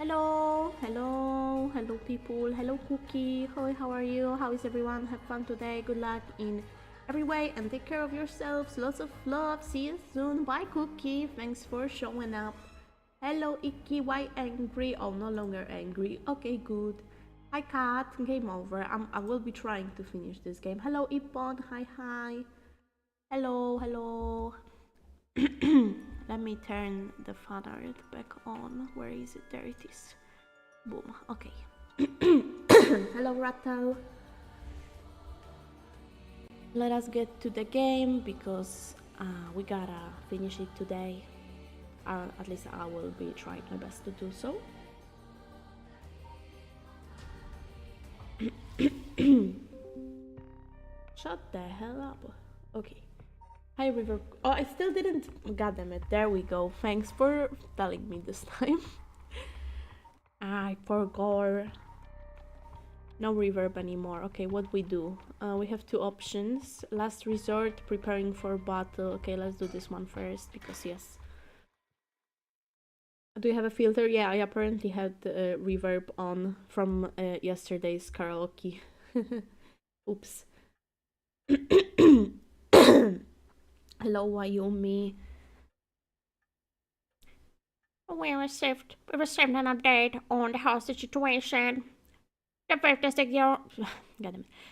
Hello, hello, hello people, hello Cookie, hi, how are you? How is everyone? Have fun today, good luck in every way and take care of yourselves, lots of love, see you soon, bye Cookie, thanks for showing up. Hello Icky, why angry? Oh, no longer angry, okay good. Hi Cat, game over, I will be trying to finish this game. Hello Ipon, hi. Hello, hello. Let me turn the Fanart back on. Where is it? There it is. Boom. Okay. Hello, Rattle. Let us get to the game because we gotta finish it today. At least I will be trying my best to do so. Shut the hell up. Okay. Hi, River. Oh, I still didn't. God damn it. There we go. Thanks for telling me this time. I forgot. No reverb anymore. Okay, what we do? We have two options. Last resort, preparing for battle. Okay, let's do this one first because yes. Do you have a filter? Yeah, I apparently had reverb on from yesterday's karaoke. Oops. Hello, Wyoming. We received an update on the hostage situation. The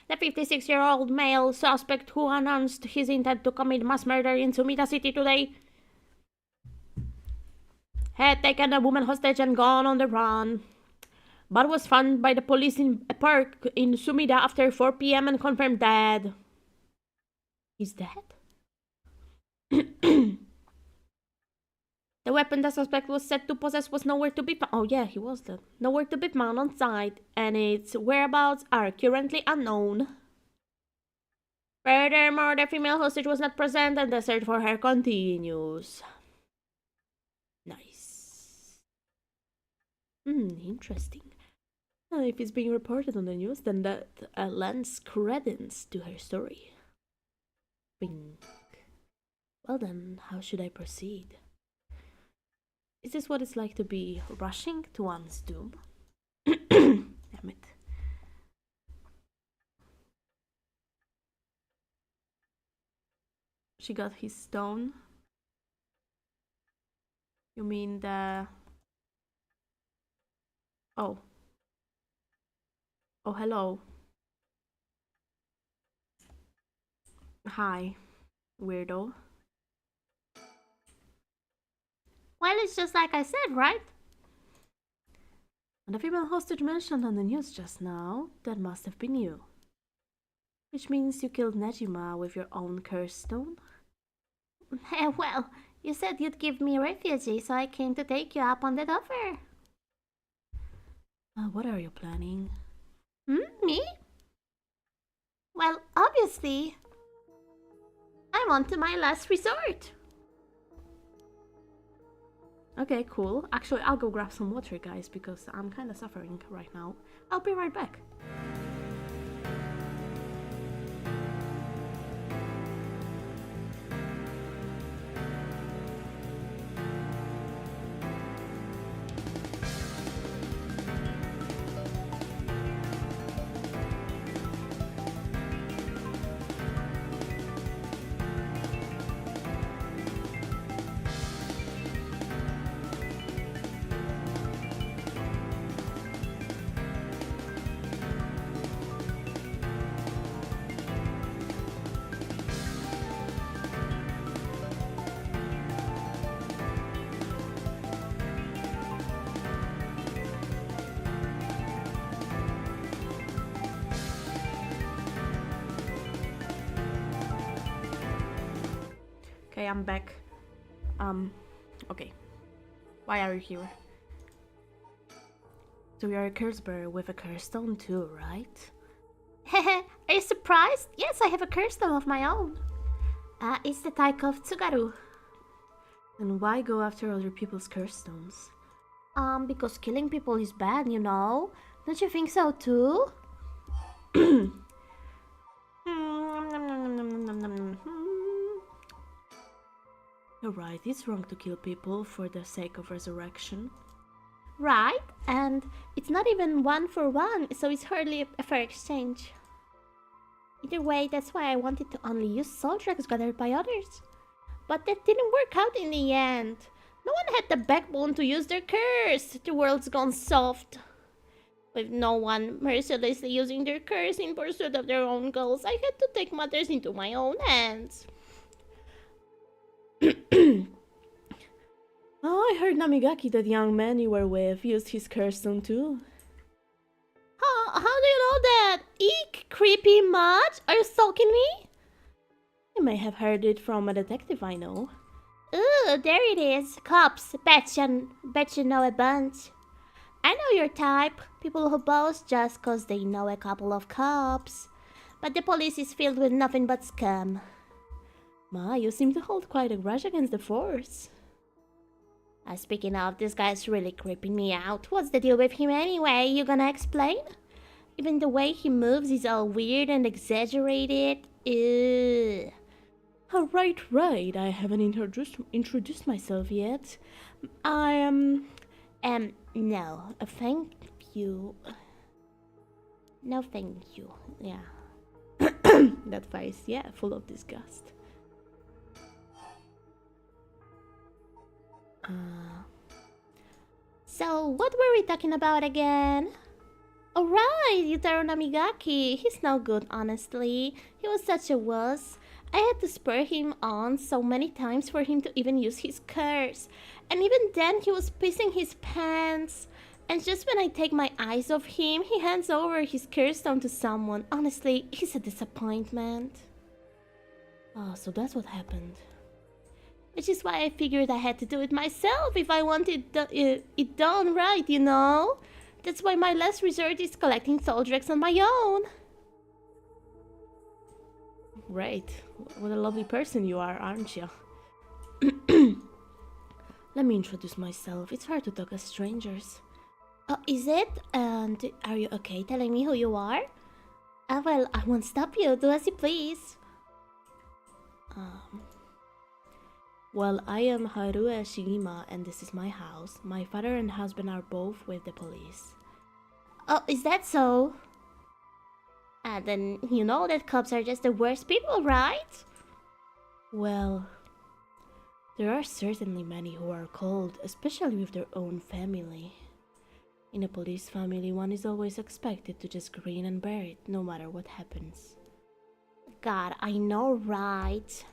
56-year-old male suspect who announced his intent to commit mass murder in Sumida City today had taken a woman hostage and gone on the run, but was found by the police in a park in Sumida after 4 p.m. and confirmed dead. He's dead? The weapon the suspect was said to possess was nowhere to be found. Oh yeah, he was dead. Nowhere to be found on site, and its whereabouts are currently unknown. Furthermore, the female hostage was not present and the search for her continues. Nice. Interesting. Well, if it's being reported on the news, then that lends credence to her story. Bink. Well then, how should I proceed? Is this what it's like to be rushing to one's doom? Damn it. She got his stone. You mean the... Oh. Oh, hello. Hi, weirdo. Well, it's just like I said, right? And the female hostage mentioned on the news just now, that must have been you. Which means you killed Nejima with your own curse stone? Well, you said you'd give me refugee, so I came to take you up on that offer. What are you planning? Me? Well, obviously, I'm on to my last resort. Okay, cool. Actually, I'll go grab some water, guys, because I'm kind of suffering right now. I'll be right back. Okay, I'm back. Okay. Why are you here? So you're a curse bearer with a curse stone too, right? Hehe, are you surprised? Yes, I have a curse stone of my own. It's the type of Tsugaru. Then why go after other people's curse stones? Because killing people is bad, you know. Don't you think so too? You're right, it's wrong to kill people for the sake of resurrection. Right? And it's not even 1-for-1, so it's hardly a fair exchange. Either way, that's why I wanted to only use soul drugs gathered by others. But that didn't work out in the end. No one had the backbone to use their curse. The world's gone soft. With no one mercilessly using their curse in pursuit of their own goals, I had to take matters into my own hands. Oh, I heard Namigaki, that young man you were with, used his curse stone too. How do you know that? Eek, creepy much? Are you stalking me? You may have heard it from a detective I know. Ooh, there it is. Cops. Bet you know a bunch. I know your type. People who boast just 'cause they know a couple of cops. But the police is filled with nothing but scum. Ma, you seem to hold quite a grudge against the force. Speaking of, this guy's really creeping me out. What's the deal with him anyway? You gonna explain? Even the way he moves is all weird and exaggerated. Ew. Oh, right. I haven't introduced myself yet. I am... No. Thank you. No, thank you. Yeah. That face, yeah, full of disgust. So, what were we talking about again? Oh, right, Yutaro Namigaki. He's no good, honestly. He was such a wuss. I had to spur him on so many times for him to even use his curse. And even then, he was pissing his pants. And just when I take my eyes off him, he hands over his curse stone to someone. Honestly, he's a disappointment. Oh, so that's what happened. Which is why I figured I had to do it myself if I wanted it done right, you know? That's why my last resort is collecting soul drugs on my own. Great. What a lovely person you are, aren't you? Let me introduce myself. It's hard to talk as strangers. Oh, is it? And are you okay telling me who you are? Well, I won't stop you. Do as you please. Well, I am Harue Shigima and this is my house. My father and husband are both with the police. Oh, is that so? Then you know that cops are just the worst people, right? Well, there are certainly many who are cold, especially with their own family. In a police family, one is always expected to just grin and bear it, no matter what happens. God, I know, right?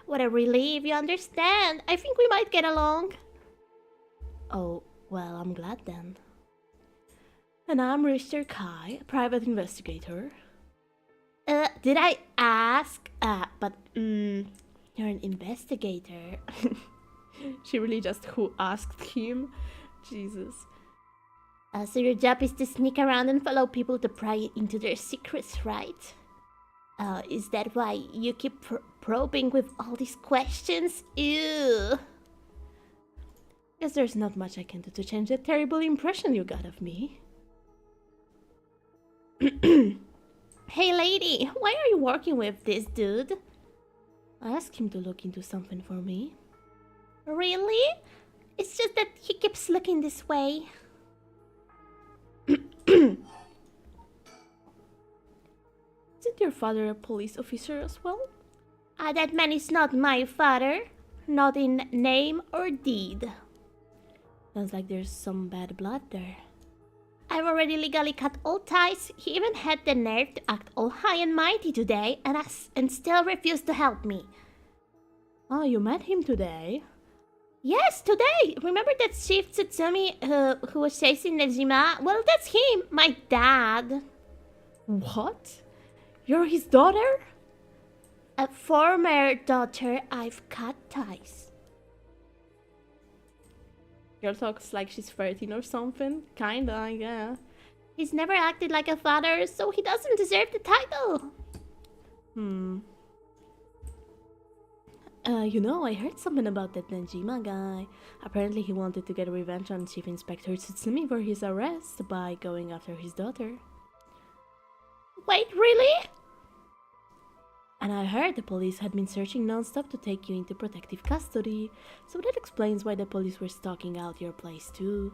What a relief, you understand. I think we might get along. Oh, well, I'm glad then. And I'm Richter Kai, a private investigator. Did I ask? You're an investigator. She really just who asked him? Jesus. So your job is to sneak around and follow people to pry into their secrets, right? Is that why you keep probing with all these questions? Ew. Guess there's not much I can do to change that terrible impression you got of me. Hey lady, why are you working with this dude? I asked him to look into something for me. Really? It's just that he keeps looking this way. Isn't your father a police officer as well? That man is not my father. Not in name or deed. Sounds like there's some bad blood there. I've already legally cut all ties. He even had the nerve to act all high and mighty today and still refused to help me. Oh, you met him today? Yes, today. Remember that Chief Tsutsumi who was chasing Nejima? Well, that's him, my dad. What? You're his daughter? A former daughter. I've cut ties. Girl talks like she's 13 or something. Kinda, yeah. He's never acted like a father, so he doesn't deserve the title. You know, I heard something about that Nejima guy. Apparently he wanted to get revenge on Chief Inspector Tsutsumi for his arrest by going after his daughter. Wait, really? And I heard the police had been searching non-stop to take you into protective custody, so that explains why the police were stalking out your place too.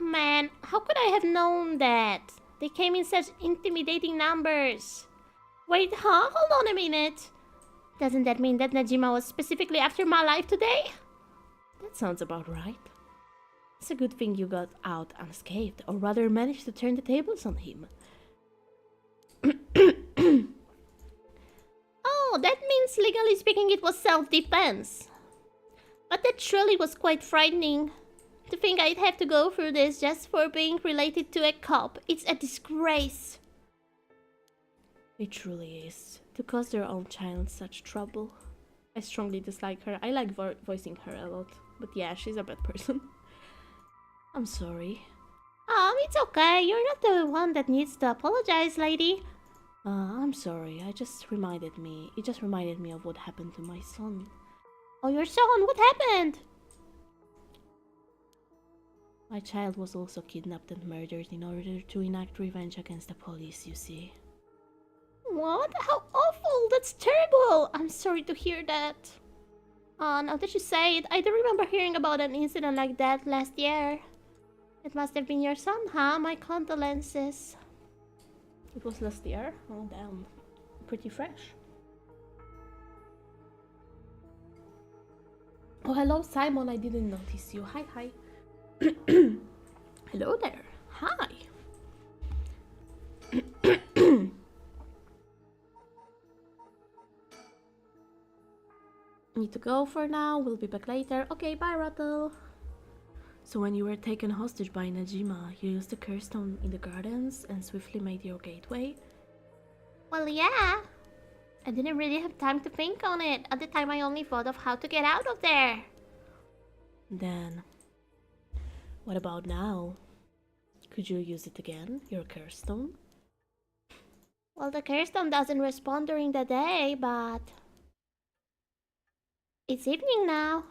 Man, how could I have known that? They came in such intimidating numbers. Wait, huh? Hold on a minute. Doesn't that mean that Najima was specifically after my life today? That sounds about right. It's a good thing you got out unscathed, or rather managed to turn the tables on him. Oh, that means legally speaking it was self-defense. But that truly was quite frightening. To think I'd have to go through this just for being related to a cop. It's a disgrace. It truly is. To cause their own child such trouble. I strongly dislike her. I like voicing her a lot. But yeah, she's a bad person. I'm sorry. It's okay. You're not the one that needs to apologize, lady. I'm sorry. It just reminded me of what happened to my son. Oh, your son? What happened? My child was also kidnapped and murdered in order to enact revenge against the police, you see. What? How awful! That's terrible! I'm sorry to hear that. Now that you say it, I do remember hearing about an incident like that last year. It must have been your son, huh? My condolences. It was last year? Oh, damn. Pretty fresh. Oh, hello, Simon. I didn't notice you. Hi, hi. Hello there. Hi. Need to go for now. We'll be back later. Okay, bye, Rattle. So when you were taken hostage by Najima, you used the curse stone in the gardens and swiftly made your gateway? Well, yeah. I didn't really have time to think on it. At the time, I only thought of how to get out of there. Then, what about now? Could you use it again, your curse stone? Well, the curse stone doesn't respond during the day, but it's evening now.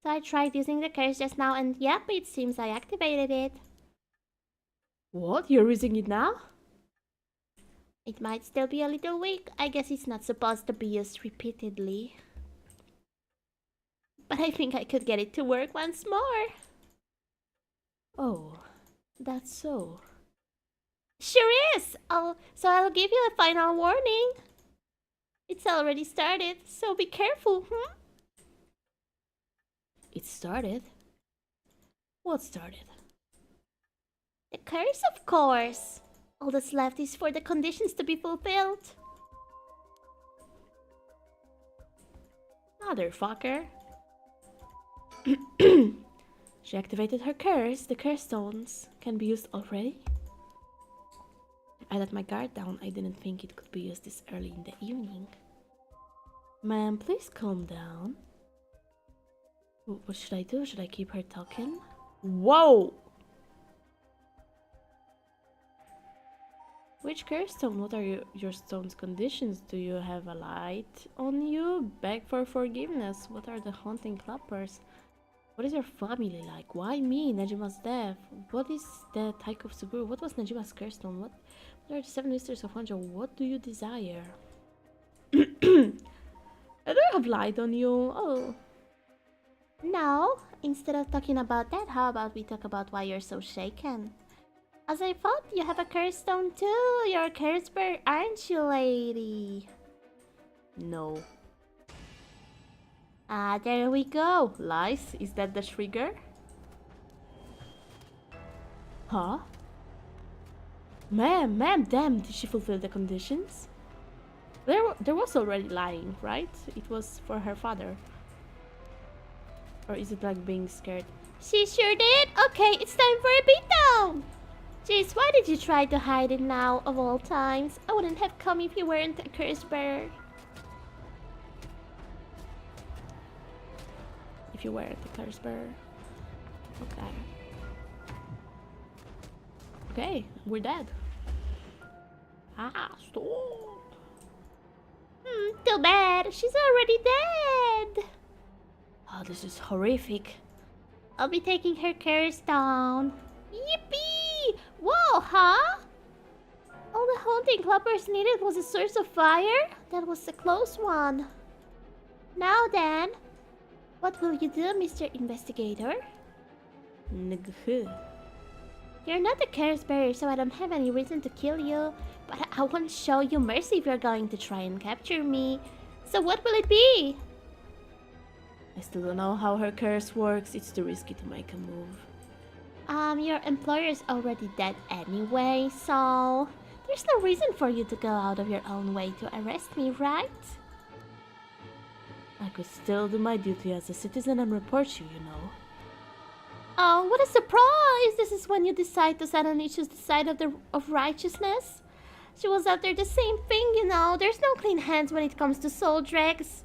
So I tried using the curse just now and yep, it seems I activated it. What? You're using it now? It might still be a little weak. I guess it's not supposed to be used repeatedly. But I think I could get it to work once more. Oh, that's so. Sure is! So I'll give you a final warning. It's already started, so be careful, It started? What started? The curse, of course. All that's left is for the conditions to be fulfilled. Motherfucker. She activated her curse. The curse stones can be used already? I let my guard down. I didn't think it could be used this early in the evening. Ma'am, please calm down. What should I do? Should I keep her talking? Whoa! Which curse stone? What are your stone's conditions? Do you have a light on you? Beg for forgiveness. What are the haunting clappers? What is your family like? Why me? Najima's death. What is the Tyke of Subur? What was Najima's curse stone? What are the 7 Misters of Honjo? What do you desire? I don't have light on you. Oh. No, instead of talking about that, how about we talk about why you're so shaken? As I thought, you have a curse stone too. You're a curse bird, aren't you, lady? No. Ah, there we go. Lies? Is that the trigger? Huh? Ma'am, damn, did she fulfill the conditions? There was already lying, right? It was for her father. Or is it like being scared? She sure did. Okay, it's time for a beatdown. Jeez, why did you try to hide it now, of all times? I wouldn't have come if you weren't a curse bearer. If you weren't a curse bearer. Okay. Okay, we're dead. Ah, stop. Too bad. She's already dead. Oh, this is horrific. I'll be taking her curse down. Yippee! Whoa, huh? All the haunting clappers needed was a source of fire? That was a close one. Now then, what will you do, Mr. Investigator? Ngh. You're not a curse bearer, so I don't have any reason to kill you, but I won't show you mercy if you're going to try and capture me. So what will it be? I still don't know how her curse works. It's too risky to make a move. Your employer's already dead anyway, so there's no reason for you to go out of your own way to arrest me, right? I could still do my duty as a citizen and report you, you know. Oh, what a surprise! This is when you decide to suddenly choose the side of righteousness. She was out there the same thing, you know. There's no clean hands when it comes to soul dregs.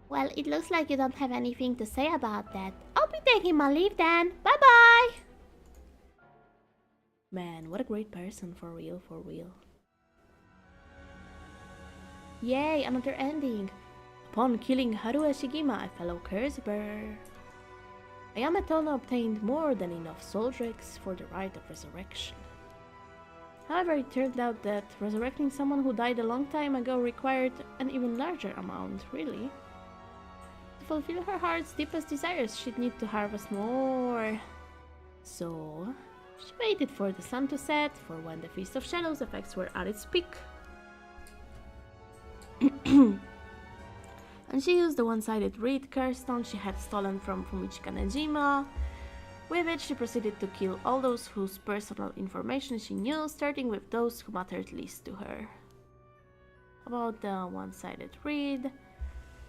Well, it looks like you don't have anything to say about that. I'll be taking my leave then. Bye-bye! Man, what a great person, for real, for real. Yay, another ending. Upon killing Haruo Shigima, a fellow curse bearer, Ayame obtained more than enough soul dregs for the right of resurrection. However, it turned out that resurrecting someone who died a long time ago required an even larger amount, really. To fulfill her heart's deepest desires, she'd need to harvest more. So, she waited for the sun to set, for when the Feast of Shadows effects were at its peak. And she used the one-sided reed curse stone she had stolen from Fumichika Nejima. With it, she proceeded to kill all those whose personal information she knew, starting with those who mattered least to her. About the one-sided reed: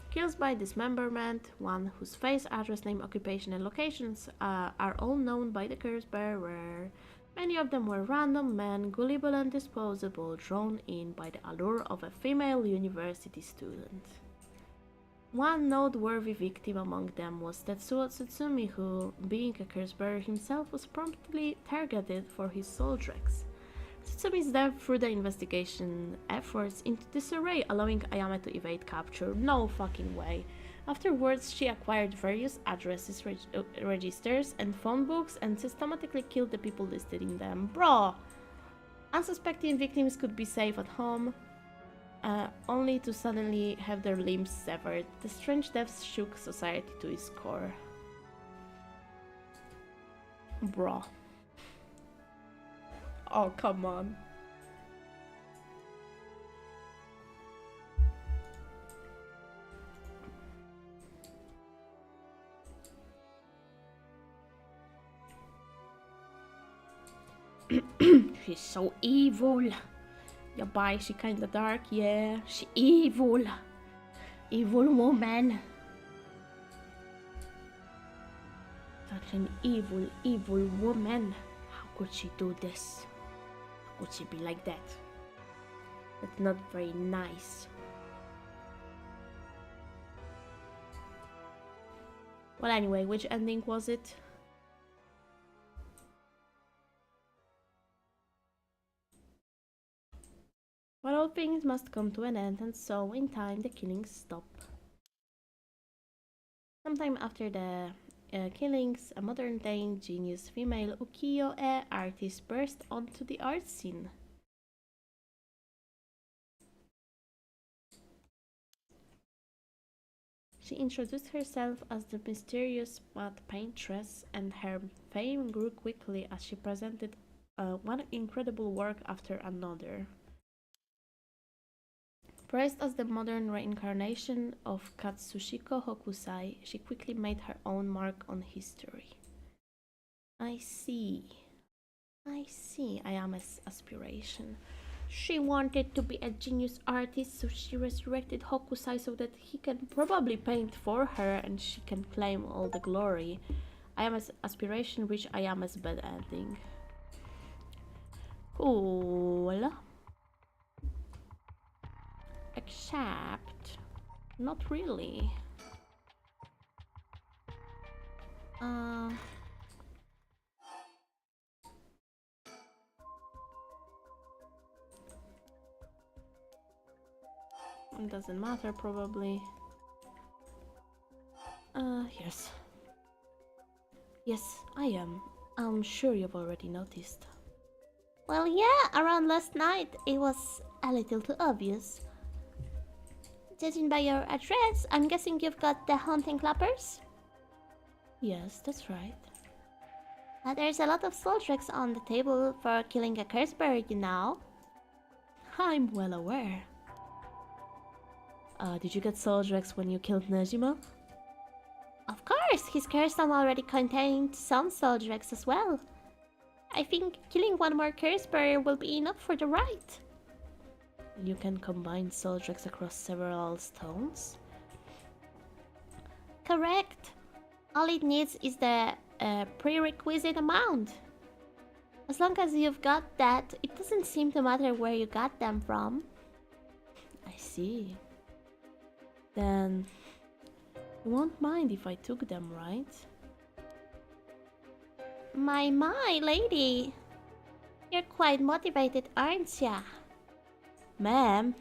kills by dismemberment, one whose face, address, name, occupation, and locations are all known by the curse bearer. Many of them were random men, gullible and disposable, drawn in by the allure of a female university student. One noteworthy victim among them was Tetsuo Tsutsumi, who, being a curse bearer himself, was promptly targeted for his soul dregs. Tsutsumi's death threw the investigation efforts into disarray, allowing Ayame to evade capture. No fucking way. Afterwards, she acquired various addresses, registers, and phone books and systematically killed the people listed in them. Bro! Unsuspecting victims could be safe at home, only to suddenly have their limbs severed. The strange deaths shook society to its core. Bro. Oh, come on. She's so evil. Yeah, bye. She kinda dark, yeah. She evil. Evil woman. Such an evil, evil woman. How could she do this? How could she be like that? That's not very nice. Well, anyway, which ending was it? But all things must come to an end, and so, in time, the killings stop. Sometime after the killings, a modern-day genius female ukiyo-e artist burst onto the art scene. She introduced herself as the mysterious mud paintress, and her fame grew quickly as she presented one incredible work after another. Praised as the modern reincarnation of Katsushiko Hokusai, she quickly made her own mark on history. I see Ayame's aspiration. She wanted to be a genius artist, so she resurrected Hokusai so that he can probably paint for her and she can claim all the glory. Ayame's aspiration reached Ayame's bad ending. Cool. Except, not really. It doesn't matter, probably. Yes. Yes, I am. I'm sure you've already noticed. Well, yeah, around last night it was a little too obvious. Judging by your address, I'm guessing you've got the hunting clappers? Yes, that's right. There's a lot of soul tricks on the table for killing a cursed bird, you know. I'm well aware. Did you get Soldrex when you killed Nejima? Of course, his curse stone already contained some soul tricks as well. I think killing one more cursed bird will be enough for the rite. You can combine Soldrex across several stones? Correct. All it needs is the prerequisite amount. As long as you've got that, it doesn't seem to matter where you got them from. I see. Then you won't mind if I took them, right? My, lady. You're quite motivated, aren't ya? Ma'am?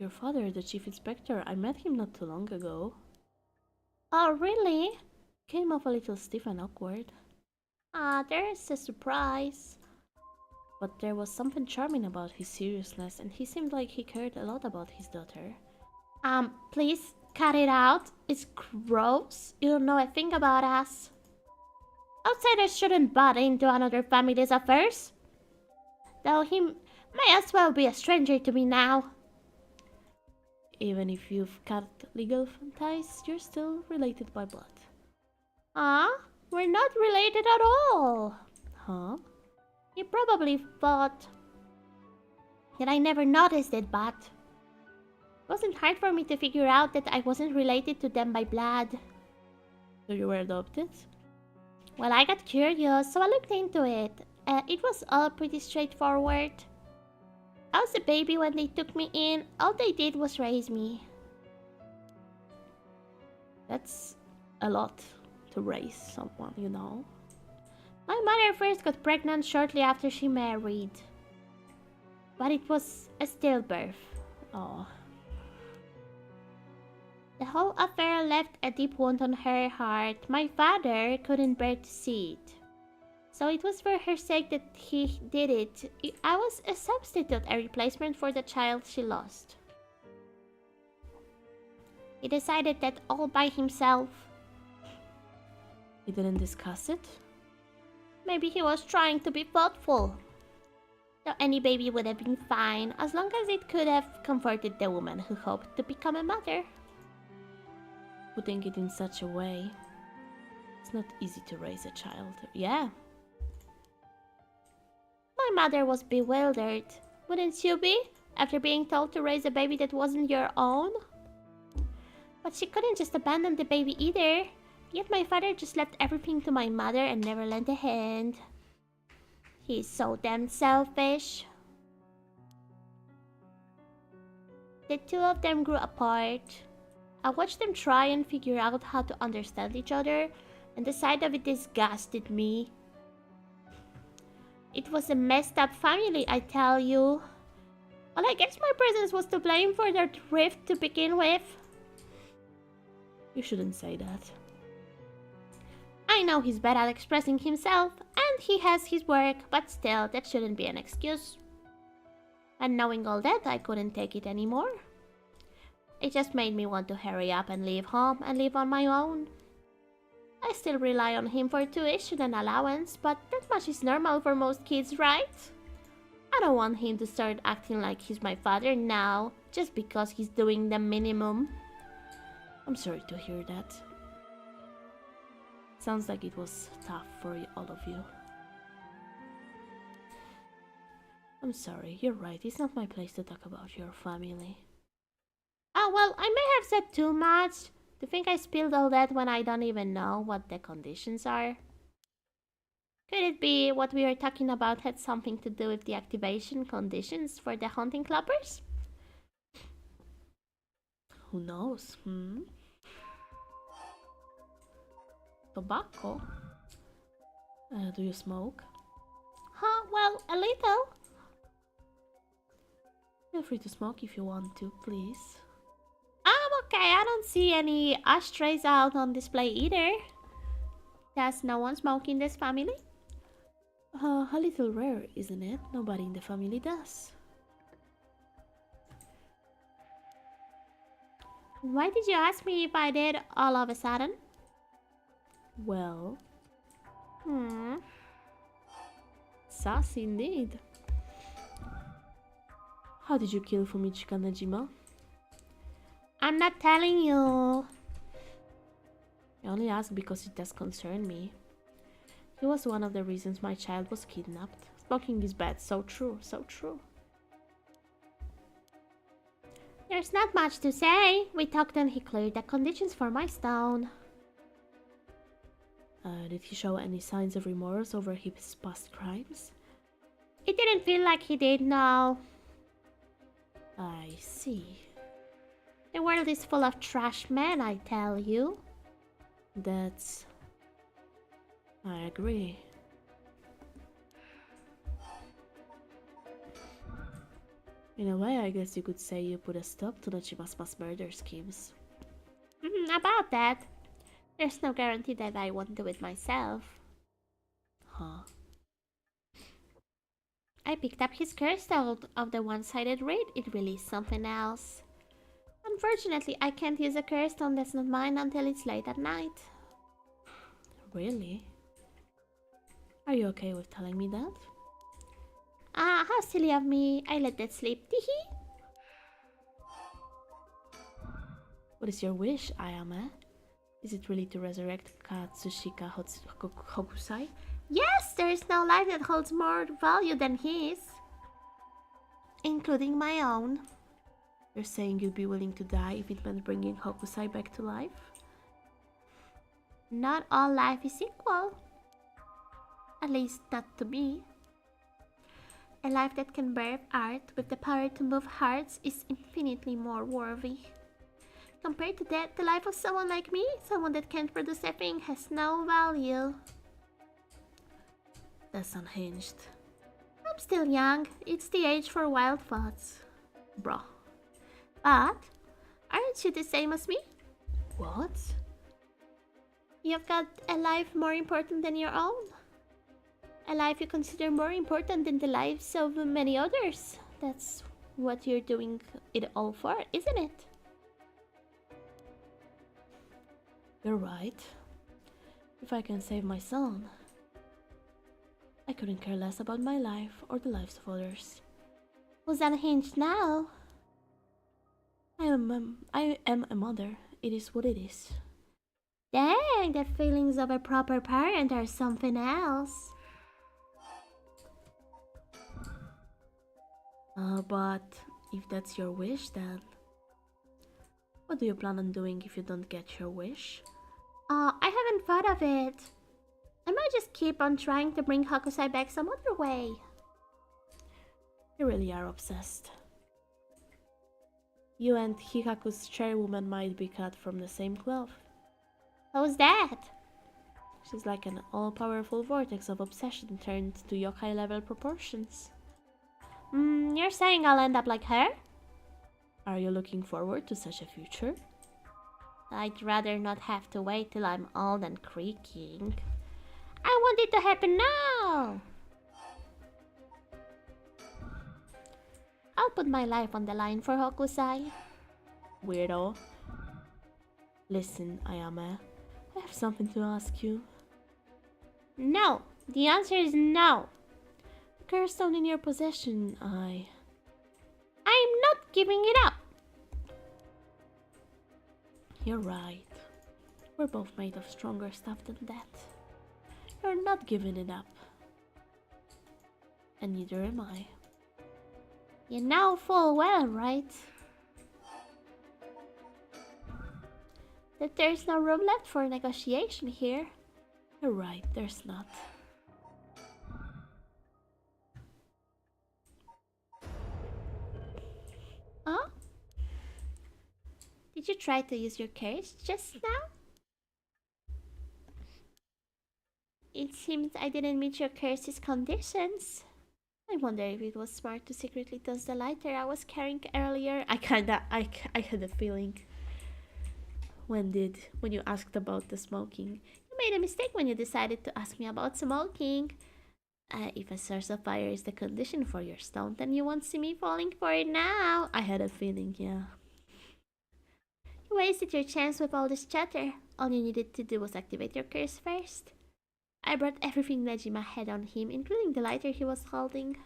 Your father, the chief inspector, I met him not too long ago. Oh, really? Came off a little stiff and awkward. There's a surprise. But there was something charming about his seriousness, and he seemed like he cared a lot about his daughter. Please cut it out. It's gross. You don't know a thing about us. Outsiders shouldn't butt into another family's affairs. Though he may as well be a stranger to me now. Even if you've cut legal ties, you're still related by blood. We're not related at all. Huh? You probably thought that I never noticed it, but it wasn't hard for me to figure out that I wasn't related to them by blood. So you were adopted? Well, I got curious, so I looked into it. It was all pretty straightforward. I was a baby when they took me in. All they did was raise me. That's a lot to raise someone, you know. My mother first got pregnant shortly after she married. But it was a stillbirth. Oh. The whole affair left a deep wound on her heart. My father couldn't bear to see it. So it was for her sake that he did it. I was a substitute, a replacement for the child she lost. He decided that all by himself. He didn't discuss it? Maybe he was trying to be thoughtful. Though any baby would have been fine, as long as it could have comforted the woman who hoped to become a mother. Putting it in such a way, it's not easy to raise a child. Yeah. My mother was bewildered. Wouldn't you be, after being told to raise a baby that wasn't your own? But she couldn't just abandon the baby either. Yet my father just left everything to my mother and never lent a hand. He's so damn selfish. The two of them grew apart. I watched them try and figure out how to understand each other, and the sight of it disgusted me. It was a messed up family, I tell you. Well, I guess my presence was to blame for their rift to begin with. You shouldn't say that. I know he's bad at expressing himself, and he has his work, but still, that shouldn't be an excuse. And knowing all that, I couldn't take it anymore. It just made me want to hurry up and leave home and live on my own. I still rely on him for tuition and allowance, but that much is normal for most kids, right? I don't want him to start acting like he's my father now, just because he's doing the minimum. I'm sorry to hear that. Sounds like it was tough for all of you. I'm sorry, you're right, it's not my place to talk about your family. Oh, well, I may have said too much. To think I spilled all that when I don't even know what the conditions are. Could it be what we were talking about had something to do with the activation conditions for the hunting clubbers? Who knows, Tobacco? Do you smoke? Huh, well, a little. Feel free to smoke if you want to, please. Okay, I don't see any ashtrays out on display either. Does no one smoke in this family? A little rare, isn't it? Nobody in the family does. Why did you ask me if I did all of a sudden? Well, Hmm. sassy indeed. How did you kill Fumichika Najima? I'm not telling you. I only ask because it does concern me. He was one of the reasons my child was kidnapped. Smoking is bad, so true, so true. There's not much to say. We talked and he cleared the conditions for my stone. Did he show any signs of remorse over his past crimes? It didn't feel like he did, no. I see. The world is full of trash men, I tell you. That's... I agree. In a way, I guess you could say you put a stop to Nachima's mass murder schemes. About that, there's no guarantee that I won't do it myself. Huh. I picked up his curse out of the one-sided raid. It released something else. Unfortunately, I can't use a curse stone that's not mine until it's late at night. Really? Are you okay with telling me that? Ah, how silly of me. I let that slip. Teehee. What is your wish, Ayame? Is it really to resurrect Katsushika Hokusai? Yes, there is no life that holds more value than his. Including my own. You're saying you'd be willing to die if it meant bringing Hokusai back to life? Not all life is equal. At least not to me. A life that can birth art with the power to move hearts is infinitely more worthy. Compared to that, the life of someone like me, someone that can't produce a thing, has no value. That's unhinged. I'm still young. It's the age for wild thoughts. Bruh. But, aren't you the same as me? What? You've got a life more important than your own. A life you consider more important than the lives of many others. That's what you're doing it all for, isn't it? You're right. If I can save my son, I couldn't care less about my life or the lives of others. Who's unhinged now? I am a mother. It is what it is. Dang, the feelings of a proper parent are something else. But if that's your wish, then what do you plan on doing if you don't get your wish? I haven't thought of it. I might just keep on trying to bring Hokusai back some other way. You really are obsessed. You and Hikaku's chairwoman might be cut from the same cloth. How's that? She's like an all-powerful vortex of obsession turned to yokai-level proportions. You're saying I'll end up like her? Are you looking forward to such a future? I'd rather not have to wait till I'm old and creaking. I want it to happen now! I'll put my life on the line for Hokusai. Weirdo. Listen, Ayame, I have something to ask you. No! The answer is no! The curse stone in your possession, I'm not giving it up! You're right. We're both made of stronger stuff than that. You're not giving it up. And neither am I. You know full well, right? That there's no room left for negotiation here. You're right, there's not. Huh? Did you try to use your curse just now? It seems I didn't meet your curse's conditions. I wonder if it was smart to secretly toss the lighter I was carrying earlier. I had a feeling. When you asked about the smoking? You made a mistake when you decided to ask me about smoking. If a source of fire is the condition for your stone, then you won't see me falling for it now. I had a feeling, yeah. You wasted your chance with all this chatter. All you needed to do was activate your curse first. I brought everything Nejima had on him, including the lighter he was holding.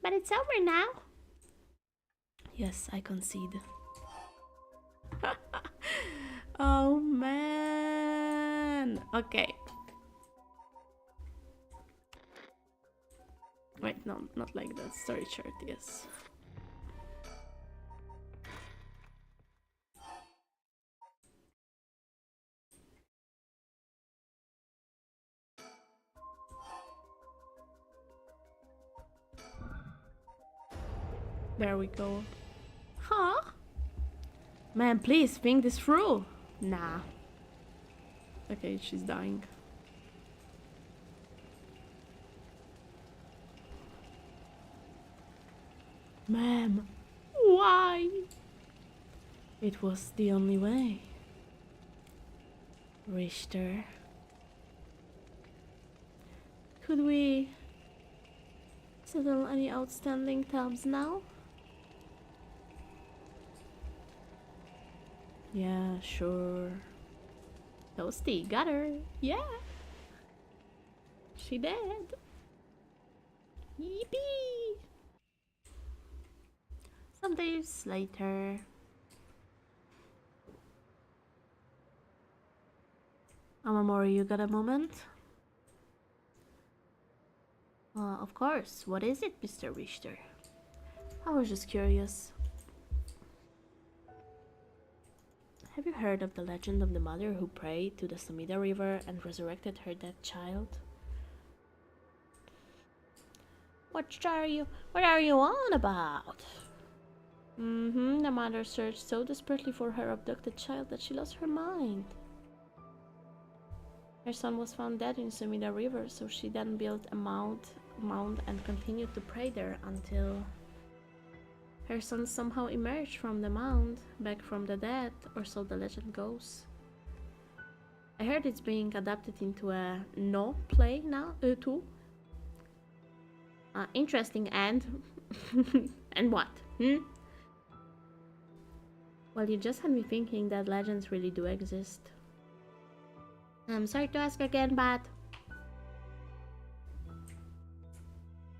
But it's over now. Yes, I concede. Oh man. Okay. Wait, no, not like that. Story chart, yes. There we go. Huh? Man, please think this through. Nah. Okay, she's dying. Ma'am, why? It was the only way. Richter. Could we settle any outstanding tabs now? Yeah, sure. Toasty, got her. Yeah. She dead. Yippee! Some days later. Amamori, you got a moment? Of course. What is it, Mr. Richter? I was just curious. Have you heard of the legend of the mother who prayed to the Sumida River and resurrected her dead child? What are you on about? The mother searched so desperately for her abducted child that she lost her mind. Her son was found dead in Sumida River, so she then built a mound and continued to pray there until her son somehow emerged from the mound, back from the dead, or so the legend goes. I heard it's being adapted into a no play now, too. Interesting and... and what? Well, you just had me thinking that legends really do exist. I'm sorry to ask again, but...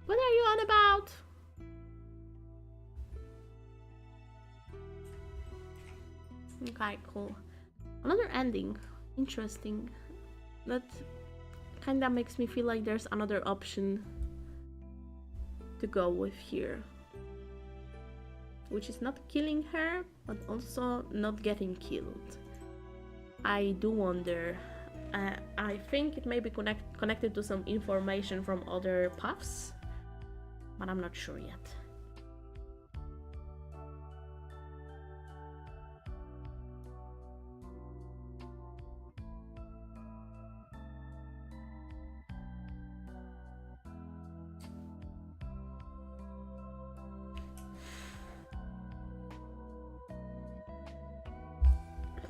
what are you on about? Okay, cool. Another ending. Interesting. That kinda makes me feel like there's another option to go with here. Which is not killing her, but also not getting killed. I do wonder. I think it may be connected to some information from other paths, but I'm not sure yet.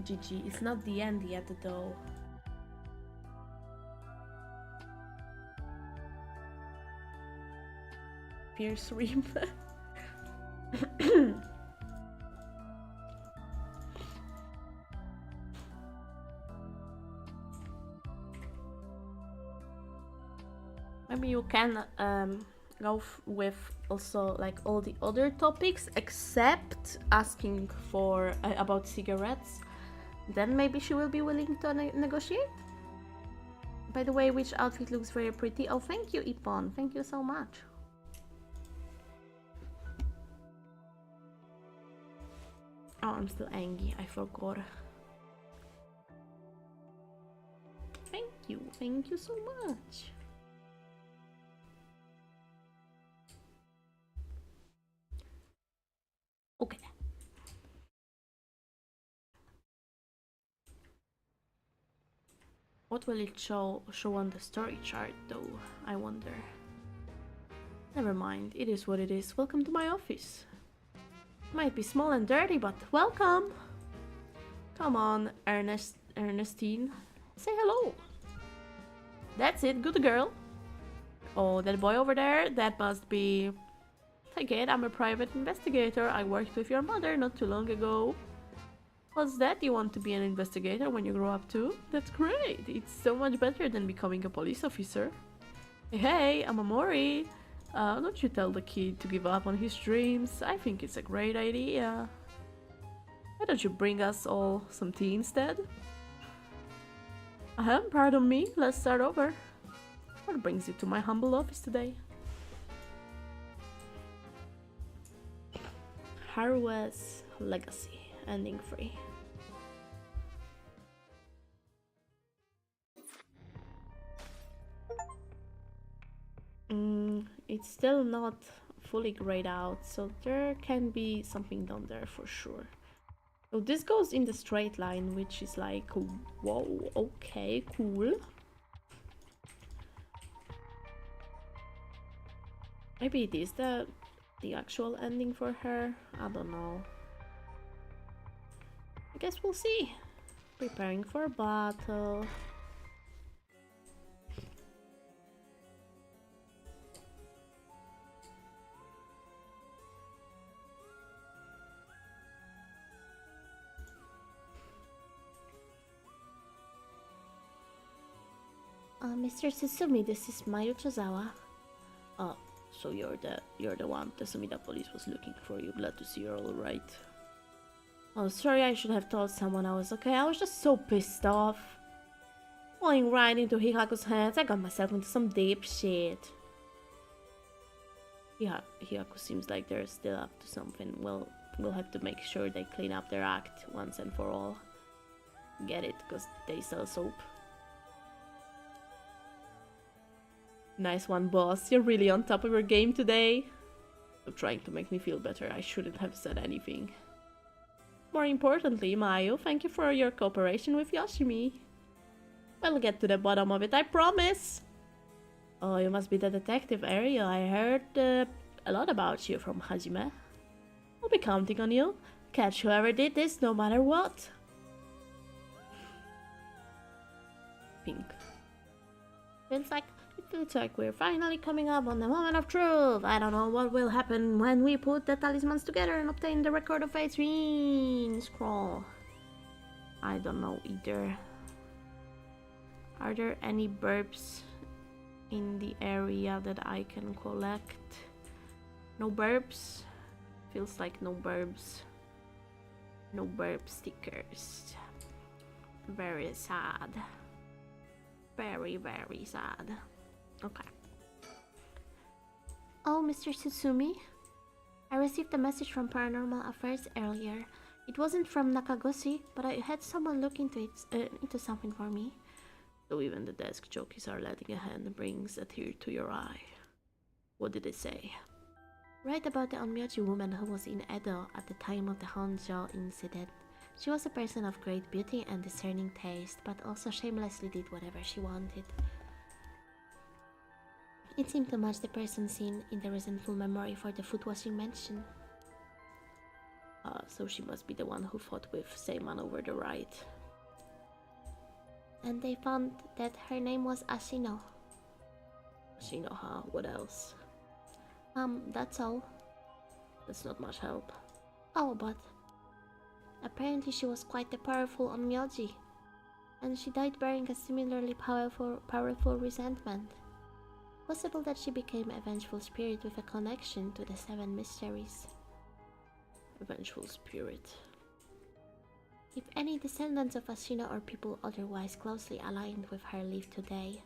GG, it's not the end yet though. Pierce Rim. Maybe you can go with also like all the other topics except asking for about cigarettes. Then maybe she will be willing to negotiate. By the way, which outfit looks very pretty? Oh, thank you, Ippon. Thank you so much. Oh, I'm still angry. I forgot. Thank you so much. Okay. What will it show on the story chart though, I wonder. Never mind, it is what it is. Welcome to my office. Might be small and dirty, but welcome! Come on, Ernestine. Say hello! That's it, good girl. Oh, that boy over there, that must be... Take it, I'm a private investigator. I worked with your mother not too long ago. What's that? You want to be an investigator when you grow up too? That's great. It's so much better than becoming a police officer. Hey, I'm Amori. Don't you tell the kid to give up on his dreams. I think it's a great idea. Why don't you bring us all some tea instead? Pardon me. Let's start over. What brings you to my humble office today? Harwell's Legacy, ending 3. It's still not fully grayed out, so there can be something down there for sure. So this goes in the straight line, which is like, whoa, okay, cool. Maybe it is the actual ending for her. I don't know. I guess we'll see. Preparing for battle. Mr. Susumi, this is Mayu Chozawa. Oh, so you're the one the Sumida police was looking for you. Glad to see you're alright. Oh, sorry, I should have told someone I was okay. I was just so pissed off. Falling right into Hikaku's hands, I got myself into some deep shit. Yeah, Hikaku seems like they're still up to something. Well, we'll have to make sure they clean up their act once and for all. Get it, because they sell soap. Nice one, boss. You're really on top of your game today. Stop trying to make me feel better. I shouldn't have said anything. More importantly, Mayu, thank you for your cooperation with Yoshimi. We'll get to the bottom of it, I promise. Oh, you must be the detective, Ariel. I heard a lot about you from Hajime. I'll be counting on you. Catch whoever did this, no matter what. Pink. Feels like we're finally coming up on the moment of truth. I don't know what will happen when we put the talismans together and obtain the record of Fate's ring scroll. I don't know either. Are there any burps in the area that I can collect? No burps? Feels like no burps. No burp stickers. Very sad. Very, very sad. Okay. Oh, Mr. Tsutsumi? I received a message from Paranormal Affairs earlier. It wasn't from Nakagoshi, but I had someone look into something for me. So even the desk jockeys are letting a hand brings a tear to your eye. What did it say? Right about the Onmyoji woman who was in Edo at the time of the Honjo incident. She was a person of great beauty and discerning taste, but also shamelessly did whatever she wanted. It seemed to match the person seen in the resentful memory for the foot-washing mention. So she must be the one who fought with Seiman over the right. And they found that her name was Ashino. Ashino, huh? What else? That's all. That's not much help. Oh, but... apparently she was quite a powerful Onmyoji. And she died bearing a similarly powerful resentment. Possible that she became a vengeful spirit with a connection to the 7 mysteries. A vengeful spirit. If any descendants of Ashina or people otherwise closely aligned with her live today,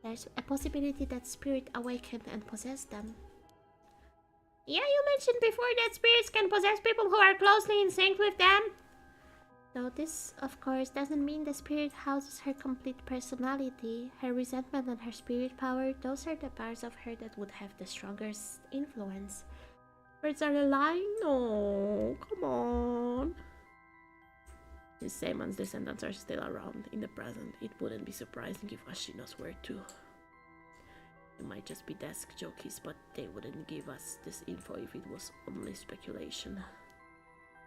there's a possibility that spirit awakened and possessed them. Yeah, you mentioned before that spirits can possess people who are closely in sync with them. Though this, of course, doesn't mean the spirit houses her complete personality. Her resentment and her spirit power, those are the parts of her that would have the strongest influence. Birds are lying? No, come on. Since Seiman's descendants are still around in the present, it wouldn't be surprising if Ashina's were too. It might just be desk jockeys, but they wouldn't give us this info if it was only speculation.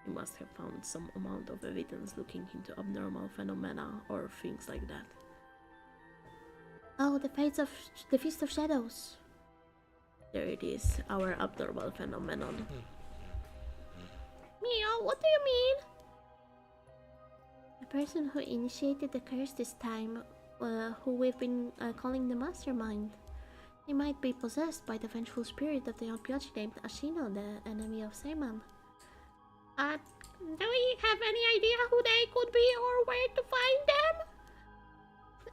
You must have found some amount of evidence looking into abnormal phenomena or things like that. Oh, the Feast of Shadows. There it is, our abnormal phenomenon. Mio, what do you mean? The person who initiated the curse this time, who we've been calling the mastermind. They might be possessed by the vengeful spirit of the Opiachi named Ashino, the enemy of Seiman. Do we have any idea who they could be or where to find them?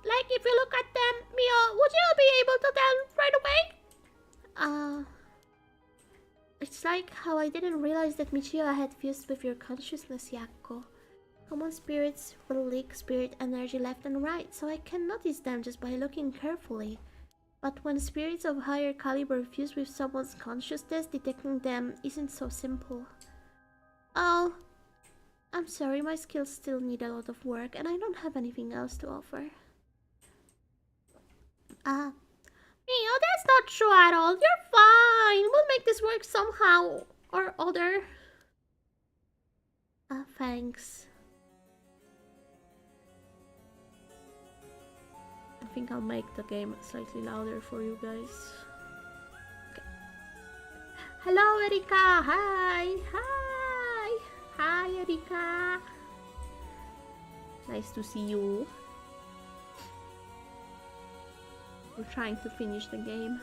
Like, if you look at them, Mio, would you be able to tell right away? It's like how I didn't realize that Michio had fused with your consciousness, Yakko. Common spirits will leak spirit energy left and right, so I can notice them just by looking carefully. But when spirits of higher caliber fuse with someone's consciousness, detecting them isn't so simple. Oh, I'm sorry, my skills still need a lot of work and I don't have anything else to offer. Mio, that's not true at all. You're fine. We'll make this work somehow or other. Thanks. I think I'll make the game slightly louder for you guys. Okay. Hello, Erika. Hi. Hi. Hi, Erika. Nice to see you. We're trying to finish the game.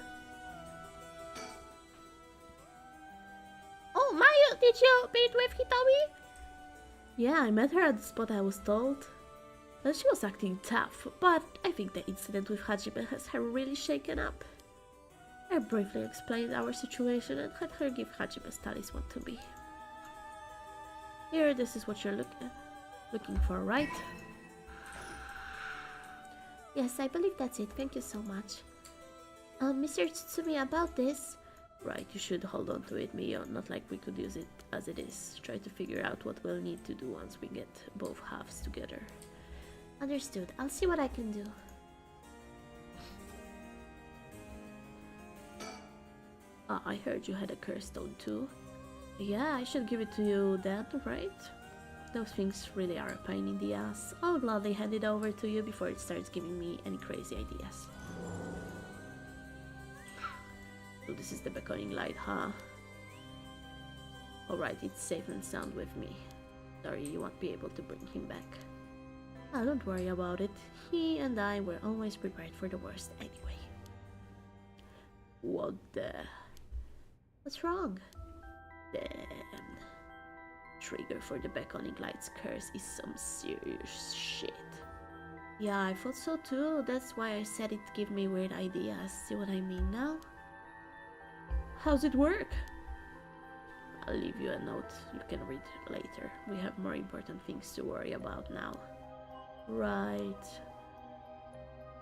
Oh, Mayu, did you meet with Hitomi? Yeah, I met her at the spot I was told. She was acting tough, but I think the incident with Hajime has her really shaken up. I briefly explained our situation and had her give Hajime's talisman to me. Here, this is what you're looking for, right? Yes, I believe that's it. Thank you so much. Mr. Tsutsumi, about this... Right, you should hold on to it, Mio. Not like we could use it as it is. Try to figure out what we'll need to do once we get both halves together. Understood. I'll see what I can do. I heard you had a curse stone too. Yeah, I should give it to you then, right? Those things really are a pain in the ass. I'll gladly hand it over to you before it starts giving me any crazy ideas. So this is the beckoning light, huh? Alright, it's safe and sound with me. Sorry, you won't be able to bring him back. Oh, don't worry about it. He and I were always prepared for the worst anyway. What the... What's wrong? Damn. Trigger for the beckoning light's curse is some serious shit. Yeah, I thought so too. That's why I said it gave me weird ideas. See what I mean now? How's it work? I'll leave you a note. You can read later. We have more important things to worry about now. Right.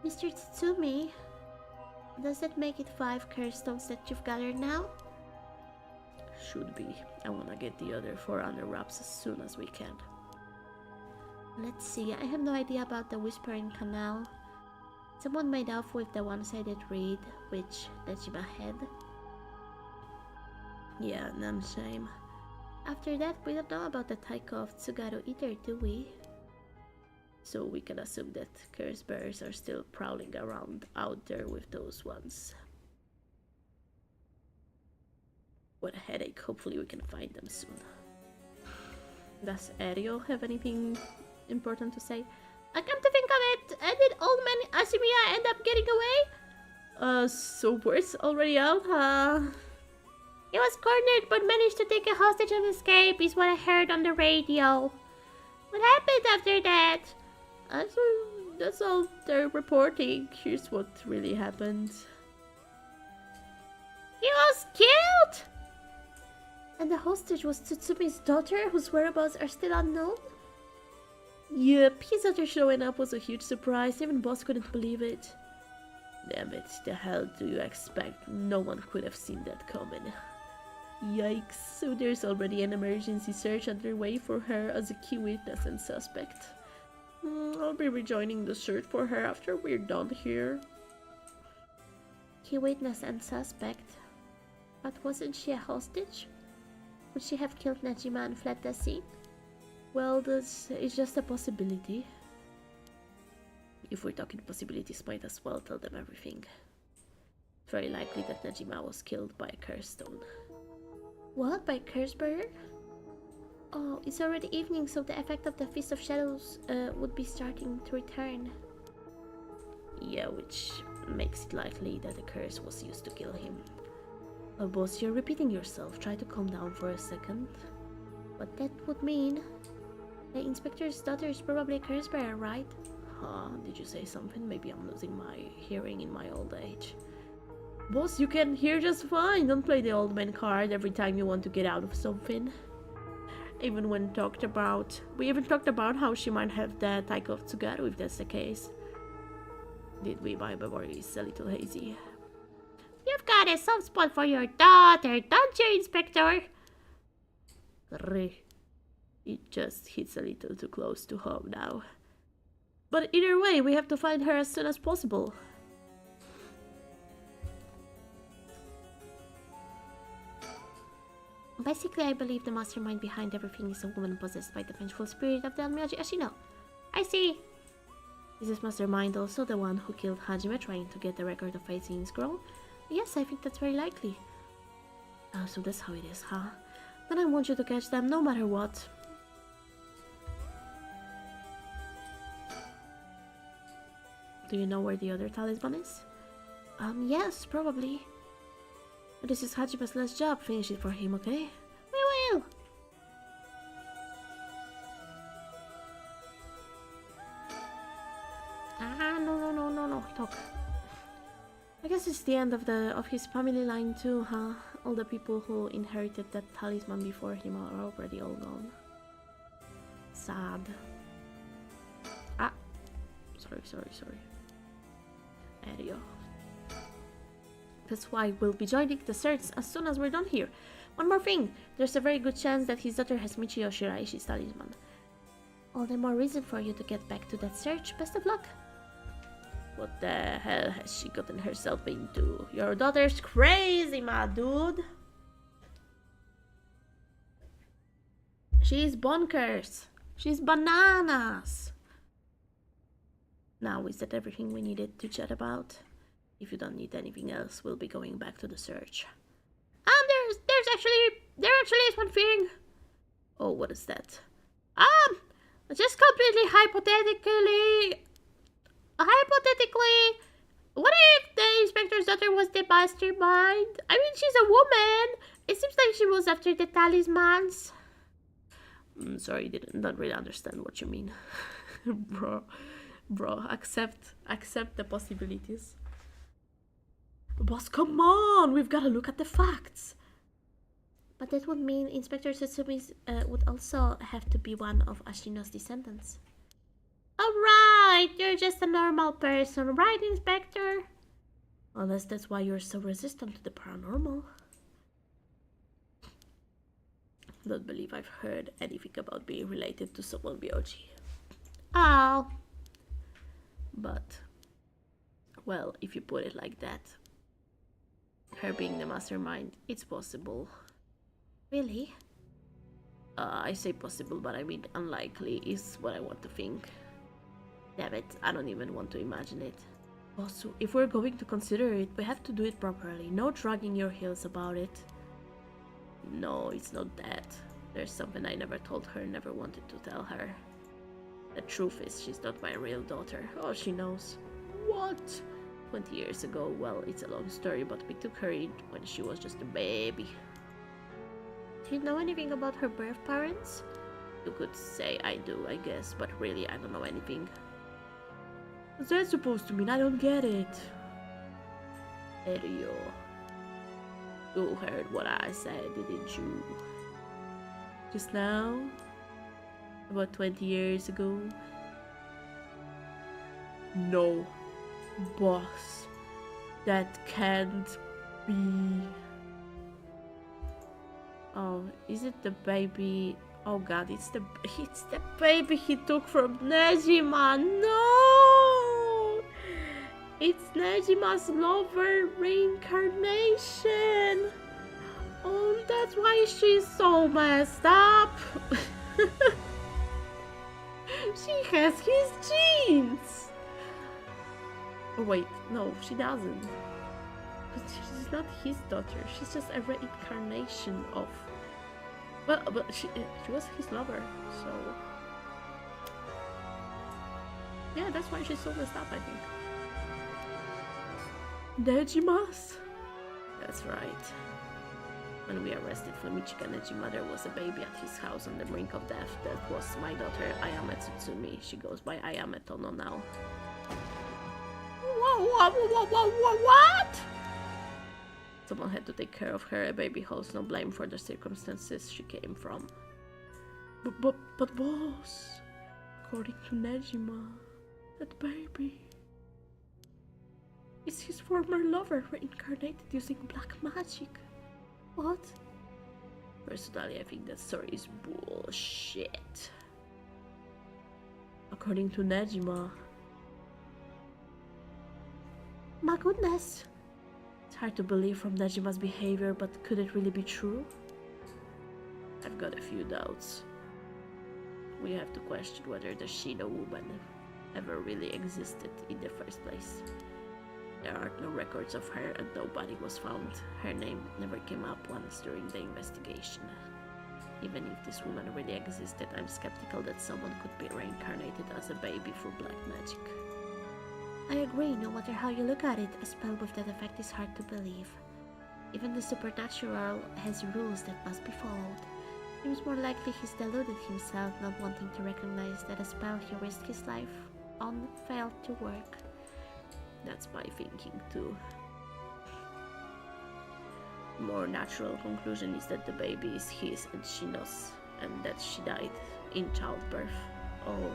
Mr. Tsutsumi, does that make it 5 curse stones that you've gathered now? Should be. I wanna get the other 4 under wraps as soon as we can. Let's see, I have no idea about the Whispering Canal. Someone made off with the one-sided reed, which Nejima had. Yeah, none shame. After that, we don't know about the Taiko of Tsugaru either, do we? So we can assume that curse bearers are still prowling around out there with those ones. What a headache. Hopefully we can find them soon. Does Ario have anything important to say? I come to think of it, did old man Asimiya end up getting away? So word's already out, huh? He was cornered but managed to take a hostage and escape, is what I heard on the radio. What happened after that? That's all they're reporting. Here's what really happened. He was killed! And the hostage was Tsutsumi's daughter, whose whereabouts are still unknown? Yep, his daughter showing up was a huge surprise. Even boss couldn't believe it. Damn it, the hell do you expect? No one could have seen that coming. Yikes, so there's already an emergency search underway for her as a key witness and suspect. I'll be rejoining the search for her after we're done here. Key witness and suspect? But wasn't she a hostage? Would she have killed Nejima and fled the scene? Well, this is just a possibility. if we're talking possibilities, might as well tell them everything. It's very likely that Najima was killed by a curse stone. What? By a curse bearer? Oh, it's already evening, so the effect of the Feast of Shadows would be starting to return. Yeah, which makes it likely that the curse was used to kill him. Well, boss, you're repeating yourself. Try to calm down for a second. But that would mean the inspector's daughter is probably a curse bearer, right? Huh, did you say something? Maybe I'm losing my hearing in my old age. Boss, you can hear just fine. Don't play the old man card every time you want to get out of something. We even talked about how she might have the Taikov together, if that's the case. Did we? My memory is a little hazy. You've got a soft spot for your daughter, don't you, Inspector? It just hits a little too close to home now. But either way, we have to find her as soon as possible. Basically, I believe the mastermind behind everything is a woman possessed by the vengeful spirit of the Admiral Ashino. I see. Is this mastermind also the one who killed Hajime trying to get the record of Aizin's scroll? Yes, I think that's very likely. Oh, so that's how it is, huh? Then I want you to catch them no matter what. Do you know where the other talisman is? Yes, probably. But this is Hajime's last job. Finish it for him, okay? We will! No, talk. I guess it's the end of his family line too, huh? All the people who inherited that talisman before him are already all gone. Sad. Ah! Sorry. There you go. That's why we'll be joining the search as soon as we're done here. One more thing, there's a very good chance that his daughter has Michio Shiraishi's talisman. All the more reason for you to get back to that search. Best of luck. What the hell has she gotten herself into? Your daughter's crazy, my dude. She's bonkers. She's bananas. Now, is that everything we needed to chat about? If you don't need anything else, we'll be going back to the search. There actually is one thing. Oh, what is that? Just completely hypothetically, what if the inspector's daughter was the mastermind? I mean, she's a woman. It seems like she was after the talismans. Sorry, don't really understand what you mean. Bro, accept the possibilities. Boss, come on! We've got to look at the facts. But that would mean Inspector Sutsumi would also have to be one of Ashino's descendants. Alright, you're just a normal person, right, Inspector? Unless that's why you're so resistant to the paranormal. Don't believe I've heard anything about being related to someone Byoji. Oh. But, well, if you put it like that, her being the mastermind, it's possible. Really? I say possible, but I mean unlikely is what I want to think. Damn it, I don't even want to imagine it. Also, if we're going to consider it, we have to do it properly. No dragging your heels about it. No, it's not that. There's something I never told her, never wanted to tell her. The truth is, she's not my real daughter. Oh, she knows. What? 20 years ago, well, it's a long story, but we took her in when she was just a baby. Do you know anything about her birth parents? You could say I do, I guess, but really I don't know anything. What's that supposed to mean? I don't get it. Erio. You heard what I said, didn't you? Just now? About 20 years ago? No. Boss. That can't be... Oh, is it the baby? Oh god, it's the baby he took from Nejima. No! It's Nejima's lover reincarnation. Oh, that's why she's so messed up. She has his genes. Oh wait, no, she doesn't. But she's not his daughter. She's just a reincarnation of. Well, but she was his lover, so yeah, that's why she's so messed up, I think. Nejimas. That's right. When we arrested Flammichika, Nejima, there was a baby at his house on the brink of death. That was my daughter, Ayame Tsutsumi. She goes by Ayame Tono now. What? Someone had to take care of her. A baby holds no blame for the circumstances she came from. But boss, according to Nejima, that baby is his former lover reincarnated using black magic. What? Personally, I think that story is bullshit. According to Nejima. My goodness. It's hard to believe from Nejima's behavior, but could it really be true? I've got a few doubts. We have to question whether the Shino woman ever really existed in the first place. There are no records of her and no body was found. Her name never came up once during the investigation. Even if this woman really existed, I'm skeptical that someone could be reincarnated as a baby through black magic. I agree, no matter how you look at it, a spell with that effect is hard to believe. Even the supernatural has rules that must be followed. Seems more likely he's deluded himself, not wanting to recognize that a spell he risked his life on failed to work. That's my thinking too. The more natural conclusion is that the baby is his and Shino's, and that she died in childbirth. Oh.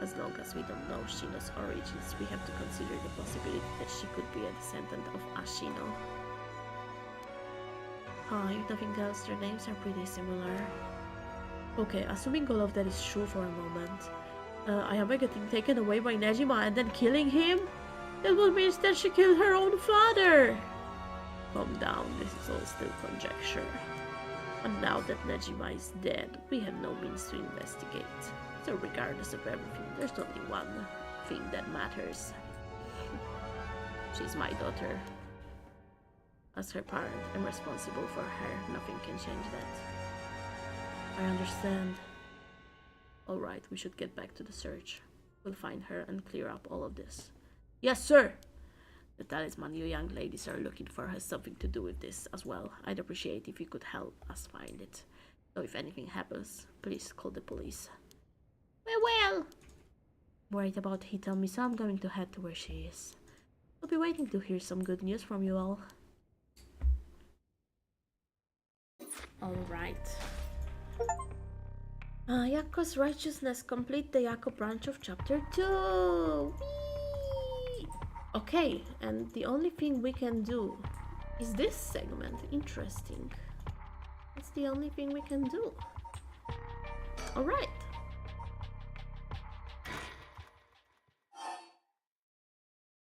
As long as we don't know Shino's origins, we have to consider the possibility that she could be a descendant of Ashino. If nothing else, their names are pretty similar. Okay, assuming all of that is true for a moment, Ayame getting taken away by Nejima and then killing him? That would mean that she killed her own father! Calm down, this is all still conjecture. And now that Nejima is dead, we have no means to investigate. So regardless of everything, there's only one thing that matters. She's my daughter. As her parent, I'm responsible for her. Nothing can change that. I understand. Alright, we should get back to the search. We'll find her and clear up all of this. Yes, sir! The talisman you young ladies are looking for has something to do with this as well. I'd appreciate if you could help us find it. So if anything happens, please call the police. Well. Worried about Hitomi, so I'm going to head to where she is. I'll be waiting to hear some good news from you all. Alright. Yako's righteousness. Complete the Yako branch of chapter 2. Whee! Okay, and the only thing we can do is this segment. Interesting. That's the only thing we can do. Alright.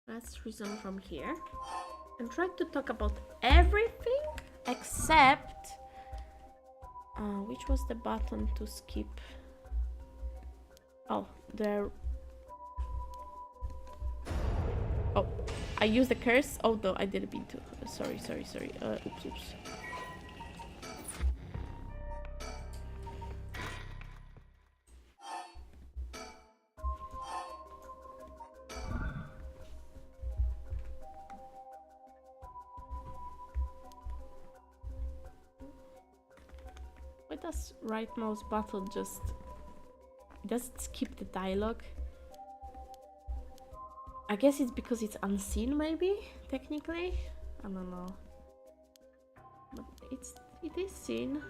Let's resume from here and try to talk about everything except which was the button to skip? Oh, there. Oh, I used the curse. Oh no, I didn't mean to. Sorry. Oops. Why does right mouse button just skip the dialogue? I guess it's because it's unseen, maybe, technically? I don't know. But it is seen.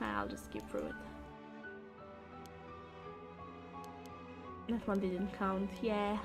I'll just skip through it. That one didn't count, yeah.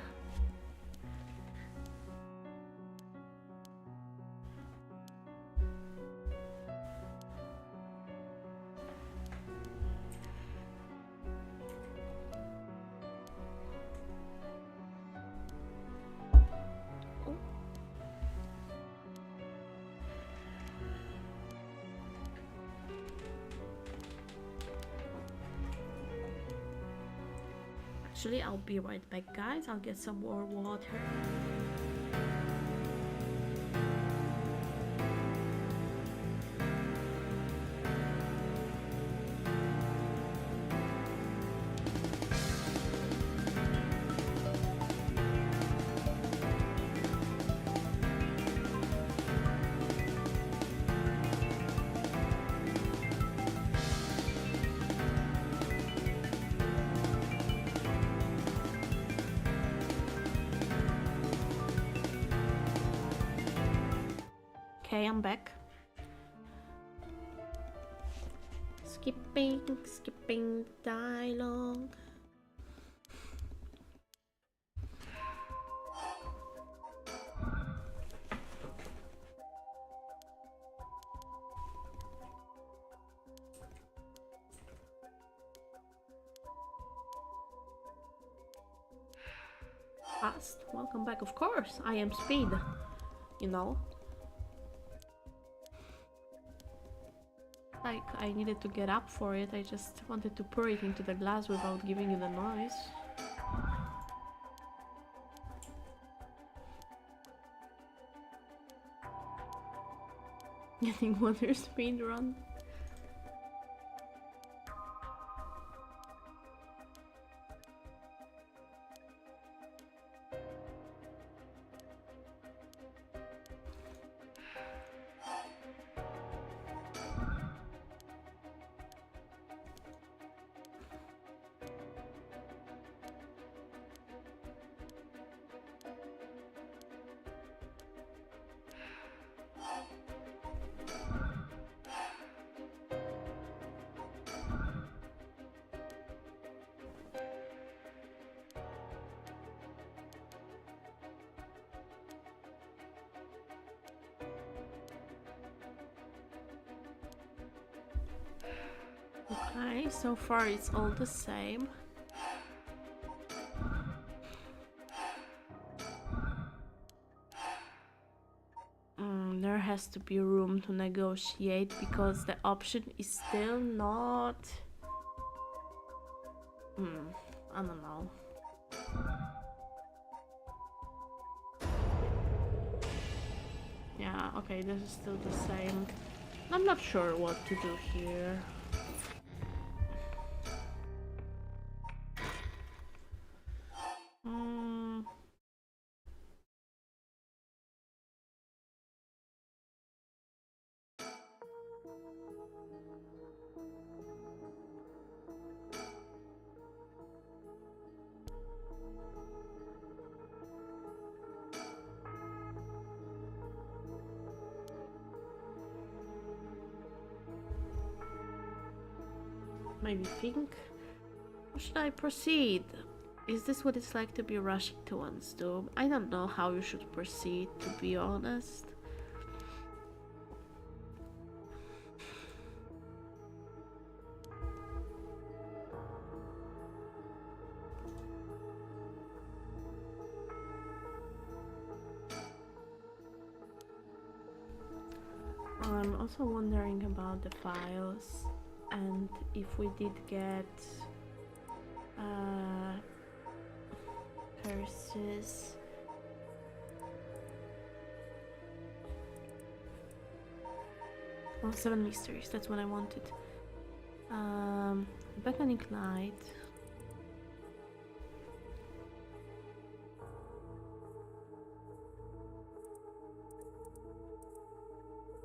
Actually, I'll be right back, guys. I'll get some more water. Okay, I'm back. Skipping dialogue. Fast. Welcome back. Of course, I am Speed. You know. Like, I needed to get up for it. I just wanted to pour it into the glass without giving you the noise. Getting water speed run. Okay, so far it's all the same. There has to be room to negotiate because the option is still not... I don't know. Yeah, okay, this is still the same. I'm not sure what to do here. Maybe think? How should I proceed? Is this what it's like to be rushing to one's doom? I don't know how you should proceed, to be honest. I'm also wondering about the files. And if we did get curses, oh, 7 mysteries, that's what I wanted. Beckoning light.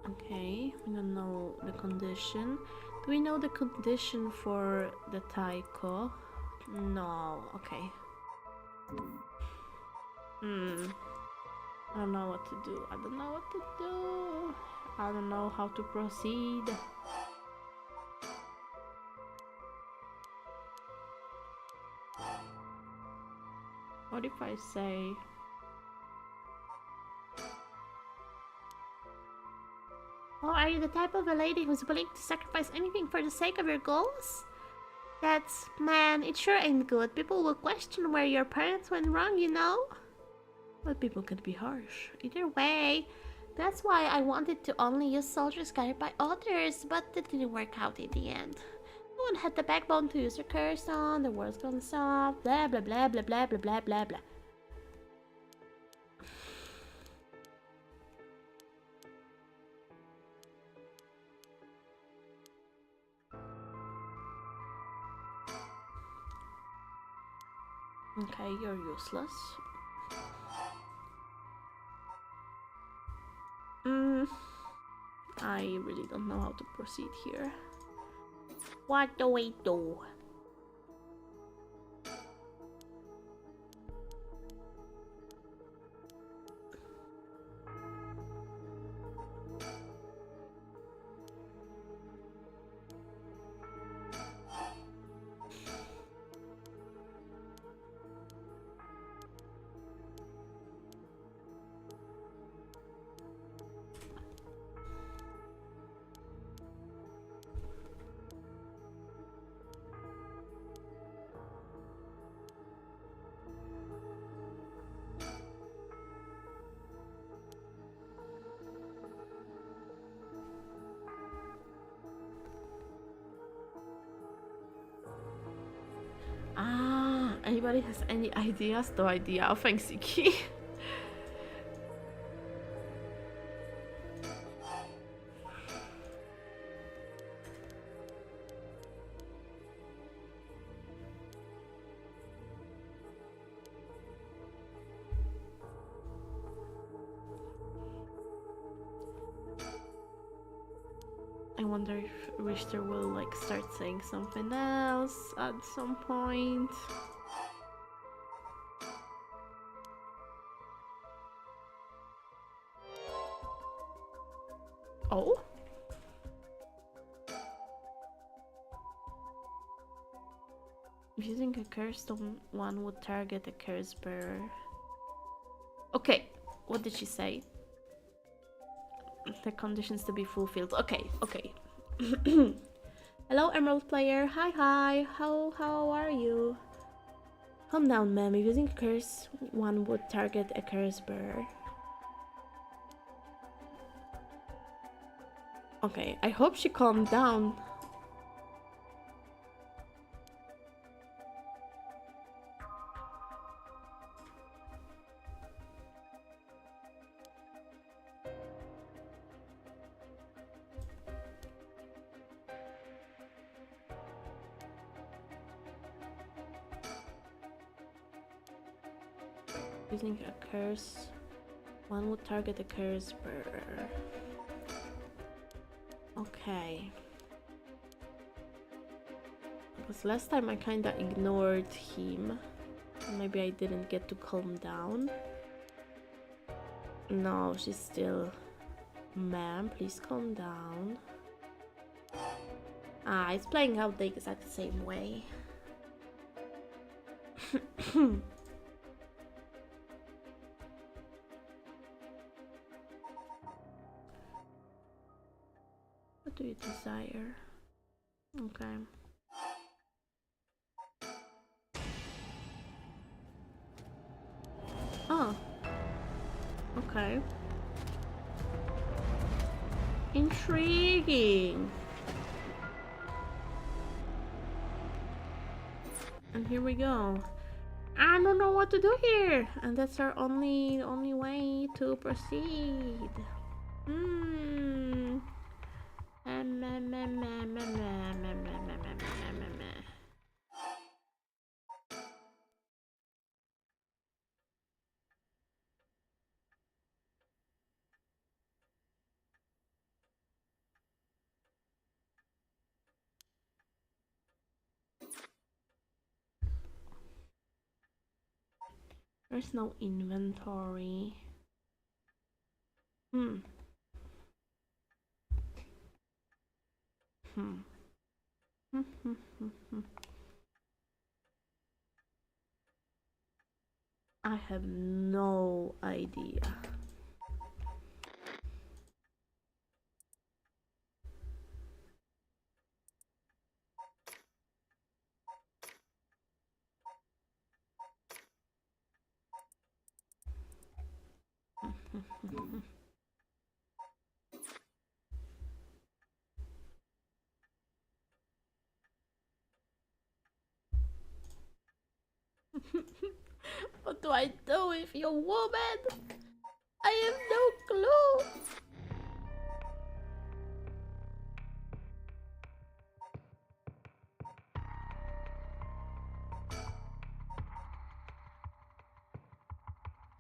Okay, we don't know the condition. Do we know the condition for the taiko? No, okay. I don't know what to do. I don't know what to do. I don't know how to proceed. What if I say... Oh, are you the type of a lady who's willing to sacrifice anything for the sake of your goals? That's... man, it sure ain't good. People will question where your parents went wrong, you know? But people can be harsh. Either way, that's why I wanted to only use soldiers guided by others, but that didn't work out in the end. won't have the backbone to use your curse on, the world's gonna stop, blah blah blah blah blah blah blah blah blah. Okay, you're useless. I really don't know how to proceed here. What do we do? Anybody has any ideas? No idea. Oh, thanks, Iki. I wonder if Richter will like start saying something else at some point. Oh? Using a curse on one would target a curse bearer. Okay, what did she say? The conditions to be fulfilled. Okay, okay. Hello, Emerald player. Hi. How are you? Calm down, ma'am. If using a curse, one would target a curse bearer. Okay, I hope she calmed down. Using a curse, one would target a curse bearer. Okay. Because last time I kinda ignored him. Maybe I didn't get to calm down. No, she's still... Ma'am, please calm down. Ah, it's playing out the exact same way. What do you desire? Okay. Oh. Okay. Intriguing. And here we go. I don't know what to do here, and that's our only way to proceed. There's no inventory. I have no idea. What do I do if you're a woman? I have no clue.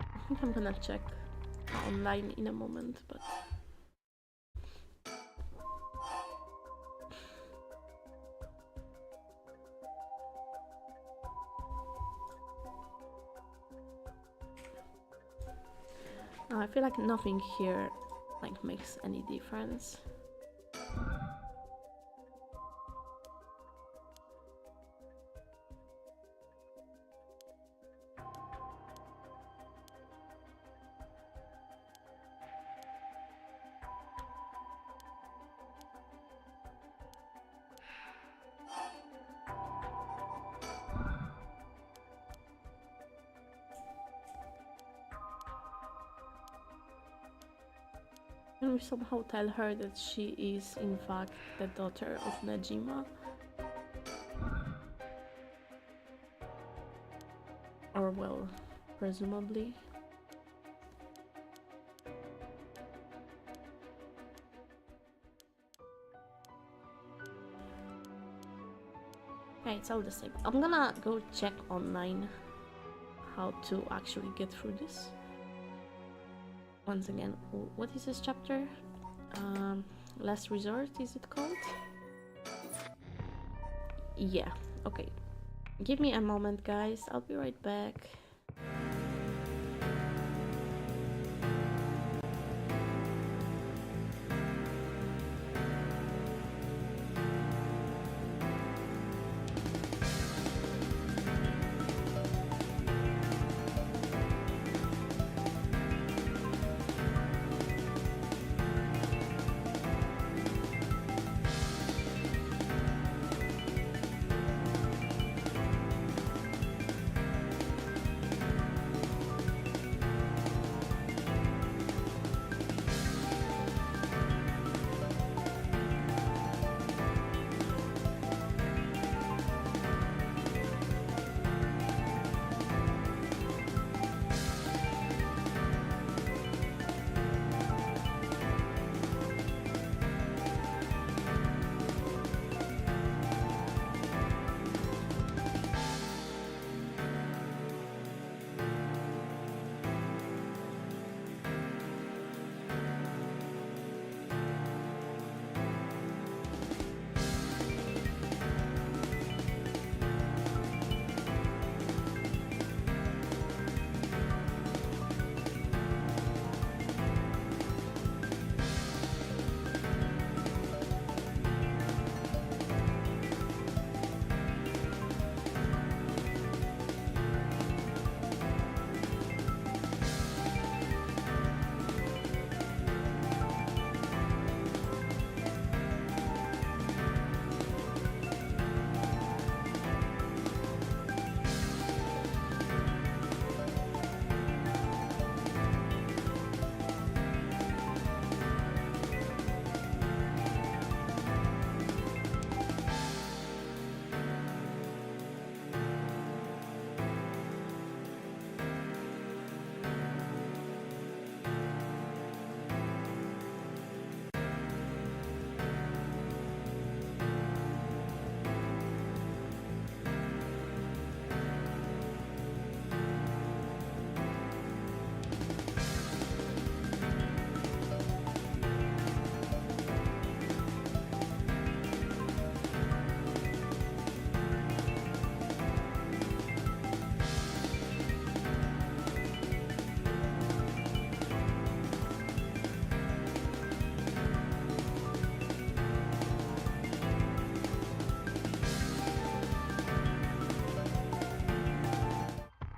I think I'm gonna check online in a moment, but I feel like nothing here like makes any difference. Can we somehow tell her that she is in fact the daughter of Najima? Or well, presumably. Okay, it's all the same. I'm gonna go check online how to actually get through this. Once again, what is this chapter? Last Resort, is it called? Yeah, okay. Give me a moment, guys. I'll be right back.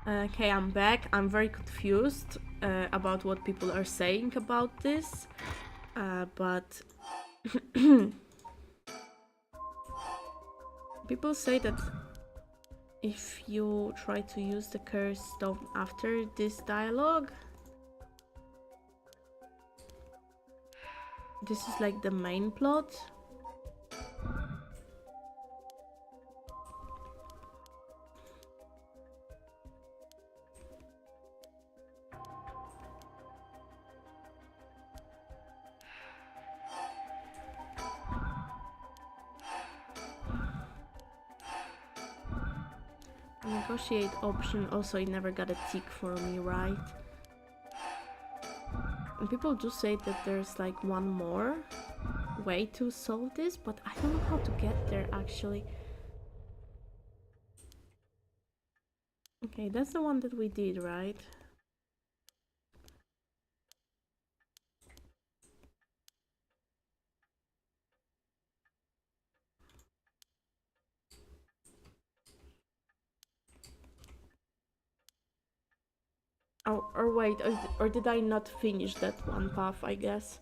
Okay, I'm back. I'm very confused about what people are saying about this, but people say that if you try to use the curse stone after this dialogue, this is like the main plot. Negotiate option. Also, it never got a tick for me, right? And people do say that there's like one more way to solve this, but I don't know how to get there actually. Okay, that's the one that we did, right? Oh, or wait, or did I not finish that one path, I guess?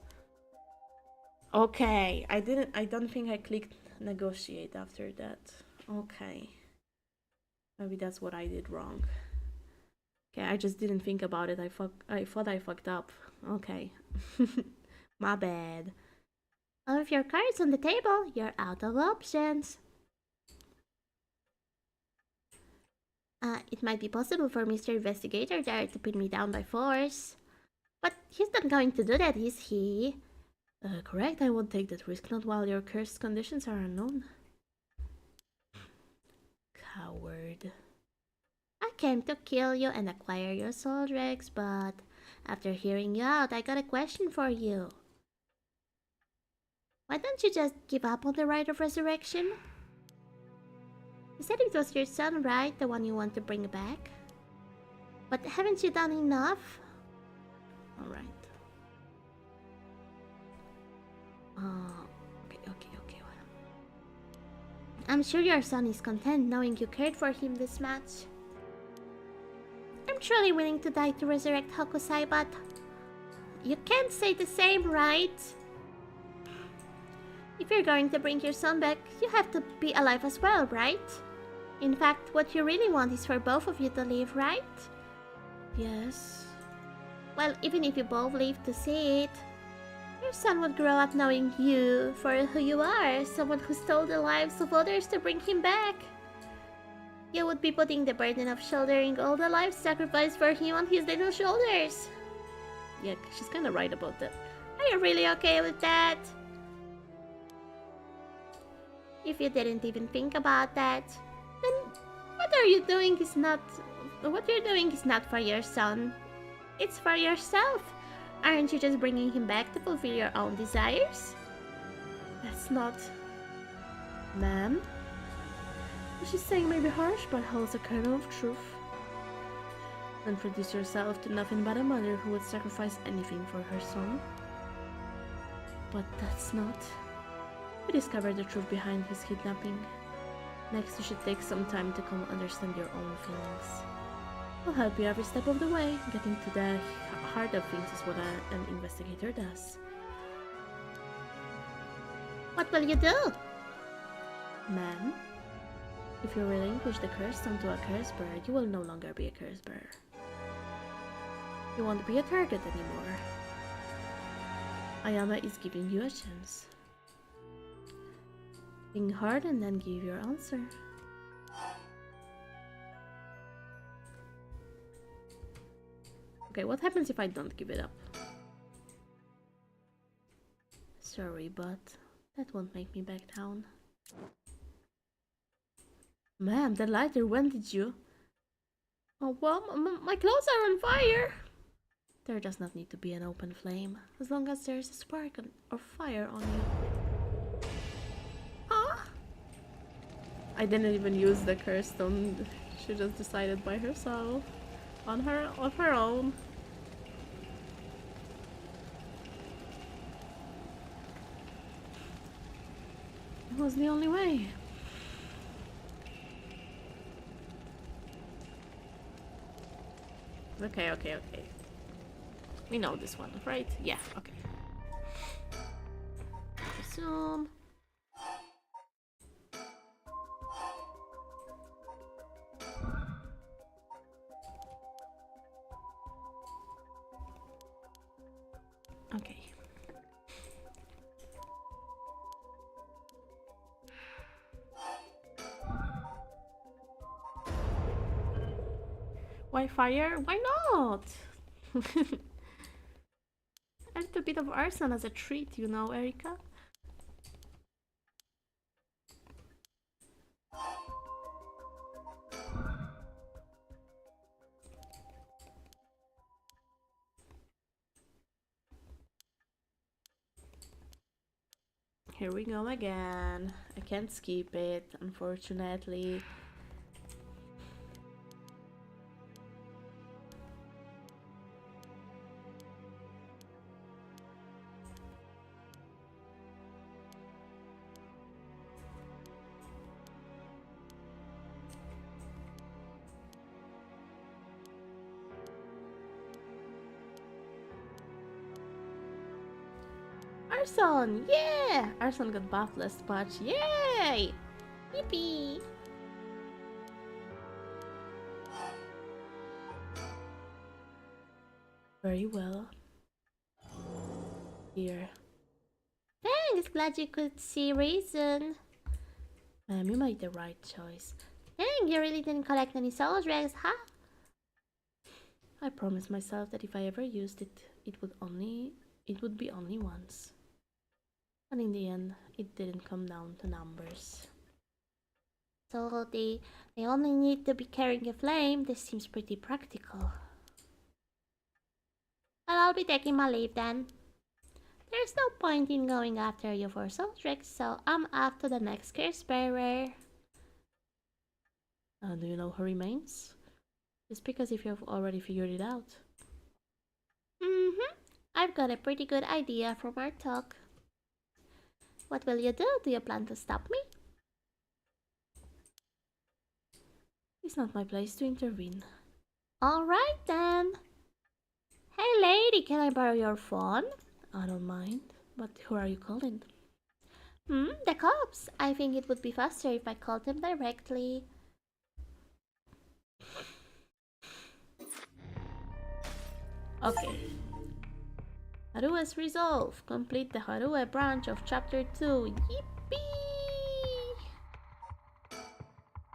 Okay, I don't think I clicked negotiate after that. Okay. Maybe that's what I did wrong. Okay, I just didn't think about it. I thought I fucked up. Okay. My bad. All of your cards on the table, you're out of options. It might be possible for Mr. Investigator there to pin me down by force. But he's not going to do that, is he? Correct, I won't take that risk, not while your cursed conditions are unknown. Coward. I came to kill you and acquire your soul, Rex, but after hearing you out, I got a question for you. Why don't you just give up on the right of resurrection? You said it was your son, right? The one you want to bring back? But haven't you done enough? Alright. Okay. I'm sure your son is content knowing you cared for him this much. I'm truly willing to die to resurrect Hokusai, but you can't say the same, right? If you're going to bring your son back, you have to be alive as well, right? In fact, what you really want is for both of you to live, right? Yes. Well, even if you both live to see it, your son would grow up knowing you for who you are, someone who stole the lives of others to bring him back. You would be putting the burden of shouldering all the lives sacrificed for him on his little shoulders. Yeah, she's kind of right about that. Are you really okay with that? If you didn't even think about that, then what you're doing is not for your son. It's for yourself. Aren't you just bringing him back to fulfill your own desires? That's not... Ma'am? What she's saying may be harsh, but holds a kernel of truth. Don't reduce yourself to nothing but a mother who would sacrifice anything for her son. But that's not... We discovered the truth behind his kidnapping. Next, you should take some time to come understand your own feelings. I'll help you every step of the way. Getting to the heart of things is what an investigator does. What will you do? Ma'am, if you relinquish the curse stone to a curse bearer, you will no longer be a curse bearer. You won't be a target anymore. Ayama is giving you a chance. Think hard and then give your answer. Okay, what happens if I don't give it up? Sorry, but that won't make me back down. Ma'am, the lighter, when did you? Oh, well, my clothes are on fire! There does not need to be an open flame, as long as there's a spark or fire on you. Huh? I didn't even use the curse stone. She just decided by herself. Of her own. It was the only way. Okay. We know this one, right? Yeah, okay. Assume. Okay. Why fire? Why not? A little bit of arson as a treat, you know, Erika? here we go again. I can't skip it, unfortunately. Arson! Yeah! Arson got buffed last patch. Yay! Yippee! Very well. Here. Thanks, glad you could see reason. You made the right choice. Dang, you really didn't collect any soul dregs, huh? I promised myself that if I ever used it, it would be only once. But in the end, it didn't come down to numbers. So they only need to be carrying a flame. This seems pretty practical. Well, I'll be taking my leave then. There's no point in going after you for soul dregs, so I'm off to the next curse bearer. Do you know who remains? Just because if you've already figured it out. Mm-hmm. I've got a pretty good idea from our talk. What will you do? Do you plan to stop me? It's not my place to intervene. Alright then. Hey lady, can I borrow your phone? I don't mind, but who are you calling? The cops. I think it would be faster if I called them directly. Okay. Harue's resolve. Complete the Harue branch of chapter 2. Yippee!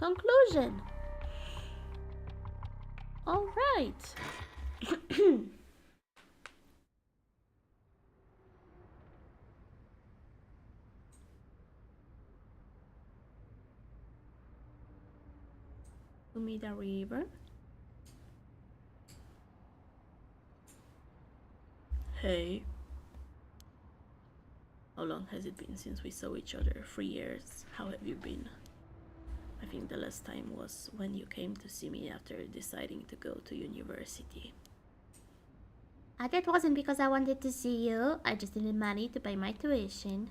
Conclusion. Alright. To meet a river. Hey. How long has it been since we saw each other? 3 years. How have you been? I think the last time was when you came to see me after deciding to go to university. That wasn't because I wanted to see you. I just needed money to pay my tuition.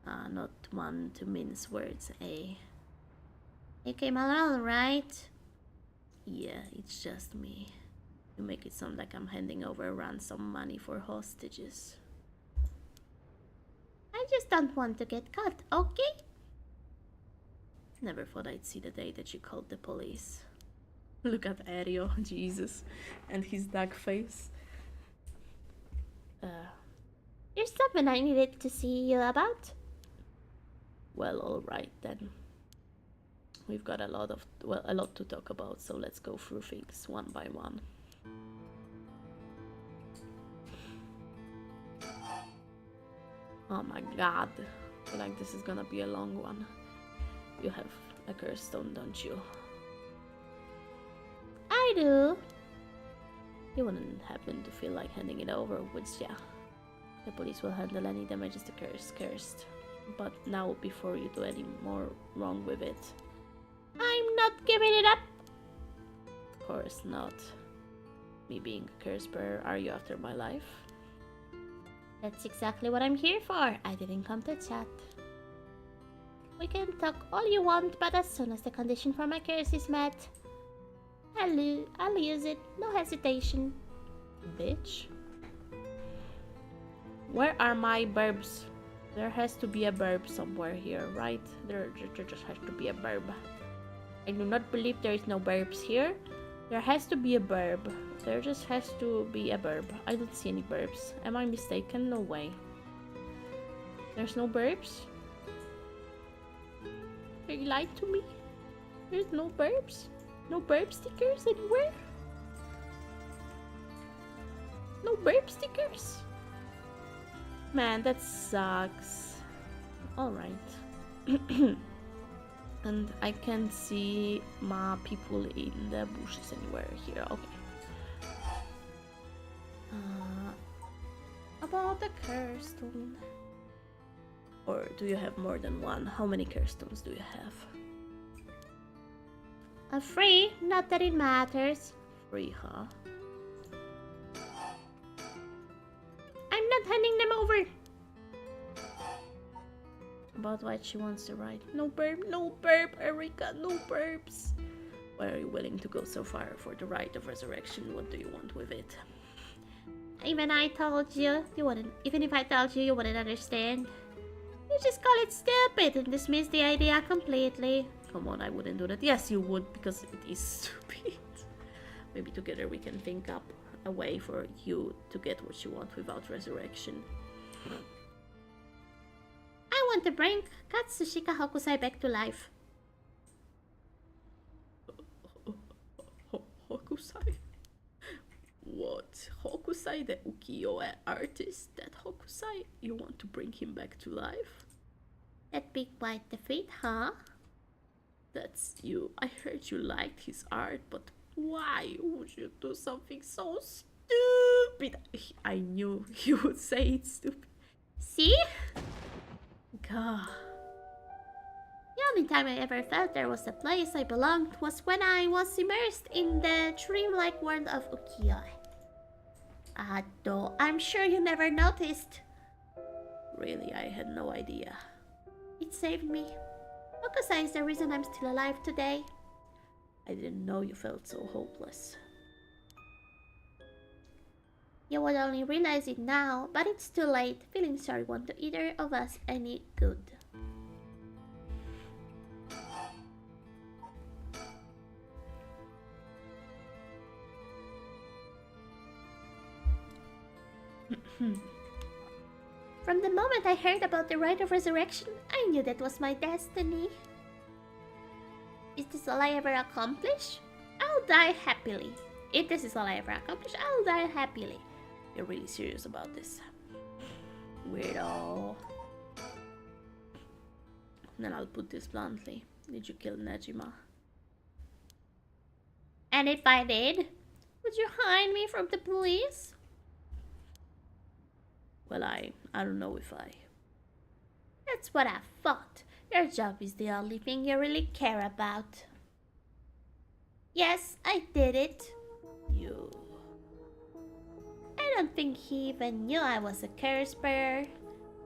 Not one to mince words, eh? You came alone, right? Yeah, it's just me. You make it sound like I'm handing over ransom money for hostages. I just don't want to get caught, okay? Never thought I'd see the day that you called the police. Look at Ario, Jesus, and his dark face. There's something I needed to see you about. Well, alright then. We've got a lot to talk about, so let's go through things one by one. Oh my god. I feel like this is gonna be a long one. You have a curse stone, don't you? I do. You wouldn't happen to feel like handing it over, would ya? The police will handle any damages the curse cursed. But now, before you do any more wrong with it. I'm not giving it up. Of course not. Me being a curse bearer, are you after my life? That's exactly what I'm here for. I didn't come to chat. We can talk all you want, but as soon as the condition for my curse is met, I'll use it. No hesitation. Bitch. Where are my verbs? There has to be a verb somewhere here, right? There just has to be a verb. I do not believe there is no verbs here. There has to be a verb. There just has to be a verb. I don't see any verbs. Am I mistaken? No way. There's no verbs? They lied to me? There's no verbs? No verb stickers anywhere? No verb stickers? Man, that sucks. Alright. And I can't see my people in the bushes anywhere here. Okay. About the curse stone. Or do you have more than one? How many care stones do you have? 3, not that it matters. 3, huh? I'm not handing them over. About what she wants to write. No burp, Erika, no burps. Why are you willing to go so far for the rite of resurrection? What do you want with it? Even I told you, you wouldn't. Even if I told you, you wouldn't understand. You just call it stupid and dismiss the idea completely. Come on, I wouldn't do that. Yes, you would, because it is stupid. Maybe together we can think up a way for you to get what you want without resurrection. I want to bring Katsushika Hokusai back to life. Hokusai? What? Hokusai, the ukiyo-e artist? That Hokusai? You want to bring him back to life? That'd be quite the feat, huh? That's you. I heard you liked his art, but why would you do something so stupid? I knew you would say it's stupid. See? God. The only time I ever felt there was a place I belonged was when I was immersed in the dreamlike world of ukiyo-e. Though I'm sure you never noticed. Really, I had no idea. It saved me. Hokusai is the reason I'm still alive today. I didn't know you felt so hopeless. You would only realize it now, but it's too late. Feeling sorry won't do either of us any good. From the moment I heard about the rite of resurrection, I knew that was my destiny. Is this all I ever accomplish? I'll die happily. If this is all I ever accomplish, I'll die happily. You're really serious about this. Weirdo. Then I'll put this bluntly. Did you kill Nejima? And if I did, would you hide me from the police? Well, I don't know if I... That's what I thought. Your job is the only thing you really care about. Yes, I did it. You... I don't think he even knew I was a curse bearer.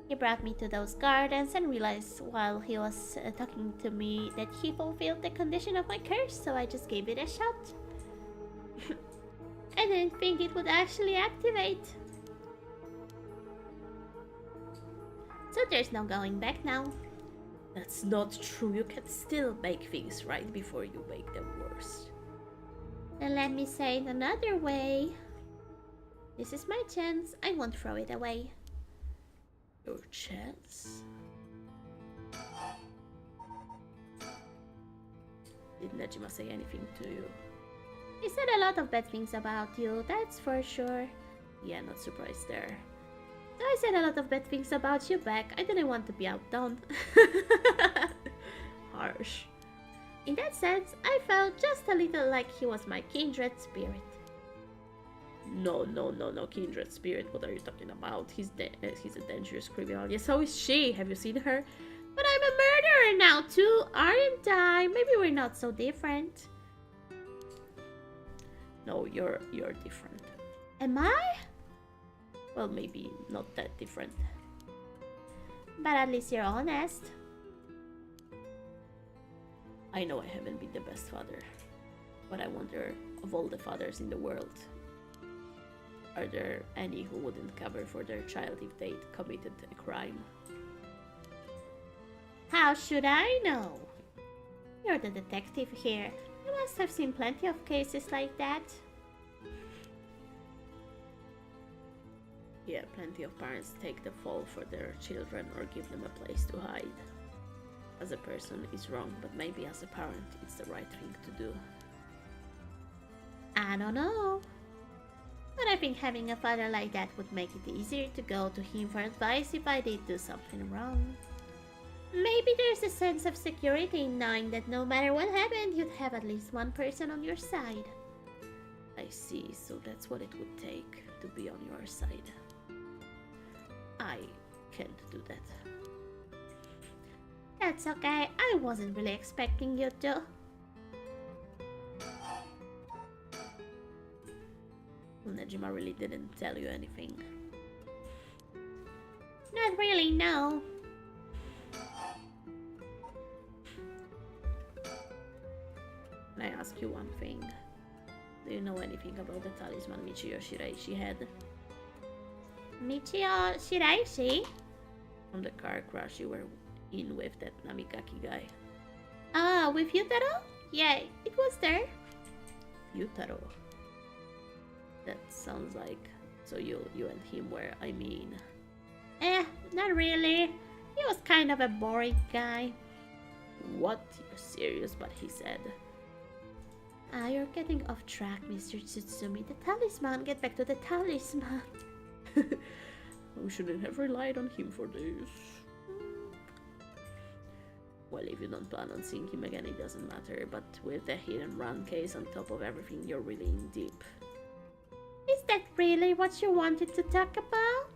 He brought me to those gardens and realized while he was talking to me that he fulfilled the condition of my curse, so I just gave it a shot. I didn't think it would actually activate. So there's no going back now. That's not true. You can still make things right before you make them worse. Then let me say it another way. This is my chance. I won't throw it away. Your chance? Did Nejima say anything to you? He said a lot of bad things about you, that's for sure. Yeah, not surprised there. So I said a lot of bad things about you back. I didn't want to be outdone. Harsh. In that sense, I felt just a little like he was my kindred spirit. No, kindred spirit. What are you talking about? He's a dangerous criminal. Yes, so is she. Have you seen her? But I'm a murderer now too, aren't I? Maybe we're not so different. No, you're different. Am I? Well, maybe not that different. But at least you're honest. I know I haven't been the best father, but I wonder, of all the fathers in the world, are there any who wouldn't cover for their child if they'd committed a crime? How should I know? You're the detective here. You must have seen plenty of cases like that. Yeah, plenty of parents take the fall for their children or give them a place to hide. As a person, it's wrong, but maybe as a parent, it's the right thing to do. I don't know. But I think having a father like that would make it easier to go to him for advice if I did do something wrong. Maybe there's a sense of security in knowing that no matter what happened, you'd have at least one person on your side. I see, so that's what it would take to be on your side. I can't do that. That's okay. I wasn't really expecting you to. Nejima really didn't tell you anything. Not really, no. Can I ask you one thing? Do you know anything about the talisman Michiyo Shiraishi had? Michiyo Shiraishi? From the car crash you were in with that Namikaki guy. Ah, with Yutaro? Yeah, it was there. Yutaro? That sounds like... So you and him were, I mean... Not really. He was kind of a boring guy. What? You're serious? But he said... you're getting off track, Mr. Tsutsumi. The talisman. Get back to the talisman. We shouldn't have relied on him for this. Well, if you don't plan on seeing him again, it doesn't matter. But with the hit and run case on top of everything, you're really in deep. Is that really what you wanted to talk about?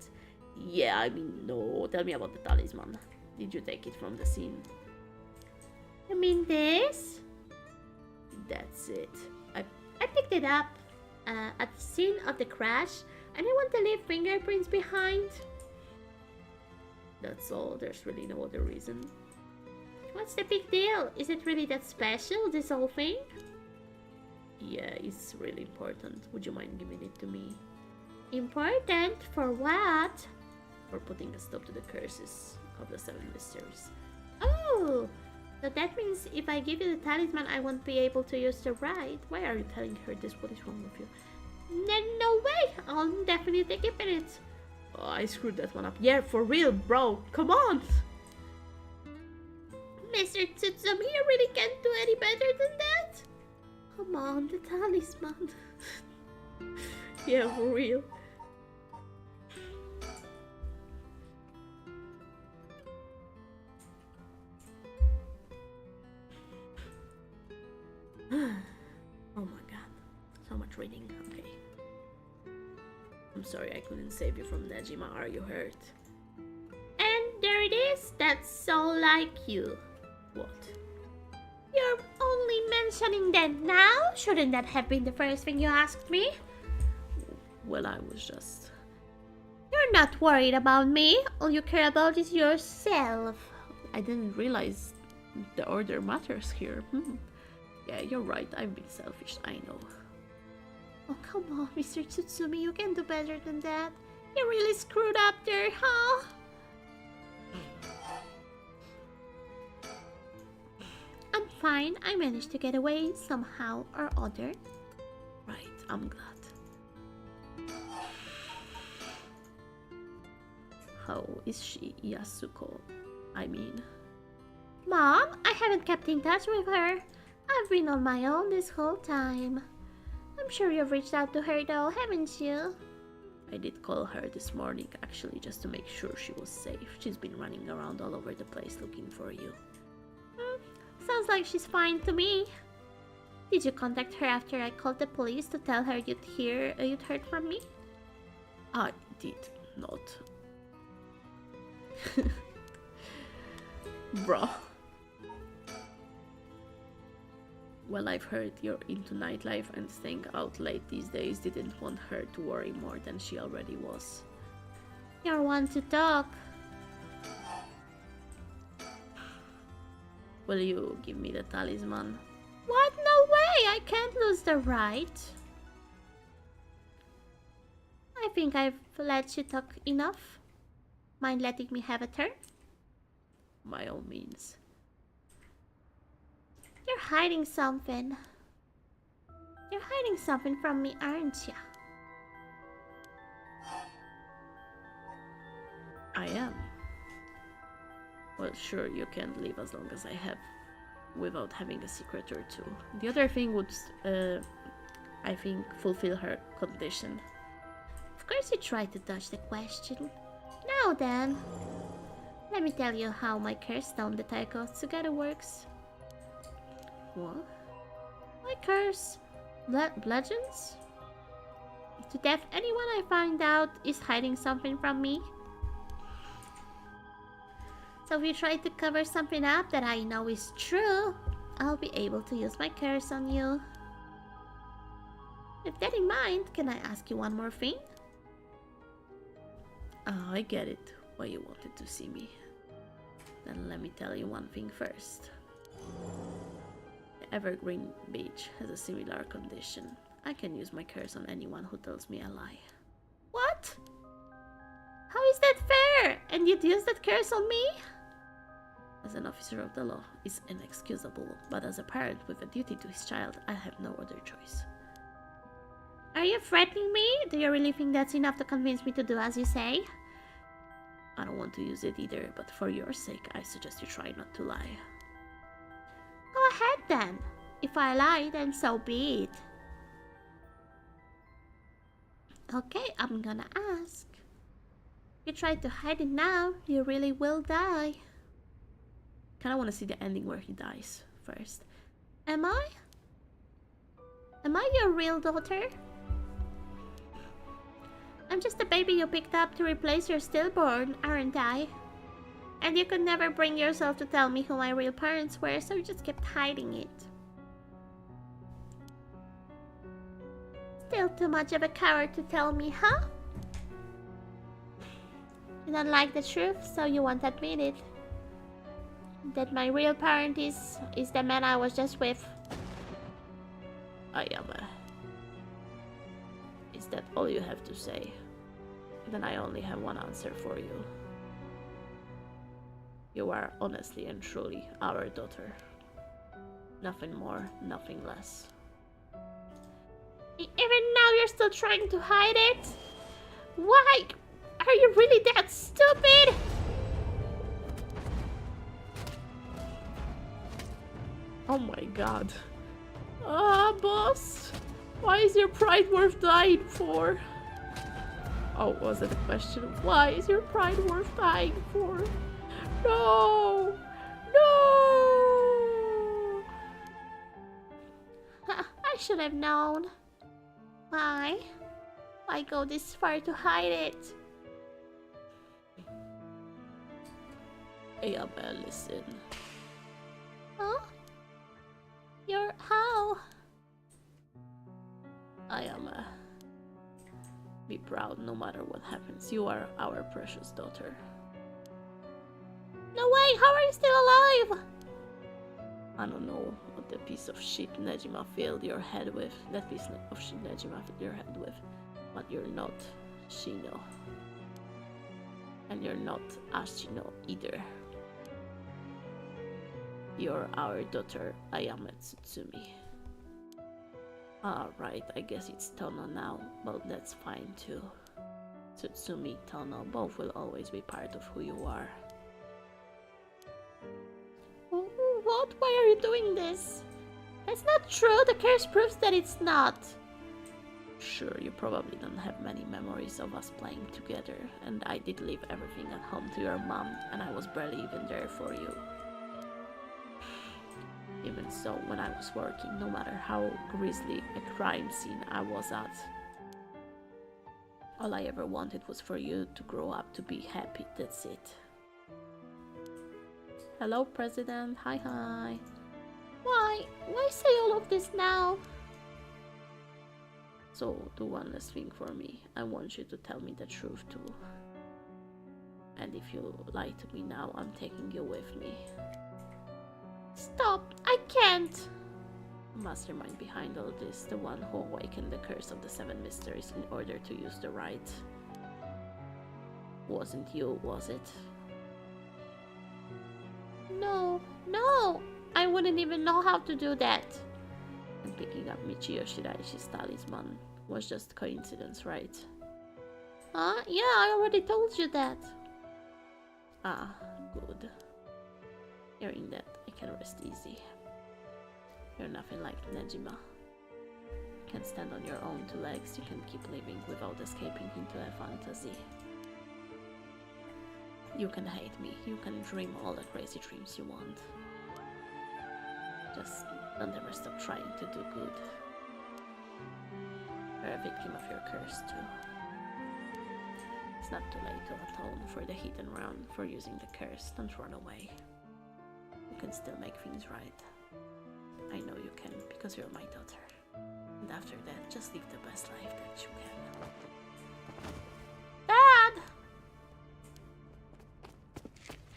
Yeah, I mean, no. Tell me about the talisman. Did you take it from the scene? You mean this? That's it. I picked it up at the scene of the crash, and I want to leave fingerprints behind. That's all. There's really no other reason. What's the big deal? Is it really that special, this whole thing? Yeah, it's really important. Would you mind giving it to me? Important? For what? For putting a stop to the curses of the 7 mysteries. Oh! So that means if I give you the talisman, I won't be able to use the ride. Why are you telling her this? What is wrong with you? No way! I'll definitely keep it. Oh, I screwed that one up. Yeah, for real, bro. Come on! Mr. Tsutsumi, you really can't do any better than that? Come on, the talisman. Yeah, for real. Oh my god, so much reading. Okay. I'm sorry I couldn't save you from Nejima. Are you hurt? And there it is. That's so like you. What? You're only mentioning that now? Shouldn't that have been the first thing you asked me? Well, I was just... You're not worried about me. All you care about is yourself. I didn't realize the order matters here. Yeah, you're right. I've been selfish, I know. Oh, come on, Mr. Tsutsumi. You can do better than that. You really screwed up there, huh? I'm fine. I managed to get away somehow or other. Right, I'm glad. How is she, Yasuko? I mean... Mom, I haven't kept in touch with her. I've been on my own this whole time. I'm sure you've reached out to her though, haven't you? I did call her this morning, actually, just to make sure she was safe. She's been running around all over the place looking for you. Sounds like she's fine to me. Did you contact her after I called the police to tell her you'd heard from me? I did not. Bro. Well, I've heard you're into nightlife and staying out late these days. Didn't want her to worry more than she already was. You're one to talk. Will you give me the talisman? What? No way! I can't lose the right. I think I've let you talk enough. Mind letting me have a turn? By all means. You're hiding something. You're hiding something from me, aren't you? I am. Well, sure, you can leave as long as I have, without having a secret or two. The other thing would, I think, fulfill her condition. Of course you tried to dodge the question. Now then, let me tell you how my curse stone that I got together works. What? My curse? Bludgeons? To death anyone I find out is hiding something from me. So if you try to cover something up that I know is true, I'll be able to use my curse on you. With that in mind, can I ask you one more thing? Oh, I get it, why you wanted to see me. Then let me tell you one thing first. The Evergreen Beach has a similar condition. I can use my curse on anyone who tells me a lie. What? How is that fair? And you'd use that curse on me? As an officer of the law, it's inexcusable, but as a parent with a duty to his child, I have no other choice. Are you threatening me? Do you really think that's enough to convince me to do as you say? I don't want to use it either, but for your sake, I suggest you try not to lie. Go ahead then. If I lie, then so be it. Okay, I'm gonna ask. If you try to hide it now, you really will die. Kinda wanna see the ending where he dies first. Am I? Am I your real daughter? I'm just a baby you picked up to replace your stillborn, aren't I? And you could never bring yourself to tell me who my real parents were, so you just kept hiding it. Still too much of a coward to tell me, huh? You don't like the truth, so you won't admit it. That my real parent is the man I was just with. I am Is that all you have to say? Then I only have one answer for you. You are honestly and truly our daughter. Nothing more, nothing less. Even now you're still trying to hide it? Why? Are you really that stupid? Oh my god. Ah, boss! Why is your pride worth dying for? Oh, was it a question? Why is your pride worth dying for? No! No! I should have known. Why? Why go this far to hide it? Hey, Abel, listen. Huh? You're how? I am Be proud no matter what happens. You are our precious daughter. No way! How are you still alive? I don't know what the piece of shit Nejima filled your head with. That piece of shit Nejima filled your head with. But you're not Shino. And you're not Ashino either. You're our daughter, Ayame Tsutsumi. Alright, I guess it's Tono now, but that's fine too. Tsutsumi, Tono, both will always be part of who you are. What? Why are you doing this? That's not true. The curse proves that it's not. Sure, you probably don't have many memories of us playing together, and I did leave everything at home to your mom, and I was barely even there for you. Even so, when I was working, no matter how grisly a crime scene I was at, all I ever wanted was for you to grow up to be happy, that's it. Hello, President. Hi. Why? Why say all of this now? So, do one last thing for me. I want you to tell me the truth too. And if you lie to me now, I'm taking you with me. Stop! I can't! The mastermind behind all this, the one who awakened the curse of the 7 mysteries in order to use the right. Wasn't you, was it? No! I wouldn't even know how to do that. And picking up Michio Shiraishi's talisman was just coincidence, right? Huh? Yeah, I already told you that. Ah, good. Hearing that, I can rest easy. You're nothing like Nejima. You can stand on your own 2 legs, you can keep living without escaping into a fantasy. You can hate me, you can dream all the crazy dreams you want. Just don't ever stop trying to do good. You're a victim of your curse too. It's not too late to atone for the hit and run for using the curse. Don't run away. You can still make things right. I know you can, because you're my daughter. And after that, just live the best life that you can. Dad!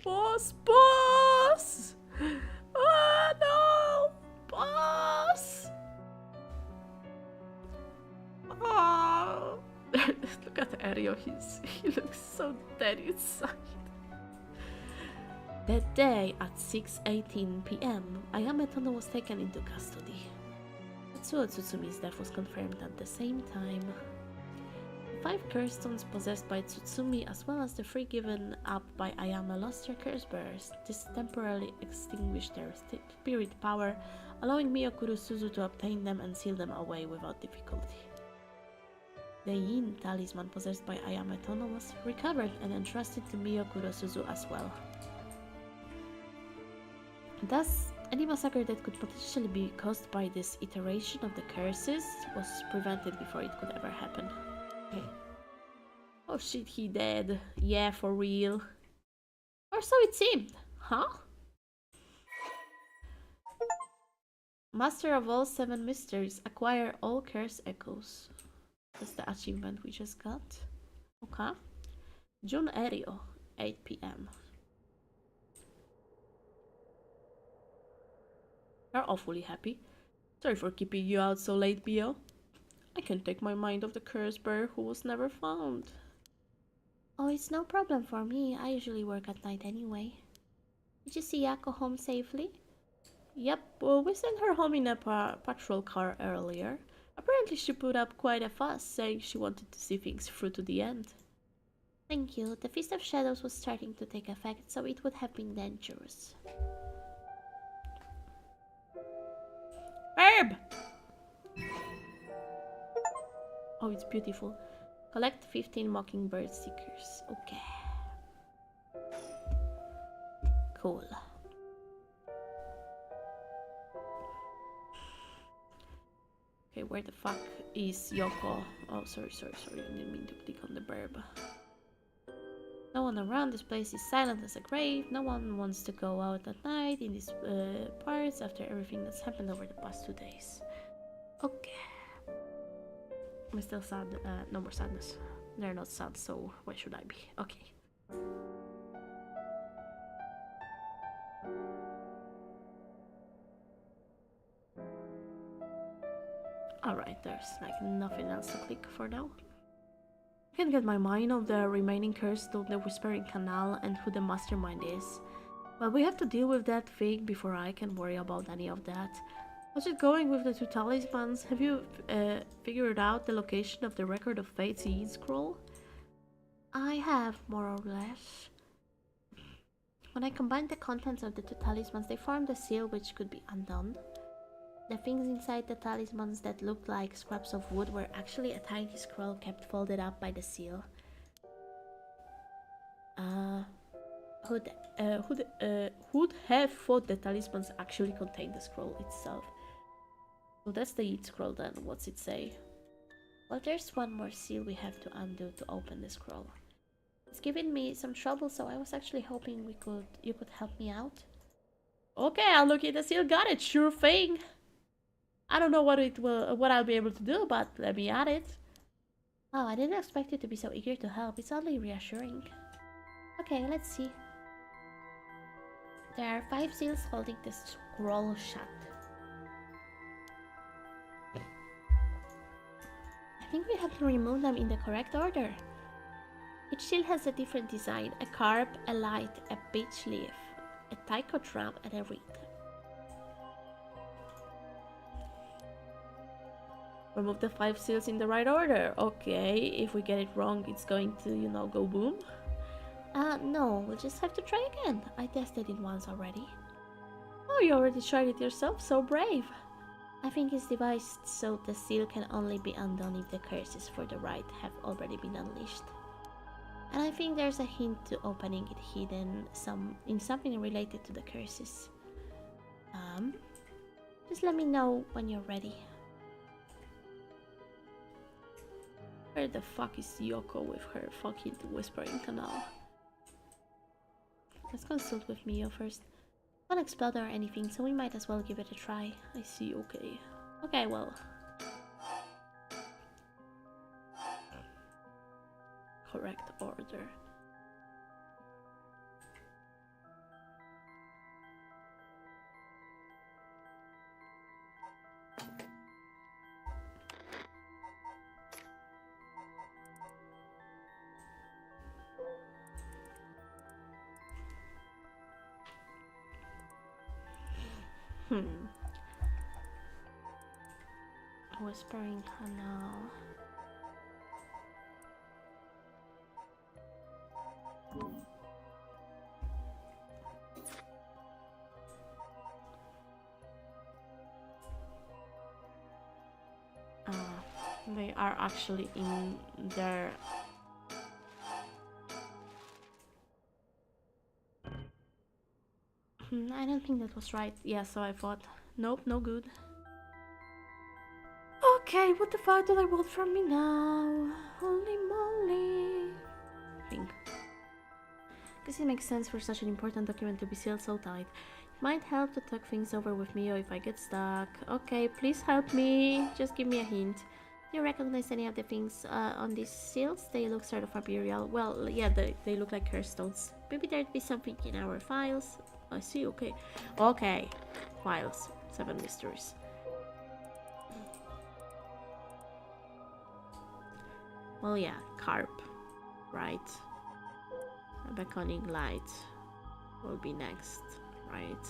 Boss! Boss! Oh no! Boss! Oh! Look at Ario, he looks so dead inside. That day at 6:18 p.m., Ayame Tono was taken into custody. Tetsuo Tsutsumi's death was confirmed at the same time. The 5 curse stones possessed by Tsutsumi, as well as the 3 given up by Ayame, lost their curse bearers. This temporarily extinguished their spirit power, allowing Miyokuro Suzu to obtain them and seal them away without difficulty. The Yin talisman possessed by Ayame Tono was recovered and entrusted to Miyokuro Suzu as well. Thus, any massacre that could potentially be caused by this iteration of the curses was prevented before it could ever happen. Okay. Oh shit, he dead. Yeah, for real. Or so it seemed. Huh? Master of all 7 mysteries. Acquire all curse echoes. That's the achievement we just got. Okay. Jun Erio, 8 p.m. You're awfully happy. Sorry for keeping you out so late, Bio. I can't take my mind off the curse bearer who was never found. Oh, it's no problem for me. I usually work at night anyway. Did you see Yako home safely? Yep, well, we sent her home in a patrol car earlier. Apparently she put up quite a fuss, saying she wanted to see things through to the end. Thank you. The Feast of Shadows was starting to take effect, so it would have been dangerous. Herb! Oh, it's beautiful. Collect 15 mockingbird stickers. Okay. Cool. Okay, where the fuck is Yoko? Oh, sorry. I didn't mean to click on the verb. No one around. This place is silent as a grave. No one wants to go out at night in these parts after everything that's happened over the past 2 days. Okay. I'm still sad. No more sadness. They're not sad, so why should I be? Okay. Alright, there's like nothing else to click for now. I can get my mind on the remaining curse to the Whispering Canal and who the mastermind is. But we have to deal with that thing before I can worry about any of that. How's it going with the 2 talismans? Have you figured out the location of the Record of Fate's Yin scroll? I have, more or less. When I combined the contents of the 2 talismans, they formed a seal which could be undone. The things inside the talismans that looked like scraps of wood were actually a tiny scroll kept folded up by the seal. Who'd have thought the talismans actually contained the scroll itself? So that's the Yin scroll then. What's it say? Well, there's one more seal we have to undo to open the scroll. It's given me some trouble, so I was actually hoping you could help me out. Okay, I'll look at the seal. Got it. Sure thing. I don't know what I'll be able to do, but let me at it. Oh, I didn't expect you to be so eager to help. It's oddly reassuring. Okay, let's see. There are 5 seals holding the scroll shut. I think we have to remove them in the correct order. Each seal has a different design. A carp, a light, a beech leaf, a tychotram, and a reed. Remove the 5 seals in the right order. Okay, if we get it wrong, it's going to, go boom. No, we'll just have to try again. I tested it once already. Oh, you already tried it yourself? So brave. I think it's devised so the seal can only be undone if the curses for the rite have already been unleashed. And I think there's a hint to opening it hidden in something related to the curses. Just let me know when you're ready. Where the fuck is Yoko with her fucking whispering canal? Let's consult with Mio first. Not explode or anything, so we might as well give it a try. I see, okay. Okay, well. Correct order. Whispering canal. They are actually in their... I don't think that was right. Yeah, so I thought, nope, no good. Okay, what the fuck do they want from me now? Holy moly. I think. Guess it makes sense for such an important document to be sealed so tight. It might help to talk things over with Mio if I get stuck. Okay, please help me. Just give me a hint. Do you recognize any of the things on these seals? They look sort of arboreal. Well, yeah, they look like curse stones. Maybe there'd be something in our files. I see, okay. Okay, files. 7 mysteries. Well, yeah, carp, right? A beckoning light will be next, right?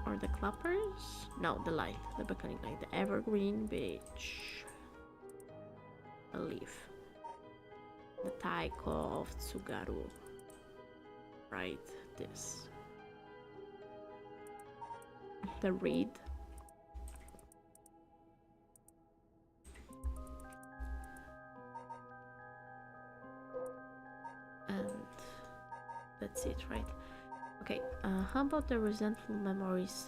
Or the clappers? No, the light, the beckoning light, the evergreen beach. A leaf. The taiko of Tsugaru. Right, this. The reed. And that's it, right? Okay, how about the resentful memories?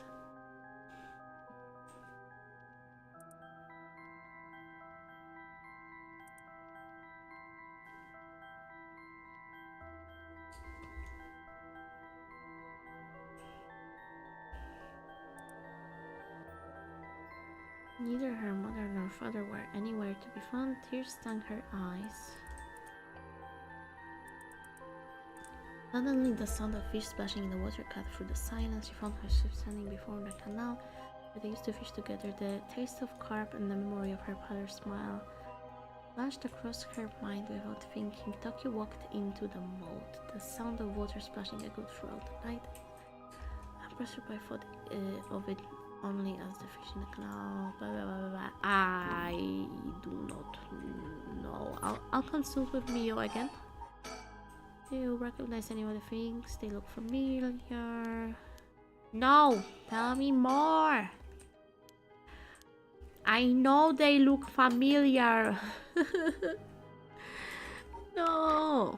Neither her mother nor father were anywhere to be found. Tears stung her eyes. Suddenly, the sound of fish splashing in the water cut through the silence. She found herself standing before the canal where they used to fish together. The taste of carp and the memory of her father's smile flashed across her mind without thinking. Tokyo walked into the moat. The sound of water splashing echoed throughout the night. Passerby thought of it only as the fish in the canal. Blah, blah, blah, blah. I do not know. I'll consult with Mio again. Do you recognize any other things? They look familiar. No! Tell me more! I know they look familiar. No!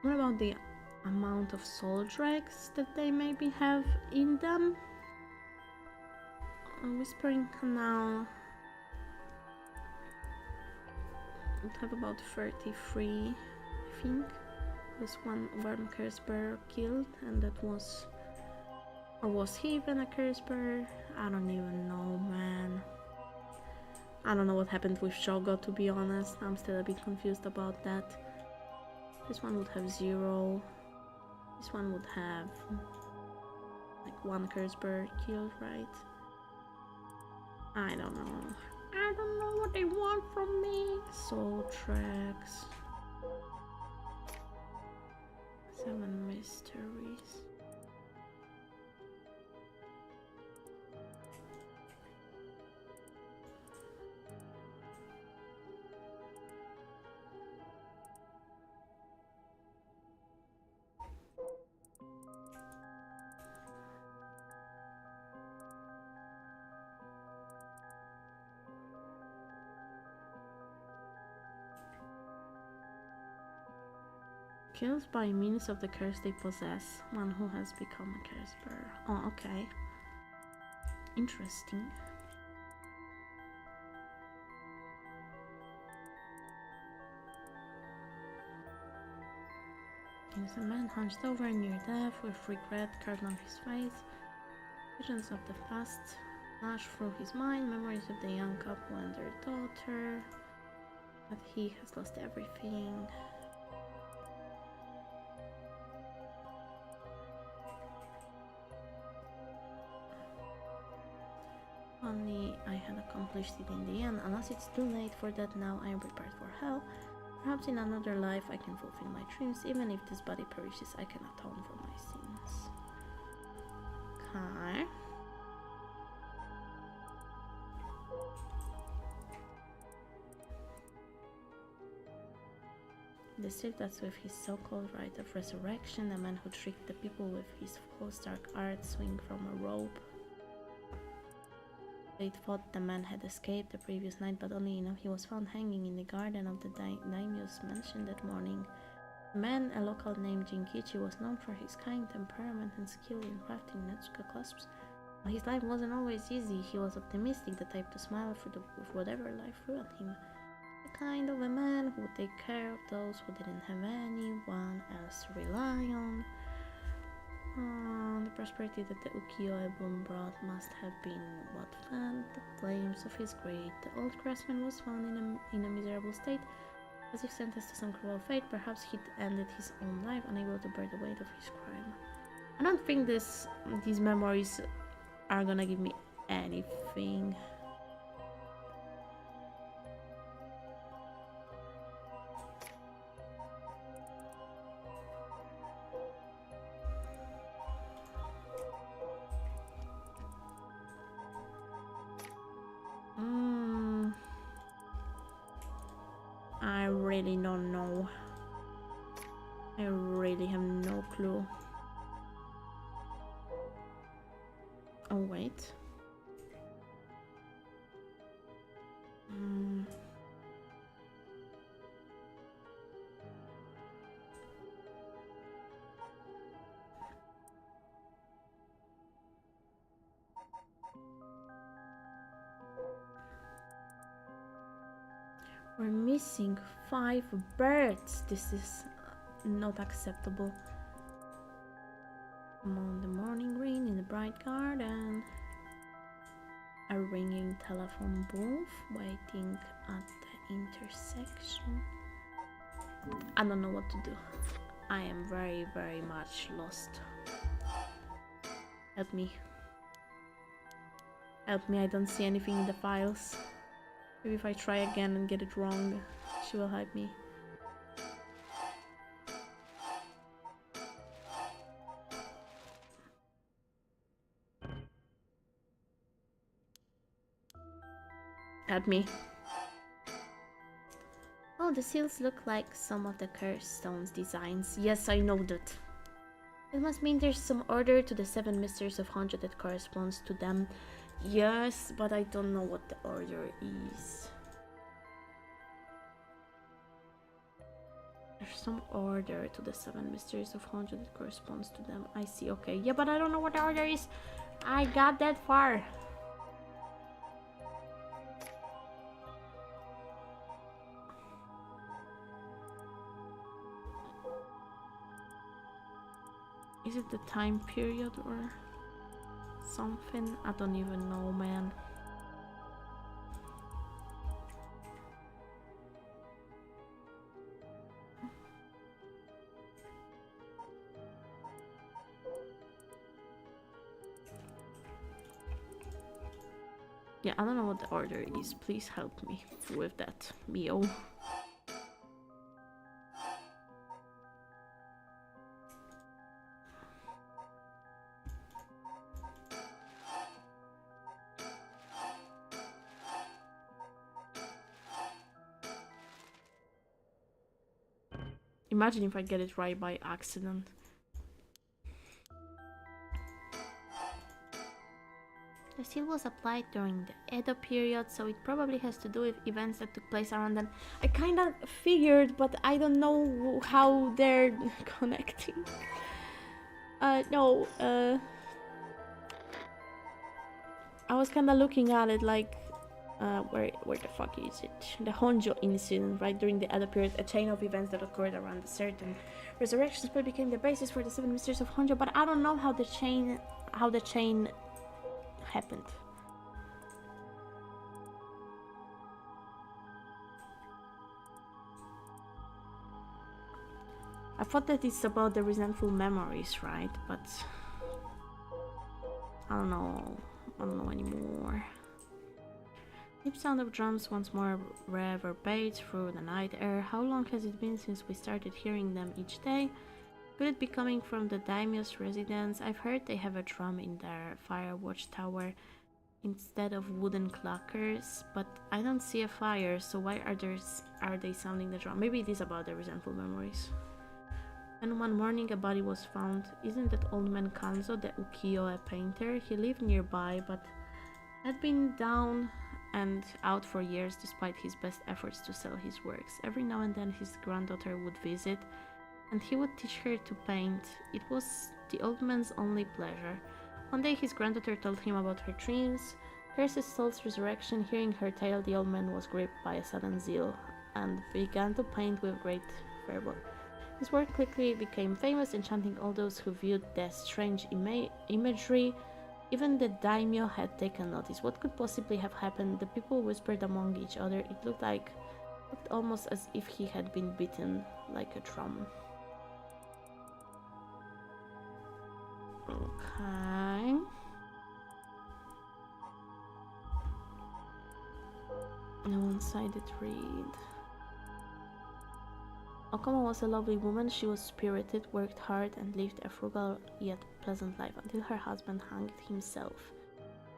What about the amount of soul dregs that they maybe have in them? A whispering canal would have about 33, I think. Was one worm curse bear killed, and that was, or was he even a curse bear? I don't even know, man. I don't know what happened with Shogo, to be honest. I'm still a bit confused about that. This one would have 0. This one would have like 1 curse bird killed, right? I don't know. I don't know what they want from me. Soul tracks. 7 mysteries. Kills by means of the curse they possess. One who has become a curse bearer. Oh, okay. Interesting. Is a man hunched over near death with regret carved on his face. Visions of the past flash through his mind, memories of the young couple and their daughter. But he has lost everything. Only I had accomplished it in the end. Unless it's too late for that now, I am prepared for hell. Perhaps in another life I can fulfill my dreams. Even if this body perishes, I can atone for my sins. Okay. The Sith that's with his so-called rite of resurrection, the man who tricked the people with his false dark art swing from a rope. They thought the man had escaped the previous night, but only enough he was found hanging in the garden of the daimyo's mansion that morning. The man, a local named Jinkichi, was known for his kind temperament and skill in crafting Netsuka clasps. While his life wasn't always easy, he was optimistic, the type to smile with whatever life threw at him. The kind of a man who would take care of those who didn't have anyone else to rely on. The prosperity that the ukiyo-e boom brought must have been what fanned the flames of his greed. The old craftsman was found in a miserable state, as if sentenced to some cruel fate. Perhaps he'd ended his own life, unable to bear the weight of his crime. I don't think these memories are gonna give me anything. I really don't know. I really have no clue. Oh wait. We're missing 5 birds. This is not acceptable. Among the morning green in the bright garden. A ringing telephone booth waiting at the intersection. I don't know what to do. I am very, very much lost. Help me. Help me, I don't see anything in the files. Maybe if I try again and get it wrong, she will help me. Help me. Oh, the seals look like some of the cursed stones designs. Yes, I know that. It must mean there's some order to the 7 mysteries of Honjo that corresponds to them. Yes, but I don't know what the order is. There's some order to the 7 mysteries of Honjo that corresponds to them. I see, okay. Yeah, but I don't know what the order is. I got that far. Is it the time period or something? I don't even know, man. Yeah, I don't know what the order is. Please help me with that, Mio. Imagine if I get it right by accident. The seal was applied during the Edo period, so it probably has to do with events that took place around then. I kind of figured, but I don't know how they're connecting. No, I was kind of looking at it like, where the fuck is it? The Honjo incident, right during the Edo period, a chain of events that occurred around a certain resurrection spell became the basis for the 7 mysteries of Honjo, but I don't know how the chain happened. I thought that it's about the resentful memories, right? But I don't know anymore. Deep sound of drums once more reverberates through the night air. How long has it been since we started hearing them each day? Could it be coming from the daimyo's residence? I've heard they have a drum in their fire watchtower instead of wooden clackers, but I don't see a fire, so why are they sounding the drum? Maybe it is about the resentful memories. And one morning a body was found. Isn't that old man Kanzo, the ukiyo-e painter? He lived nearby, but had been down and out for years despite his best efforts to sell his works. Every now and then his granddaughter would visit, and he would teach her to paint. It was the old man's only pleasure. One day his granddaughter told him about her dreams, cursed his soul's resurrection. Hearing her tale, the old man was gripped by a sudden zeal and began to paint with great fervor. His work quickly became famous, enchanting all those who viewed the strange imagery. Even the daimyo had taken notice. What could possibly have happened? The people whispered among each other. It looked almost as if he had been beaten like a drum. Okay. A one-sided read. Okama was a lovely woman. She was spirited, worked hard, and lived a frugal yet pleasant life until her husband hanged himself.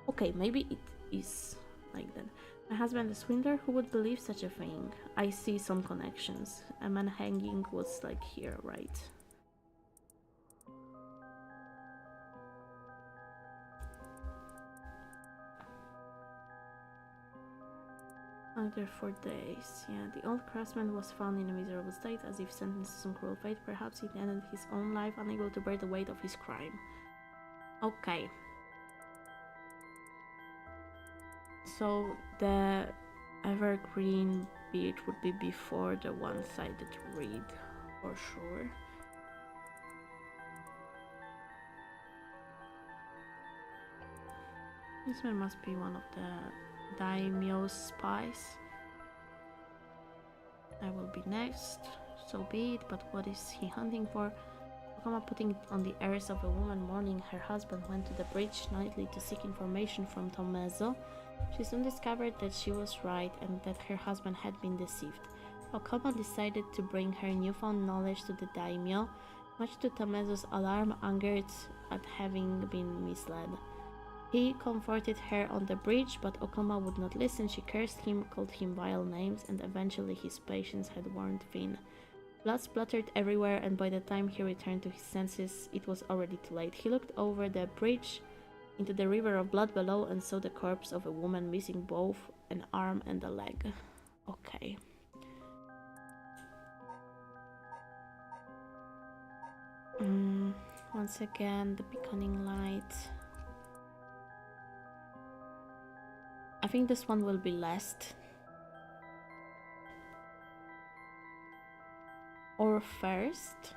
Okay, maybe it is like that. My husband a swindler? Who would believe such a thing? I see some connections. A man hanging was like here, right? Under 4 days. Yeah, the old craftsman was found in a miserable state, as if sentenced to some cruel fate. Perhaps he ended his own life, unable to bear the weight of his crime. Okay. So the evergreen beat would be before the one-sided read, for sure. This man must be one of the daimyo's spies. I will be next, so be it, but what is he hunting for? Okama putting it on the ears of a woman mourning her husband went to the bridge nightly to seek information from Tomezo. She soon discovered that she was right and that her husband had been deceived. Okama decided to bring her newfound knowledge to the daimyo, much to Tomezo's alarm, angered at having been misled. He comforted her on the bridge, but Okama would not listen. She cursed him, called him vile names, and eventually his patience had worn thin. Blood splattered everywhere, and by the time he returned to his senses, it was already too late. He looked over the bridge into the river of blood below and saw the corpse of a woman missing both an arm and a leg. Okay. Once again, the beckoning light. I think this one will be last. Or first.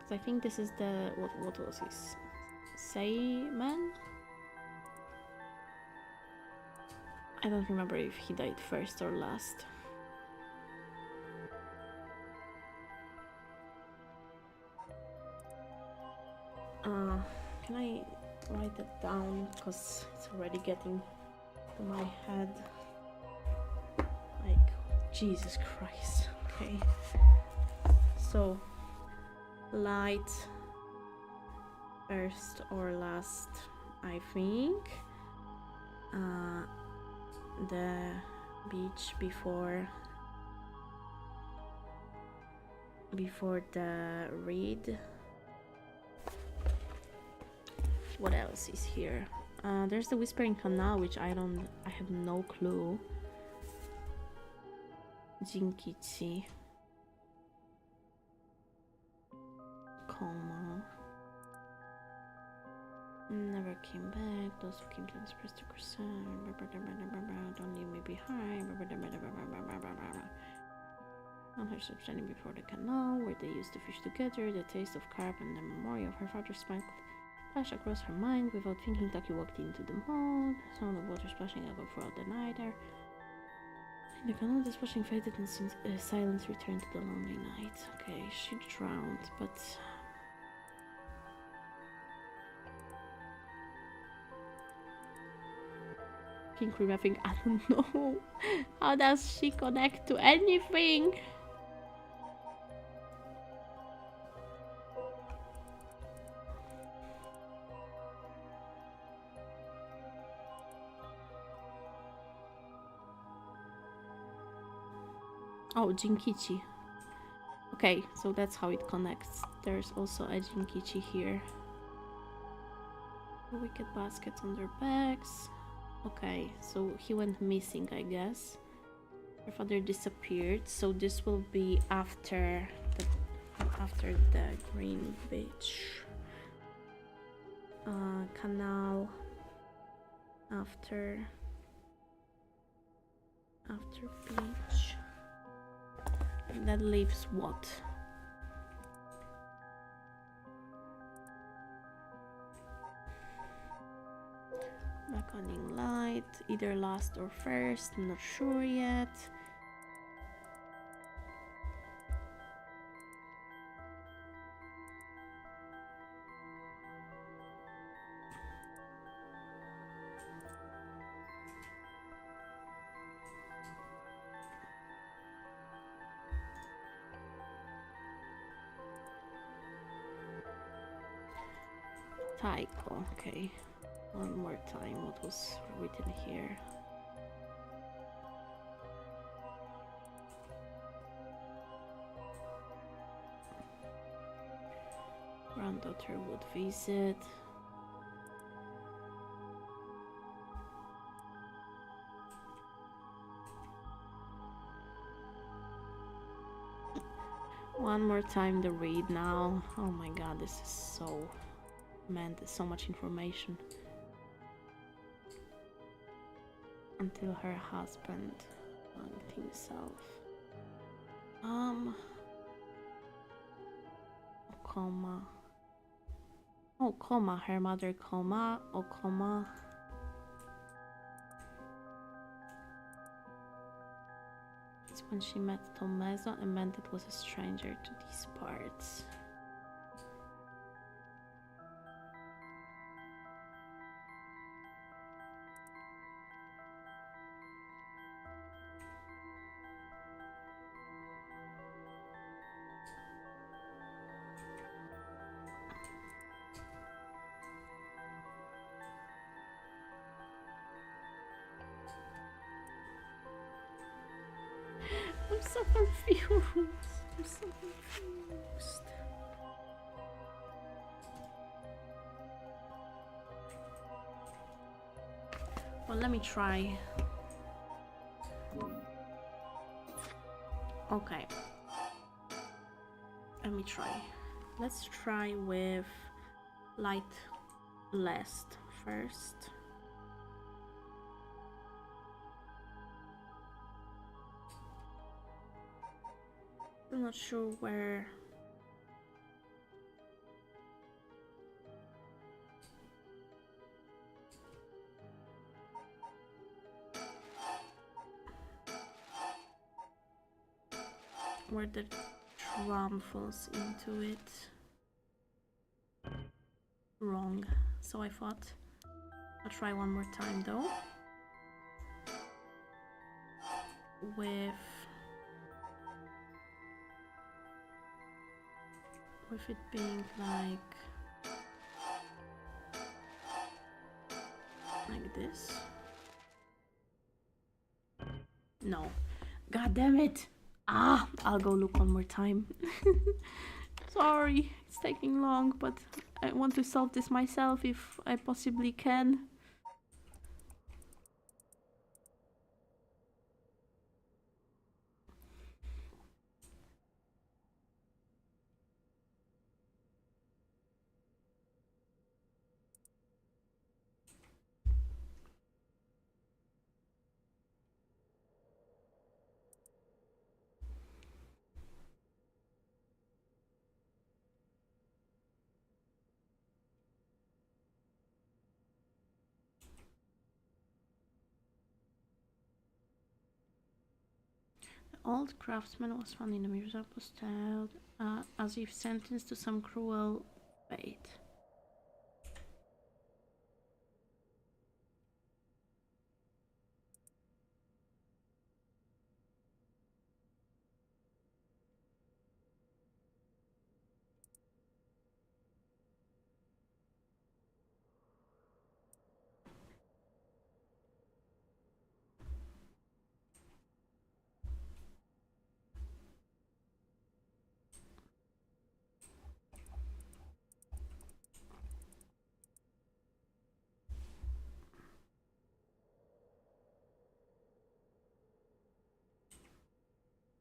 I think this is the... What was his? Seiman? I don't remember if he died first or last. Can I write that down? Because it's already getting to my head. Like, Jesus Christ. Okay. So, light first or last, I think. The beach before before the read. What else is here? There's the Whispering Canal, which I have no clue. Jinkichi. Coma. Never came back. Those who came to this place to concern. Don't leave me behind. On her ship standing before the canal where they used to fish together, the taste of carp and the memory of her father's smile flashed across her mind. Without thinking, Taki walked into the mall. Sound of water splashing echoed throughout the night there. In the canal, the splashing faded and silence returned to the lonely night. Okay, she drowned, but King Cream, I think, I don't know. How does she connect to anything? Oh, Jinkichi. Okay, so that's how it connects. There's also a Jinkichi here. Wicked baskets on their backs. Okay, so he went missing, I guess. Her father disappeared, so this will be after the Green Beach canal. After beach. And that leaves what? Beckoning light, either last or first, not sure yet. Taiko, okay. One more time, what was written here? Granddaughter would visit. One more time the read now. Oh my god, this is so... Man, there's so much information. Until her husband hanged himself. Coma. Oh, coma. Her mother coma. Oh, coma. It's when she met Tommaso and meant it was a stranger to these parts. I'm so confused. I'm so confused. Well, let me try. Okay. Let me try. Let's try with light last first. I'm not sure where. Where the drum falls into it. Wrong. So I thought I'll try one more time though. With it being like this. No. God damn it. Ah, I'll go look one more time. Sorry, it's taking long, but I want to solve this myself if I possibly can. The old craftsman was found in a museum style as if sentenced to some cruel fate.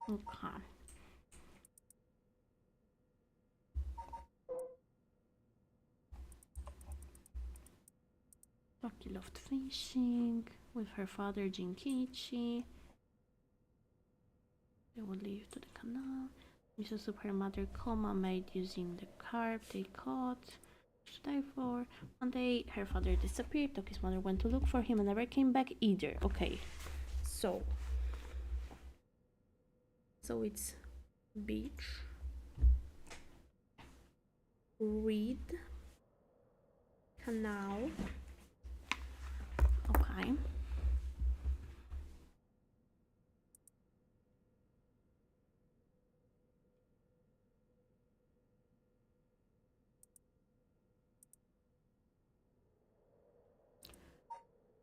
Okay. Toki loved fishing with her father Jinkichi. They would leave to the canal. Mrs. Soup her mother coma made using the carp they caught to die for. One day her father disappeared. Toki's mother went to look for him and never came back either. Okay, so it's beach, reed, canal. Okay.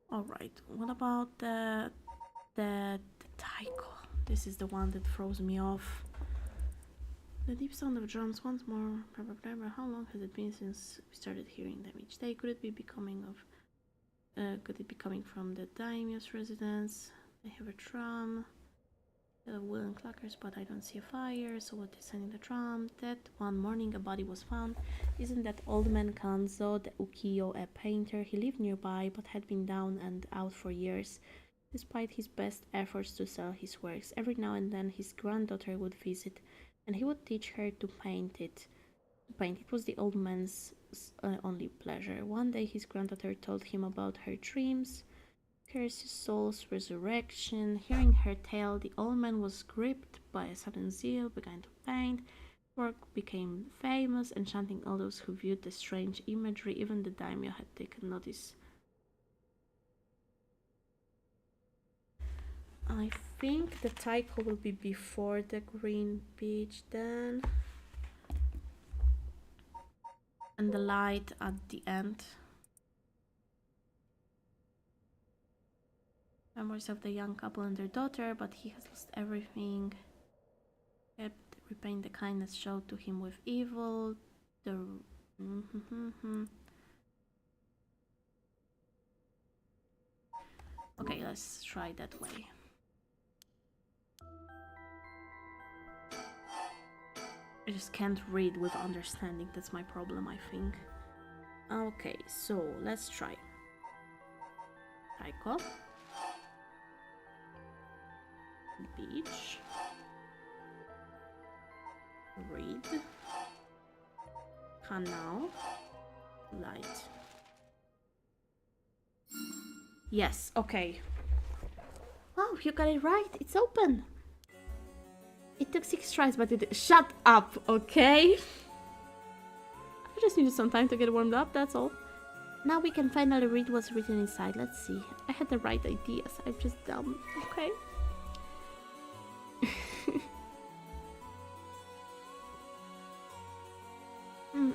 Alright, what about the taiko? This is the one that throws me off. The deep sound of drums once more. How long has it been since we started hearing them each day? Could it be coming from the daimyo's residence? They have a drum. Wooden clackers, but I don't see a fire, so what is sending the drum? That one morning a body was found. Isn't that old man Kanzo, the ukiyo, a painter? He lived nearby, but had been down and out for years. Despite his best efforts to sell his works, every now and then his granddaughter would visit, and he would teach her to paint it. It was the old man's only pleasure. One day his granddaughter told him about her dreams, Curse's soul's resurrection. Hearing her tale, the old man was gripped by a sudden zeal, began to paint. Work became famous, enchanting all those who viewed the strange imagery. Even the daimyo had taken notice. I think the taiko will be before the green beach then. And the light at the end. Memories of the young couple and their daughter, but he has lost everything. Kept repaying the kindness showed to him with evil. Okay, let's try that way. I just can't read with understanding, that's my problem, I think. Okay, so let's try. Taiko. Beach. Read. Canal. Light. Yes, okay. Wow, you got it right, it's open. It took 6 tries, but it... Shut up, okay? I just needed some time to get warmed up, that's all. Now we can finally read what's written inside. Let's see. I had the right ideas. I'm just dumb, okay?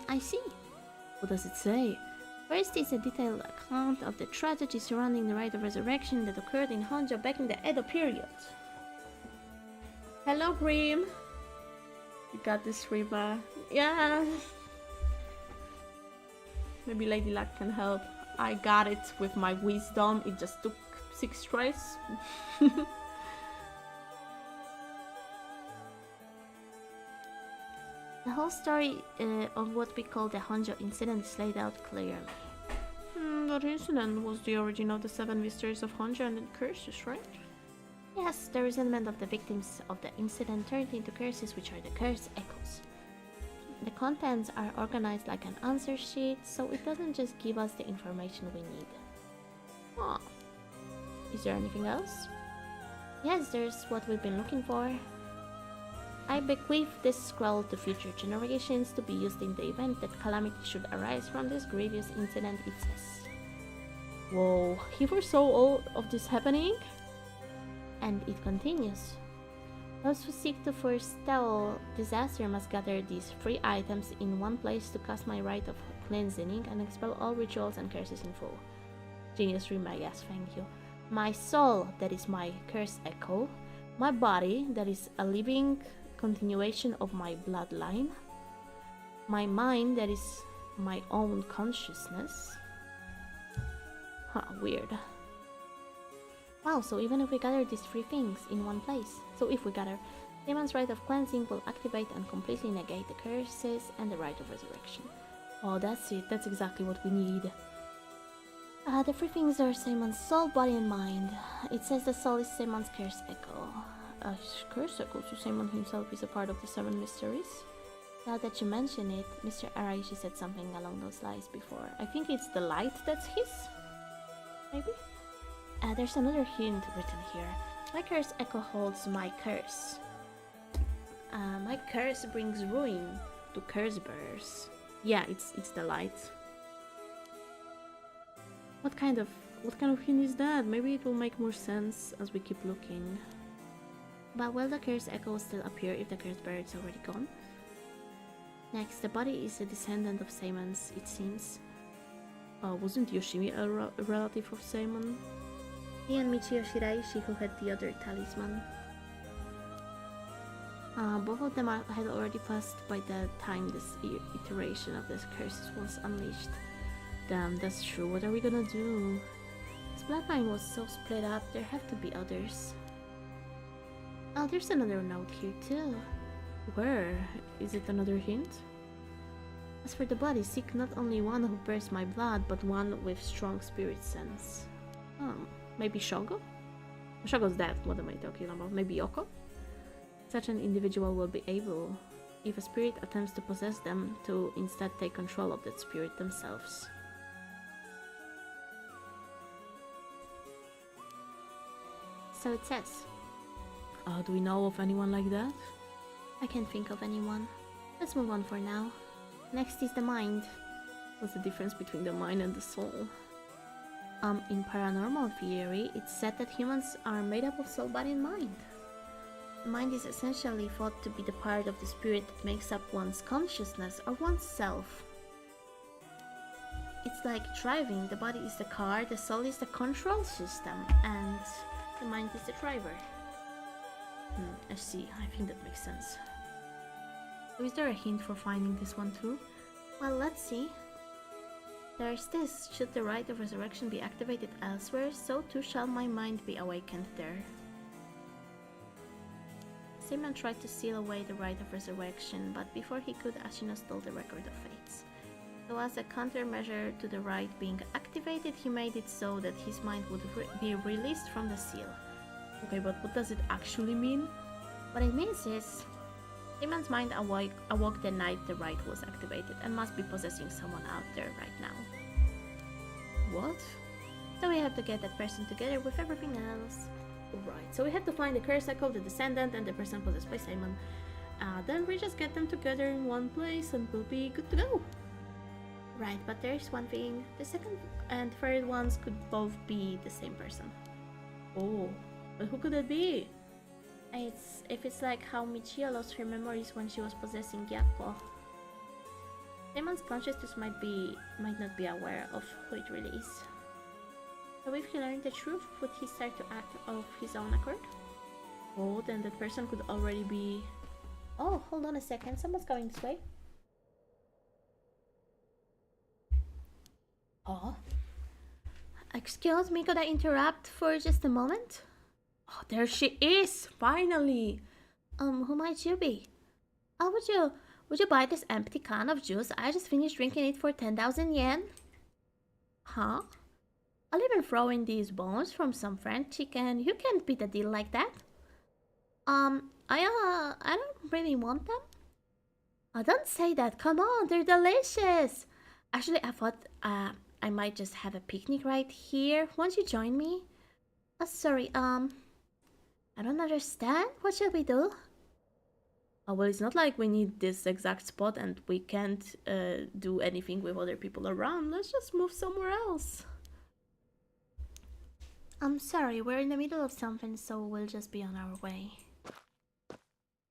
I see. What does it say? First is a detailed account of the tragedy surrounding the rite of resurrection that occurred in Honjo back in the Edo period. Hello, Grim. You got this, Rima. Yeah. Maybe Lady Luck can help. I got it with my wisdom. It just took 6 tries. The whole story of what we call the Honjo incident is laid out clearly. That incident was the origin of the 7 mysteries of Honjo and the curses, right? Yes, the resentment of the victims of the incident turned into curses, which are the curse echoes. The contents are organized like an answer sheet, so it doesn't just give us the information we need. Huh. Is there anything else? Yes, there's what we've been looking for. I bequeath this scroll to future generations to be used in the event that calamity should arise from this grievous incident, it says. Whoa, he foresaw all of this happening? And it continues. Those who seek to forestall disaster must gather these 3 items in one place to cast my rite of cleansing and expel all rituals and curses in full. Genius Rimeriart, yes, thank you. My soul, that is my curse echo. My body, that is a living continuation of my bloodline. My mind, that is my own consciousness. Huh, weird. Wow, so even if we gather these 3 things in one place, Demon's Rite of Cleansing will activate and completely negate the curses and the Rite of Resurrection. Oh, that's it. That's exactly what we need. The 3 things are Seamon's soul, body, and mind. It says the soul is Seamon's curse echo. Curse echo, so Seamon himself is a part of the 7 mysteries? Now that you mention it, Mr. Araishi said something along those lines before. I think it's the light that's his? Maybe? There's another hint written here. My curse echo holds my curse. My curse brings ruin to curse bearers. Yeah, it's the light. What kind of hint is that? Maybe it will make more sense as we keep looking. But will the curse echo still appear if the curse bearer is already gone? Next, the body is a descendant of Seimon's, it seems. Wasn't Yoshimi a relative of Seimon? He and Michio Shiraishi, who had the other talisman. Both of them had already passed by the time this iteration of this curse was unleashed. Damn, that's true. What are we gonna do? His bloodline was so split up, there have to be others. Oh, there's another note here too. Where? Is it another hint? As for the body, seek not only one who bears my blood, but one with strong spirit sense. Maybe Shogo? Shogo's dead, what am I talking about? Maybe Yoko? Such an individual will be able, if a spirit attempts to possess them, to instead take control of that spirit themselves. So it says. Do we know of anyone like that? I can't think of anyone. Let's move on for now. Next is the mind. What's the difference between the mind and the soul? In paranormal theory, it's said that humans are made up of soul, body, and mind. The mind is essentially thought to be the part of the spirit that makes up one's consciousness or one's self. It's like driving. The body is the car, the soul is the control system, and the mind is the driver. I see. I think that makes sense. So is there a hint for finding this one too? Well, let's see. There's this. Should the Rite of Resurrection be activated elsewhere, so too shall my mind be awakened there. Seimon tried to seal away the Rite of Resurrection, but before he could, Ashino stole the Record of Fates. So as a countermeasure to the rite being activated, he made it so that his mind would be released from the seal. Okay, but what does it actually mean? What it means is, Seamon's mind awoke the night the rite was activated and must be possessing someone out there right now. What? So we have to get that person together with everything else. Right, so we have to find the curse echo, the descendant, and the person possessed by Seimon. Then we just get them together in one place and we'll be good to go. Right, but there's one thing. The second and third ones could both be the same person. Oh, but who could that be? If it's like how Michio lost her memories when she was possessing Gyakko. Seamon's consciousness might not be aware of who it really is. So if he learned the truth, would he start to act of his own accord? spot and that person could already be... Oh, hold on a second. Someone's going this way. Oh. Excuse me, could I interrupt for just a moment? Oh, there she is! Finally! Who might you be? Oh, would you buy this empty can of juice? I just finished drinking it for 10,000 yen. Huh? I'll even throw in these bones from some French chicken. You can't beat a deal like that. I don't really want them. Oh, don't say that. Come on, they're delicious. Actually, I thought, I might just have a picnic right here. Won't you join me? Oh, sorry, I don't understand. What should we do? Oh, well, it's not like we need this exact spot and we can't do anything with other people around. Let's just move somewhere else. I'm sorry, we're in the middle of something, so we'll just be on our way.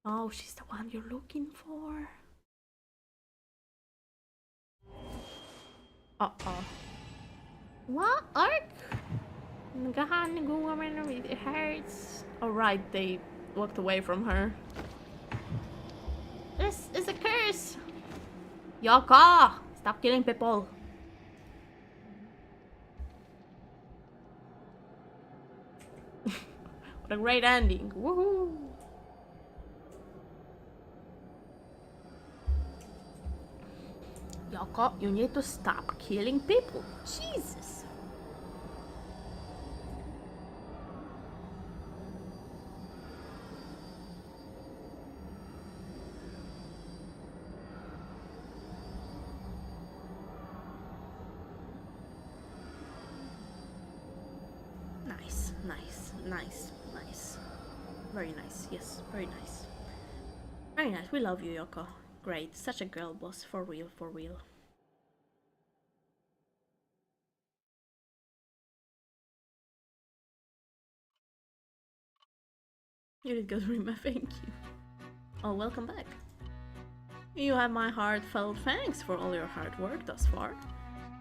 Oh, she's the one you're looking for. Uh-oh. What? Ark? It hurts. Alright, they walked away from her. This is a curse! Yoko! Stop killing people! What a great ending! Woohoo! Yoko, you need to stop killing people. Jesus! Nice, nice, nice, nice. Very nice, yes, very nice. Very nice, we love you, Yoko. Great, such a girl boss, for real, for real. You did good, Rima, thank you. Oh, welcome back. You have my heartfelt thanks for all your hard work thus far.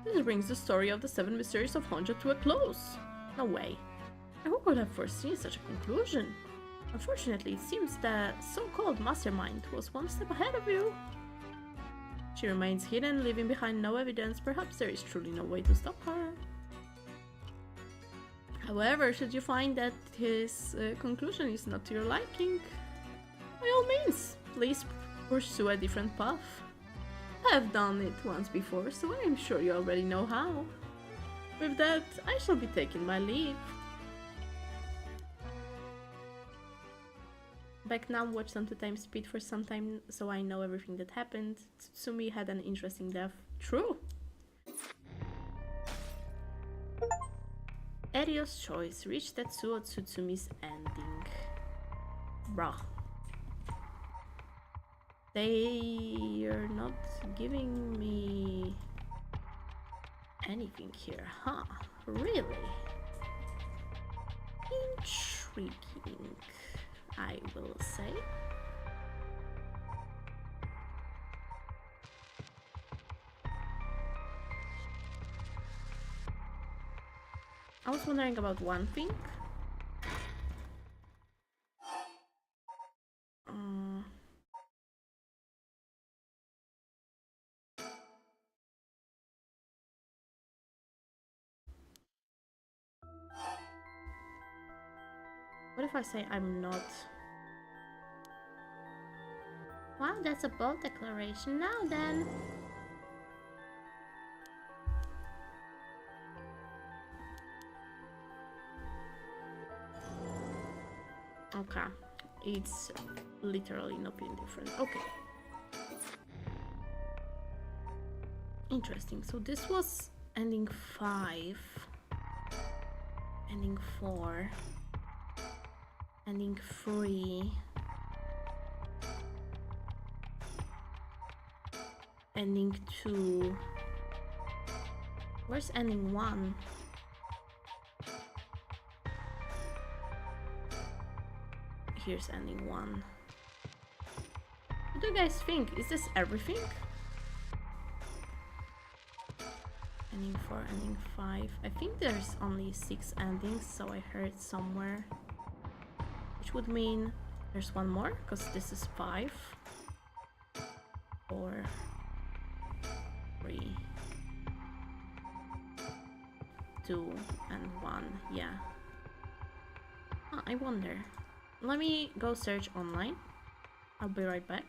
This brings the story of the 7 Mysteries of Honjo to a close. No way. And who could have foreseen such a conclusion? Unfortunately, it seems the so-called mastermind was one step ahead of you. She remains hidden, leaving behind no evidence. Perhaps there is truly no way to stop her. However, should you find that his conclusion is not to your liking, by all means, please pursue a different path. I have done it once before, so I am sure you already know how. With that, I shall be taking my leave. Back now, watched on 2 times speed for some time, so I know everything that happened. Tsutsumi had an interesting death. True! Erio's choice reached Tetsuo Tsutsumi's ending. Bruh. They are not giving me anything here, huh? Really? Intriguing, I will say. I was wondering about one thing. What if I say I'm not? Wow, that's a bold declaration. Now then. Okay, it's literally nothing different. Okay. Interesting. So this was ending 5, ending 4, ending 3, ending 2. Where's ending 1? Here's ending 1. What do you guys think? Is this everything? Ending 4, ending 5. I think there's only 6 endings, so I heard somewhere. which would mean there's one more, because this is 5, 4, 3, 2, and 1. Yeah. Oh, I wonder. Let me go search online. I'll be right back.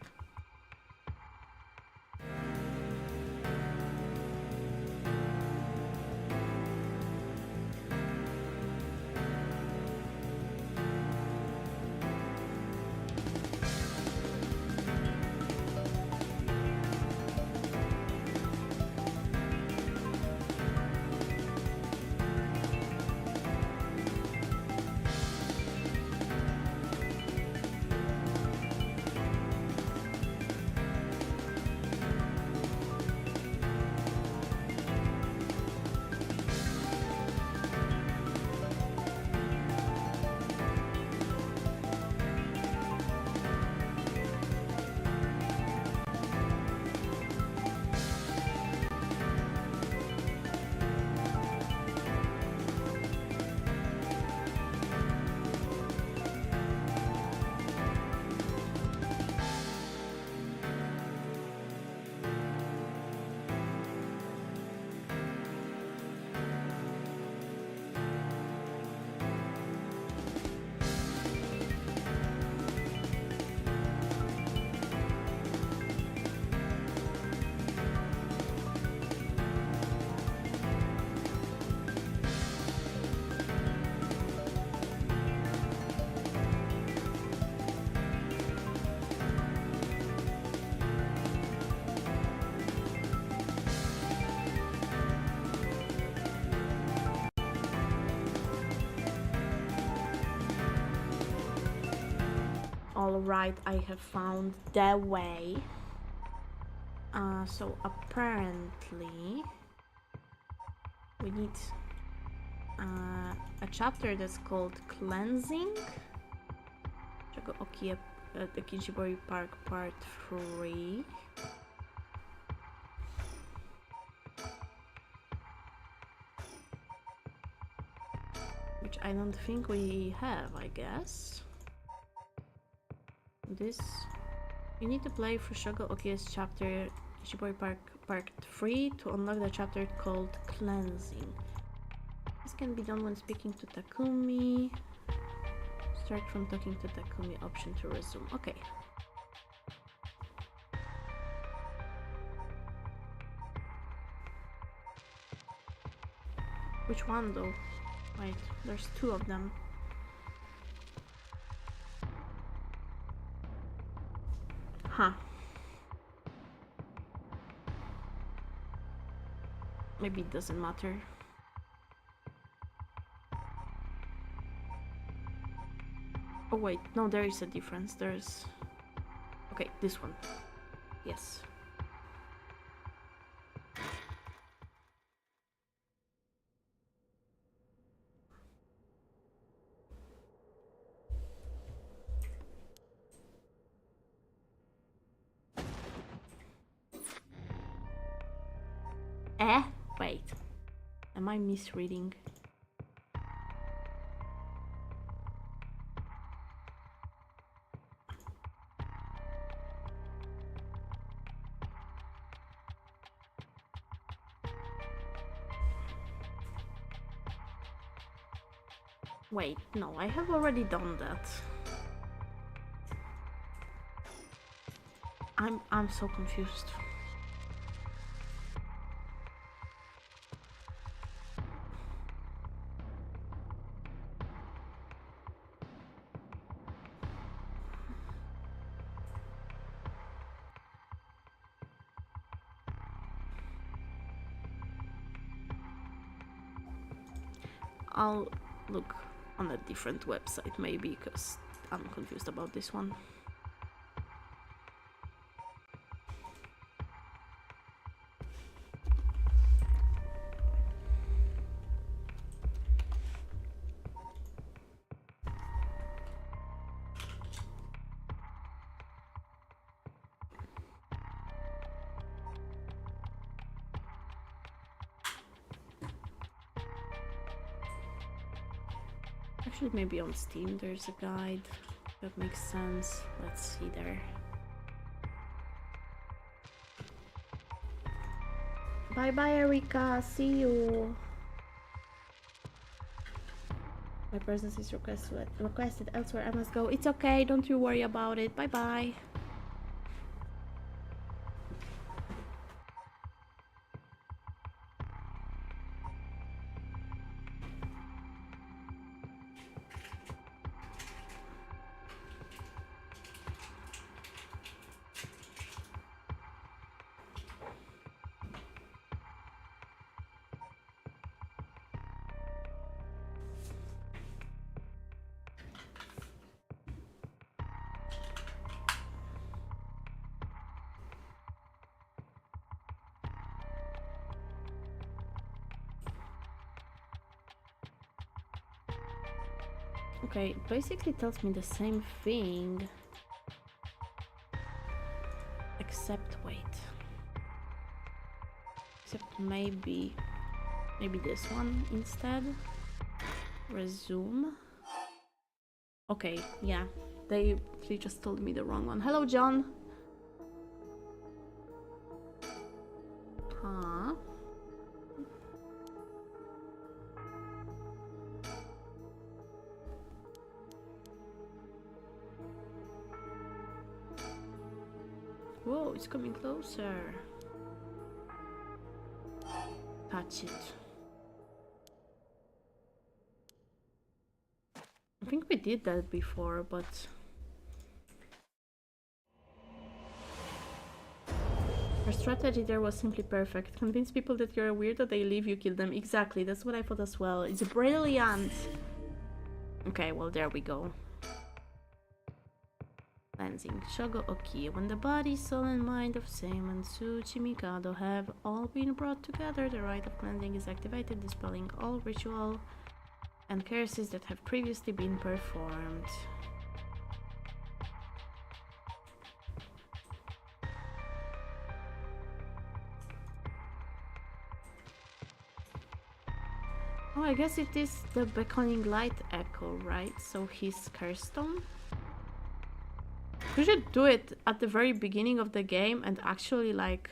Alright, I have found the way. So apparently we need a chapter that's called Cleansing. The Kinshibori Park Part 3. Which I don't think we have, I guess. This you need to play for Shogo Oki's chapter Ishibori Park 3 to unlock the chapter called Cleansing. This can be done when speaking to Takumi. Start from talking to Takumi, option to resume. Okay. Which one though? Wait, there's 2 of them. Huh. Maybe it doesn't matter. Oh wait, no, there is a difference. There's... Okay, this one. Yes. Wait. Am I misreading? Wait, no, I have already done that. I'm so confused. I'll look on a different website maybe, because I'm confused about this one. Actually, maybe on Steam there's a guide. That makes sense. Let's see there. Bye bye, Erika. See you. My presence is requested elsewhere. I must go. It's okay. Don't you worry about it. Bye bye. Okay, it basically tells me the same thing. Except wait. Except maybe this one instead. Resume. Okay, yeah. They just told me the wrong one. Hello, John. Huh? Whoa, it's coming closer. Touch it. I think we did that before, but... Our strategy there was simply perfect. Convince people that you're a weirdo, they leave, you kill them. Exactly, that's what I thought as well. It's brilliant! Okay, well, there we go. Cleansing. Shogo Oki. When the body, soul, and mind of Seiman Tsuchimikado have all been brought together, the rite of cleansing is activated, dispelling all ritual and curses that have previously been performed. Oh, I guess it is the beckoning light echo, right? So his curse stone? We should do it at the very beginning of the game and actually like...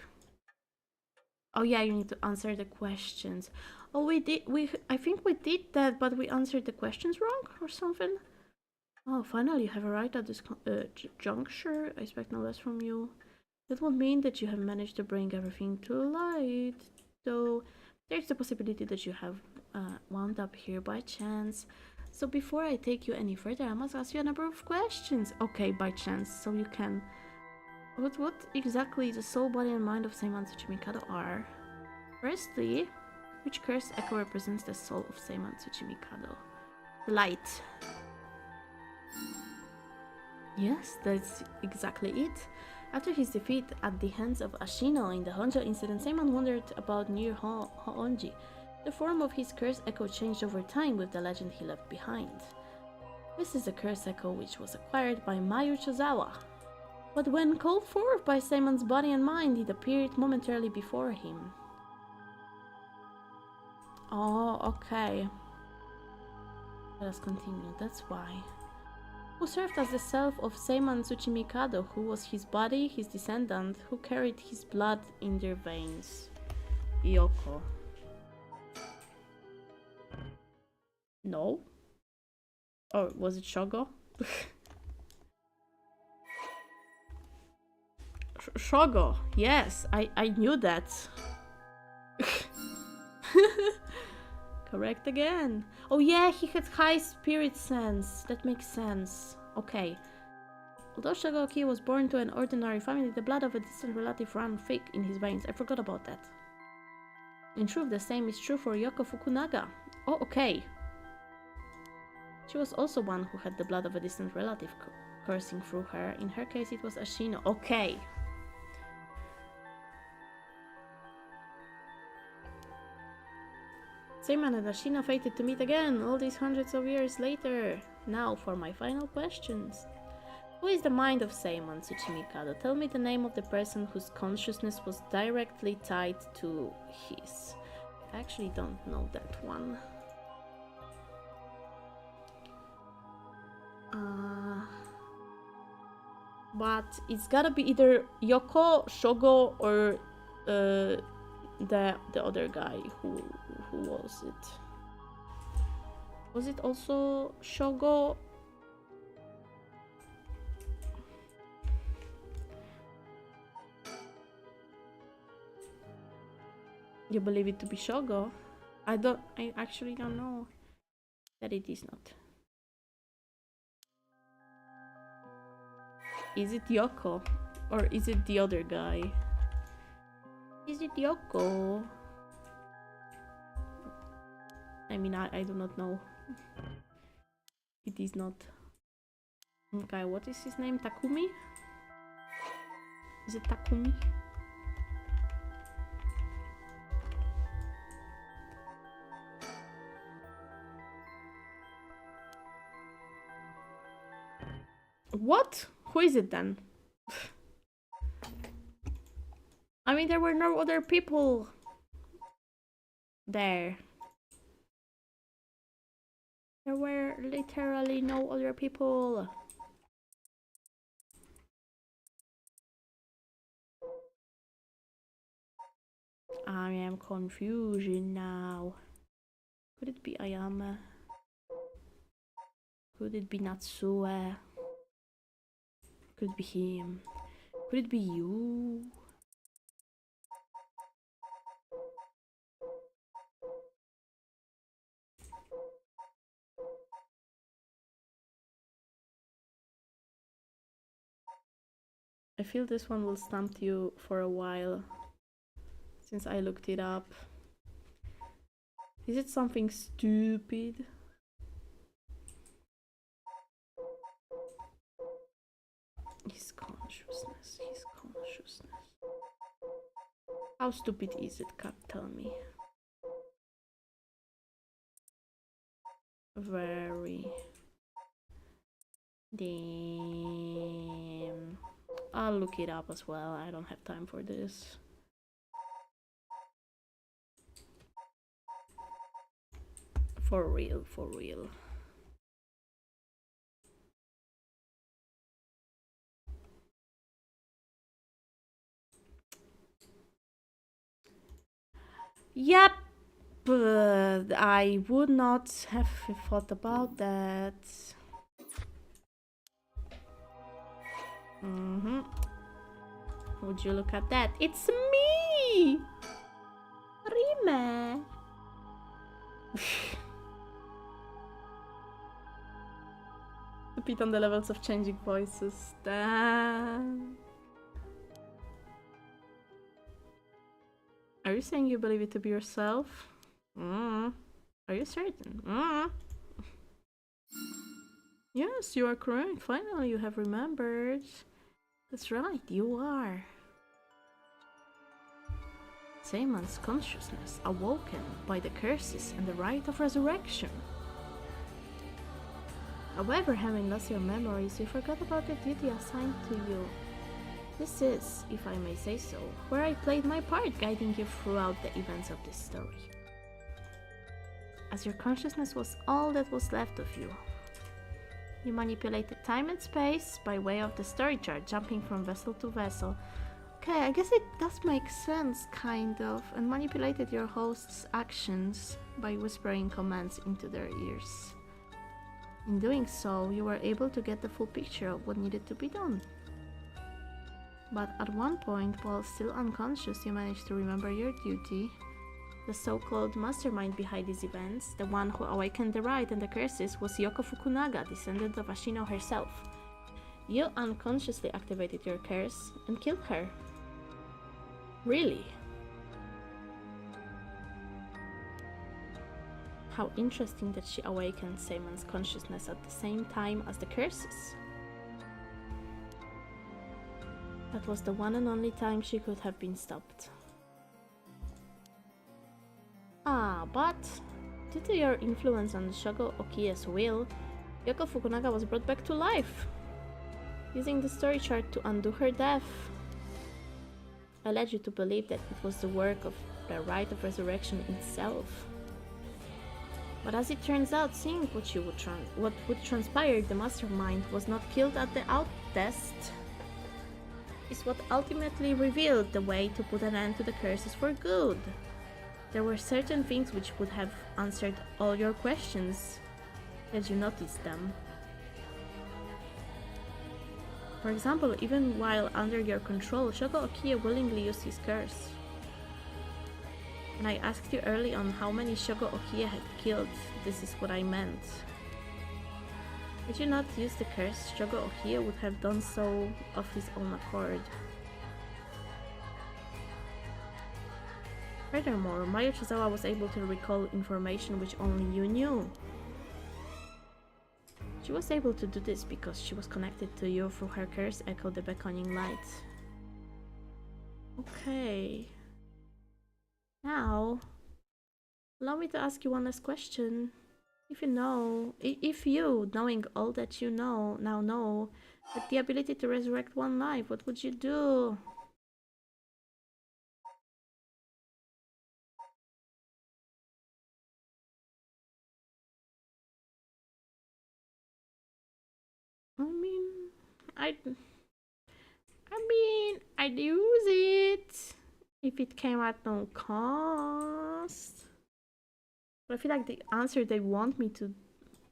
Oh yeah, you need to answer the questions. Oh, I think we did that, but we answered the questions wrong or something. Oh, finally you have arrived at this juncture. I expect no less from you. That would mean that you have managed to bring everything to light. Though there's the possibility that you have wound up here by chance. So before I take you any further, I must ask you a number of questions. Okay, by chance, so you can... What exactly the soul, body, and mind of Seiman Tsuchimikado are? Firstly, which curse echo represents the soul of Seiman Tsuchimikado? Light. Yes, that's exactly it. After his defeat at the hands of Ashino in the Honjo incident, Seiman wandered about near Hoonji. The form of his curse echo changed over time with the legend he left behind. This is the curse echo which was acquired by Mayu Chozawa. But when called forth by Seiman's body and mind, it appeared momentarily before him. Oh, okay. Let us continue, that's why. Who served as the self of Seiman Tsuchimikado, who was his body, his descendant, who carried his blood in their veins. Yoko. No? Or was it Shogo? Shogo, yes, I knew that. Correct again. Oh yeah, he had high spirit sense. That makes sense. Okay. Although Shogoki was born to an ordinary family, the blood of a distant relative ran thick in his veins. I forgot about that. In truth, the same is true for Yoko Fukunaga. Oh, okay. She was also one who had the blood of a distant relative coursing through her. In her case, it was Ashino. Okay. Seiman and Ashino fated to meet again, all these hundreds of years later. Now for my final questions. Who is the mind of Seiman Tsuchimikado? Tell me the name of the person whose consciousness was directly tied to his. I actually don't know that one. But it's gotta be either Yoko, Shogo, or the other guy. Who was it? Was it also Shogo? You believe it to be Shogo? I actually don't know that it is not. Is it Yoko? Or is it the other guy? Is it Yoko? I mean, I do not know. It is not. Okay, what is his name? Takumi? Is it Takumi? What? Who is it then? I mean, there were no other people there. There were literally no other people. I am confused now. Could it be Ayame? Could it be Natsue? Could it be him? Could it be you? I feel this one will stump you for a while, since I looked it up. Is it something stupid? His consciousness, his consciousness. How stupid is it, Kat? Tell me. Very. Damn. I'll look it up as well. I don't have time for this. For real, for real. Yep. But I would not have thought about that. Would you look at that? It's me! Rime! Repeat on the levels of changing voices. Damn. Are you saying you believe it to be yourself? Are you certain? Yes, you are correct. Finally, you have remembered. That's right, you are. Seimon's consciousness awoken by the curses and the rite of resurrection. However, having lost your memories, you forgot about the duty assigned to you. This is, if I may say so, where I played my part, guiding you throughout the events of this story. As your consciousness was all that was left of you, you manipulated time and space by way of the story chart, jumping from vessel to vessel. Okay, I guess it does make sense, kind of, and manipulated your host's actions by whispering commands into their ears. In doing so, you were able to get the full picture of what needed to be done. But at one point, while still unconscious, you managed to remember your duty. The so-called mastermind behind these events, the one who awakened the rite and the curses, was Yoko Fukunaga, descendant of Ashino herself. You unconsciously activated your curse and killed her. Really? How interesting that she awakened Seimon's consciousness at the same time as the curses. That was the one and only time she could have been stopped. But due to your influence on Shogo Okia's will, Yoko Fukunaga was brought back to life, using the story chart to undo her death. I led you to believe that it was the work of the rite of resurrection itself. But as it turns out, seeing what would transpire, the mastermind was not killed at the out test. is what ultimately revealed the way to put an end to the curses for good. There were certain things which would have answered all your questions, had you noticed them. For example, even while under your control, Shogo Okiya willingly used his curse. When I asked you early on how many Shogo Okiya had killed, this is what I meant. Had you not used the curse, Shogo Okiya would have done so of his own accord. Furthermore, Mayu Chizawa was able to recall information which only you knew. She was able to do this because she was connected to you through her curse echo, the beckoning light. Okay. Now, allow me to ask you one last question. If you, knowing all that you now know, had the ability to resurrect one life, what would you do? I'd use it if it came at no cost. But I feel like the answer they want me to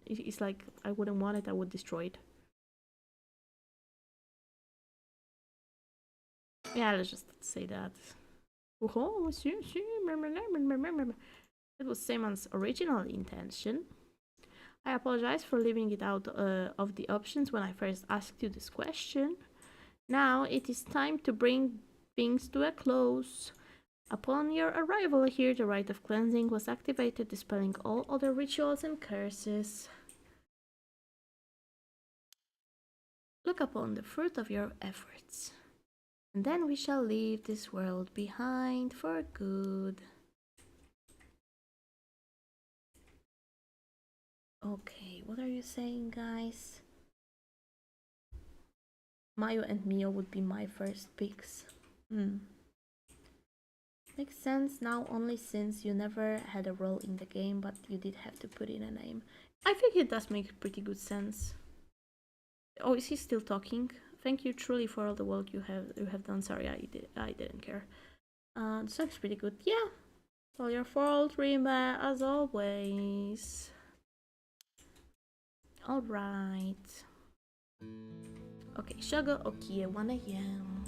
is like, I wouldn't want it, I would destroy it. Yeah, let's just say that. It was Seaman's original intention. I apologize for leaving it out of the options when I first asked you this question. Now it is time to bring things to a close. Upon your arrival here, the rite of cleansing was activated, dispelling all other rituals and curses. Look upon the fruit of your efforts, and then we shall leave this world behind for good. Okay, what are you saying, guys? Mayu and Mio would be my first picks. Makes sense now, only since you never had a role in the game, but you did have to put in a name. I think it does make pretty good sense. Oh, is he still talking? Thank you truly for all the work you have done. Sorry, I didn't care. The song's pretty good. Yeah, it's all your fault, Rima, as always. Alright. Okay, Shogo Okiya, 1 AM.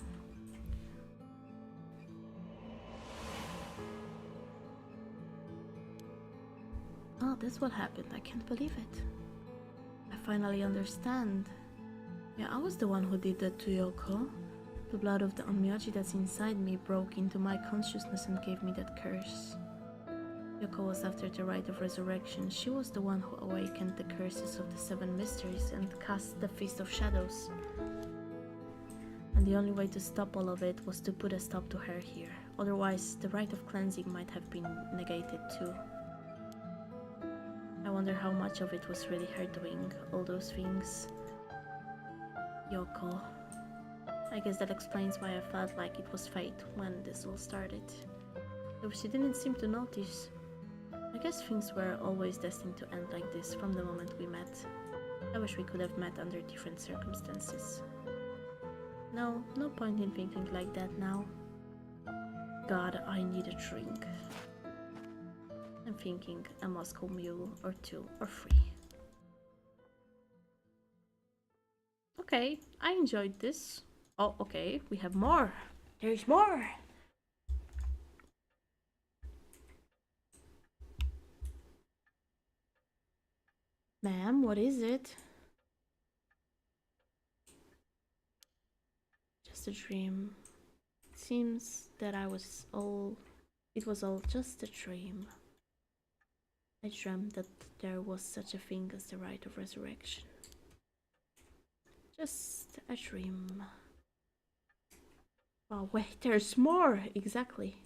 Oh, that's what happened. I can't believe it. I finally understand. Yeah, I was the one who did that to Yoko. The blood of the Onmyoji that's inside me broke into my consciousness and gave me that curse. Yoko was after the rite of resurrection. She was the one who awakened the curses of the 7 mysteries and cast the Feast of Shadows. And the only way to stop all of it was to put a stop to her here. Otherwise, the rite of cleansing might have been negated too. I wonder how much of it was really her doing, all those things. Yoko. I guess that explains why I felt like it was fate when this all started. Though she didn't seem to notice. I guess things were always destined to end like this from the moment we met. I wish we could have met under different circumstances. No point in thinking like that now. God, I need a drink. I'm thinking a Moscow Mule or 2 or 3. Okay, I enjoyed this. Oh, okay, we have more. There's more. Ma'am, what is it? Just a dream. It seems that it was all just a dream. I dreamt that there was such a thing as the rite of resurrection. Just a dream. Oh wait, there's more! Exactly.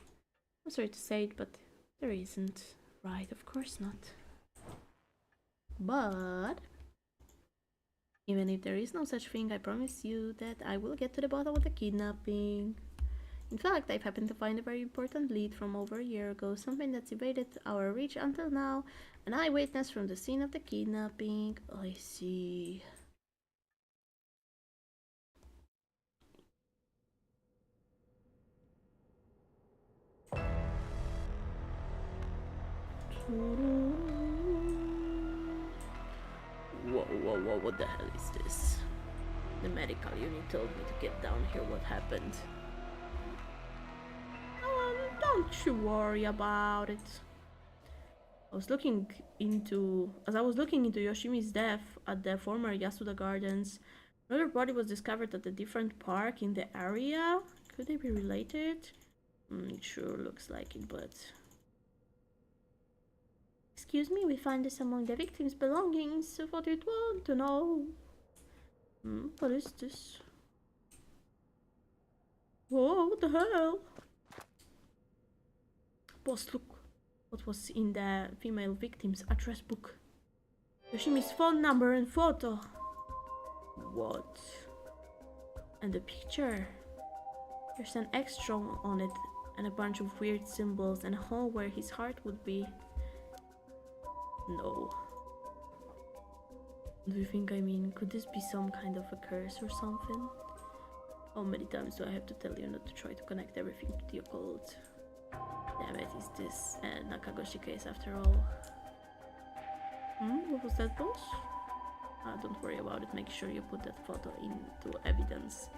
I'm sorry to say it, but there isn't. Right, of course not. But even if there is no such thing, I promise you that I will get to the bottom of the kidnapping. In fact, I've happened to find a very important lead from over a year ago, something that's evaded our reach until now. An eyewitness from the scene of the kidnapping. I see. Whoa, what the hell is this? The medical unit told me to get down here. What happened? Don't you worry about it. As I was looking into Yoshimi's death at the former Yasuda Gardens, another body was discovered at a different park in the area. Could they be related? It sure looks like it, but... Excuse me, we find this among the victim's belongings. What do you want to know? What is this? Whoa, what the hell? Boss, look what was in the female victim's address book. Yoshimi's phone number and photo. What? And the picture. There's an extra on it and a bunch of weird symbols and a hole where his heart would be. No. Do you think, could this be some kind of a curse or something? How many times do I have to tell you not to try to connect everything to the occult? Damn it, is this a Nakagoshi case after all? What was that, boss? Don't worry about it, make sure you put that photo into evidence.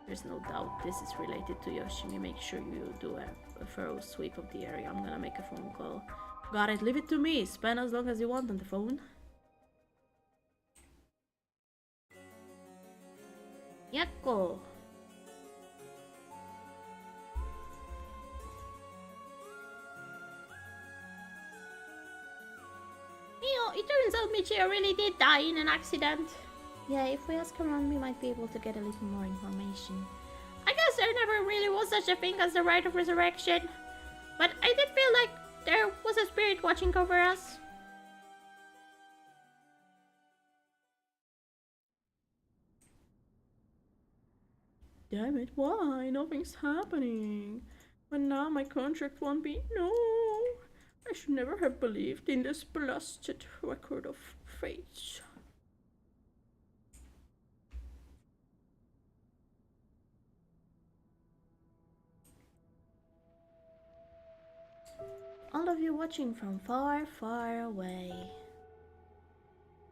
There's no doubt this is related to Yoshimi. Make sure you do a thorough sweep of the area. I'm gonna make a phone call. Got it, leave it to me. Spend as long as you want on the phone. Yakko! It turns out Michio really did die in an accident. Yeah, if we ask around, we might be able to get a little more information. I guess there never really was such a thing as the rite of resurrection. But I did feel like there was a spirit watching over us. Damn it, why? Nothing's happening. But now my contract won't be... No! I should never have believed in this blasted record of fate. All of you watching from far, far away.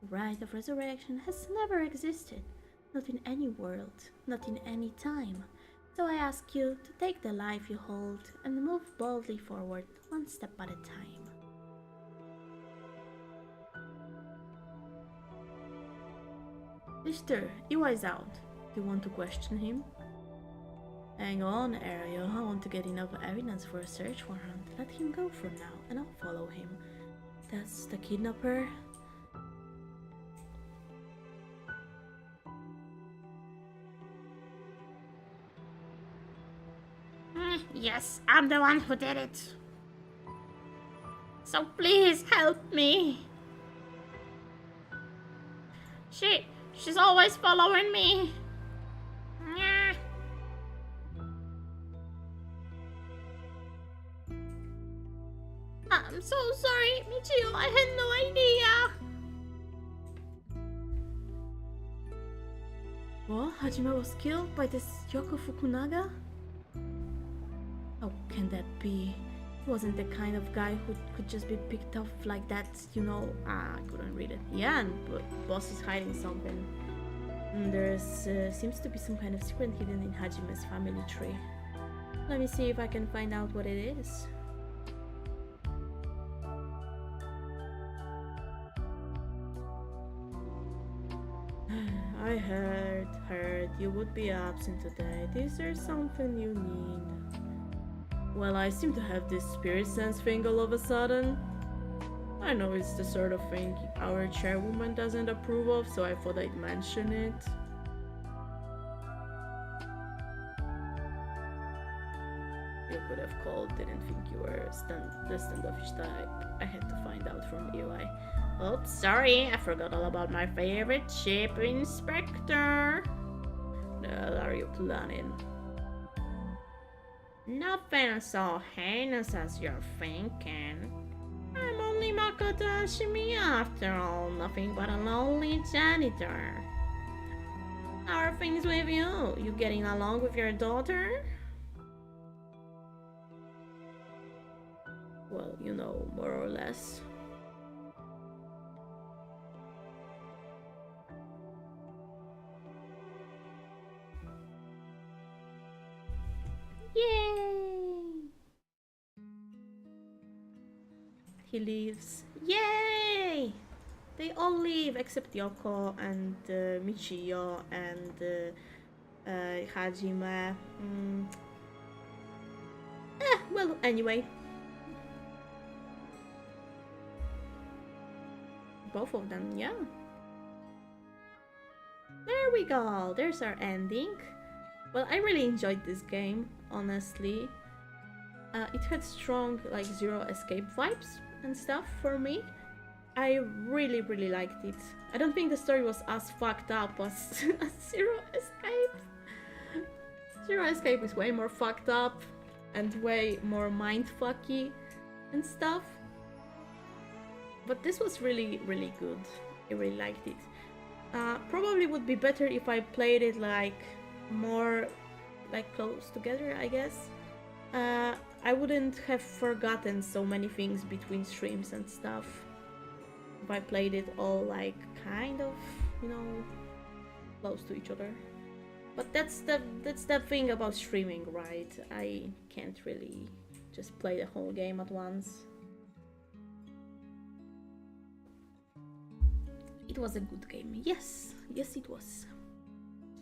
The rite of resurrection has never existed. Not in any world, not in any time. So I ask you to take the life you hold and move boldly forward, one step at a time. Mister, Iwa is out. Do you want to question him? Hang on, Ariel. I want to get enough evidence for a search warrant. Let him go for now, and I'll follow him. That's the kidnapper. Yes, I'm the one who did it. So please help me. She's always following me. I'm so sorry, Michio. I had no idea. What? Hajime was killed by this Yoko Fukunaga? How can that be? He wasn't the kind of guy who could just be picked up like that, you know. I couldn't read it. Yeah, but boss is hiding something. There's seems to be some kind of secret hidden in Hajime's family tree. Let me see if I can find out what it is. I heard you would be absent today. Is there something you need? Well, I seem to have this spirit sense thing all of a sudden. I know it's the sort of thing our chairwoman doesn't approve of, so I thought I'd mention it. You could have called, didn't think you were the standoffish type. I had to find out from Eli. Oops, sorry, I forgot all about my favorite ship inspector. What the hell are you planning? Nothing so heinous as you're thinking. I'm only Makoto Ashimi after all, nothing but a lonely janitor. How are things with you? You getting along with your daughter? Well, you know, more or less. He leaves. Yay! They all leave except Yoko and Michiyo and Hajime. Well, anyway. Both of them, yeah. There we go. There's our ending. Well, I really enjoyed this game, honestly. It had strong, like, Zero Escape vibes and stuff for me. I really, really liked it. I don't think the story was as fucked up as Zero Escape. Zero Escape is way more fucked up and way more mindfucky and stuff. But this was really, really good. I really liked it. Probably would be better if I played it like more like close together, I guess. I wouldn't have forgotten so many things between streams and stuff if I played it all like kind of, you know, close to each other. But that's the thing about streaming, right? I can't really just play the whole game at once. It was a good game. Yes, yes it was.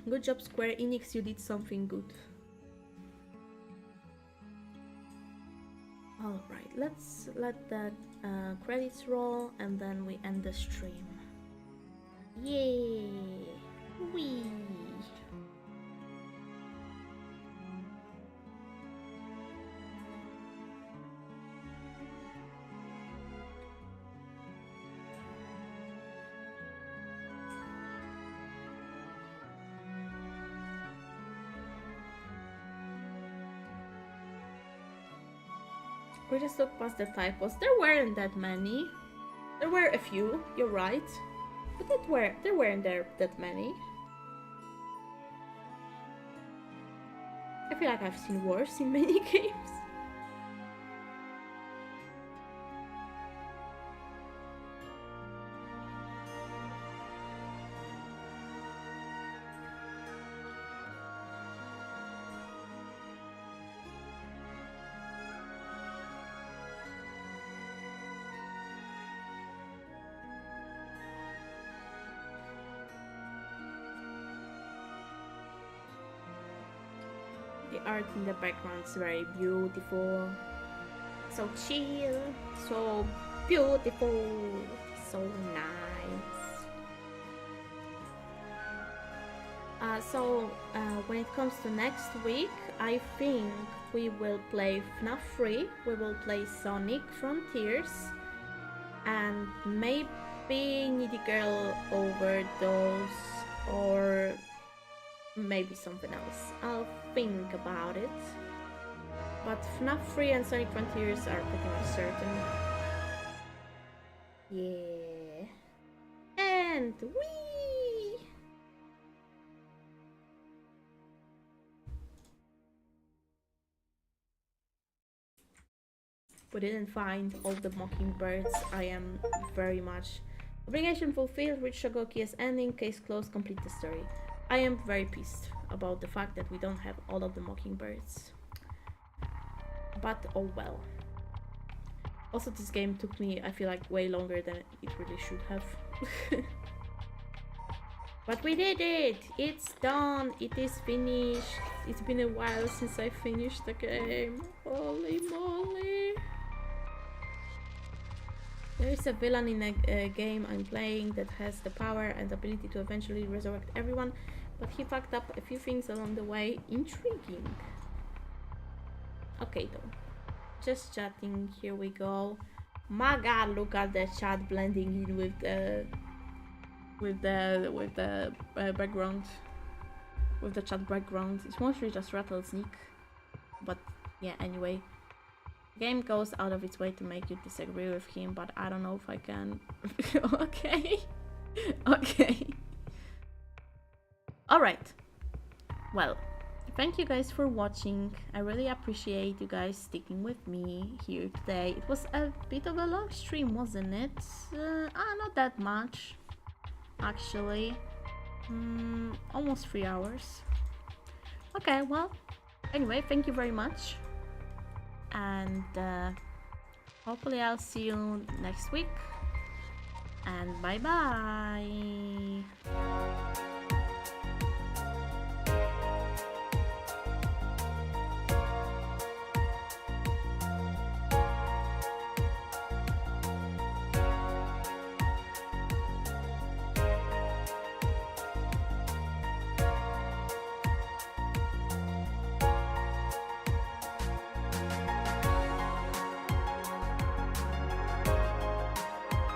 Good job, Square Enix, you did something good. Alright, let's let the credits roll and then we end the stream. Yay! Whee! We just looked past the typos. There weren't that many. There were a few, you're right. But there weren't that many. I feel like I've seen worse in many games. The art in the background is very beautiful. So chill, so beautiful, so nice. When it comes to next week, I think we will play FNAF 3, we will play Sonic Frontiers, and maybe Needy Girl Overdose, or maybe something else. I'll think about it. But FNAF 3 and Sonic Frontiers are pretty much certain. Yeah. And whee! We didn't find all the mockingbirds. I am very much... Obligation fulfilled, reach Shogoki's ending, case closed, complete the story. I am very pissed about the fact that we don't have all of the mockingbirds. But oh well. Also, this game took me, I feel like, way longer than it really should have. But we did it! It's done! It is finished! It's been a while since I finished the game. Holy moly! There is a villain in a game I'm playing that has the power and ability to eventually resurrect everyone, but he fucked up a few things along the way. Intriguing. Okay though. Just chatting, here we go. My god, look at the chat blending in with the background. With the chat background. It's mostly just Rattlesnake. But yeah, anyway. Game goes out of its way to make you disagree with him, but I don't know if I can. Okay. Okay. Alright. Well, thank you guys for watching. I really appreciate you guys sticking with me here today. It was a bit of a long stream, wasn't it? Not that much. Actually. Almost 3 hours. Okay, well. Anyway, thank you very much. And hopefully I'll see you next week, and bye bye.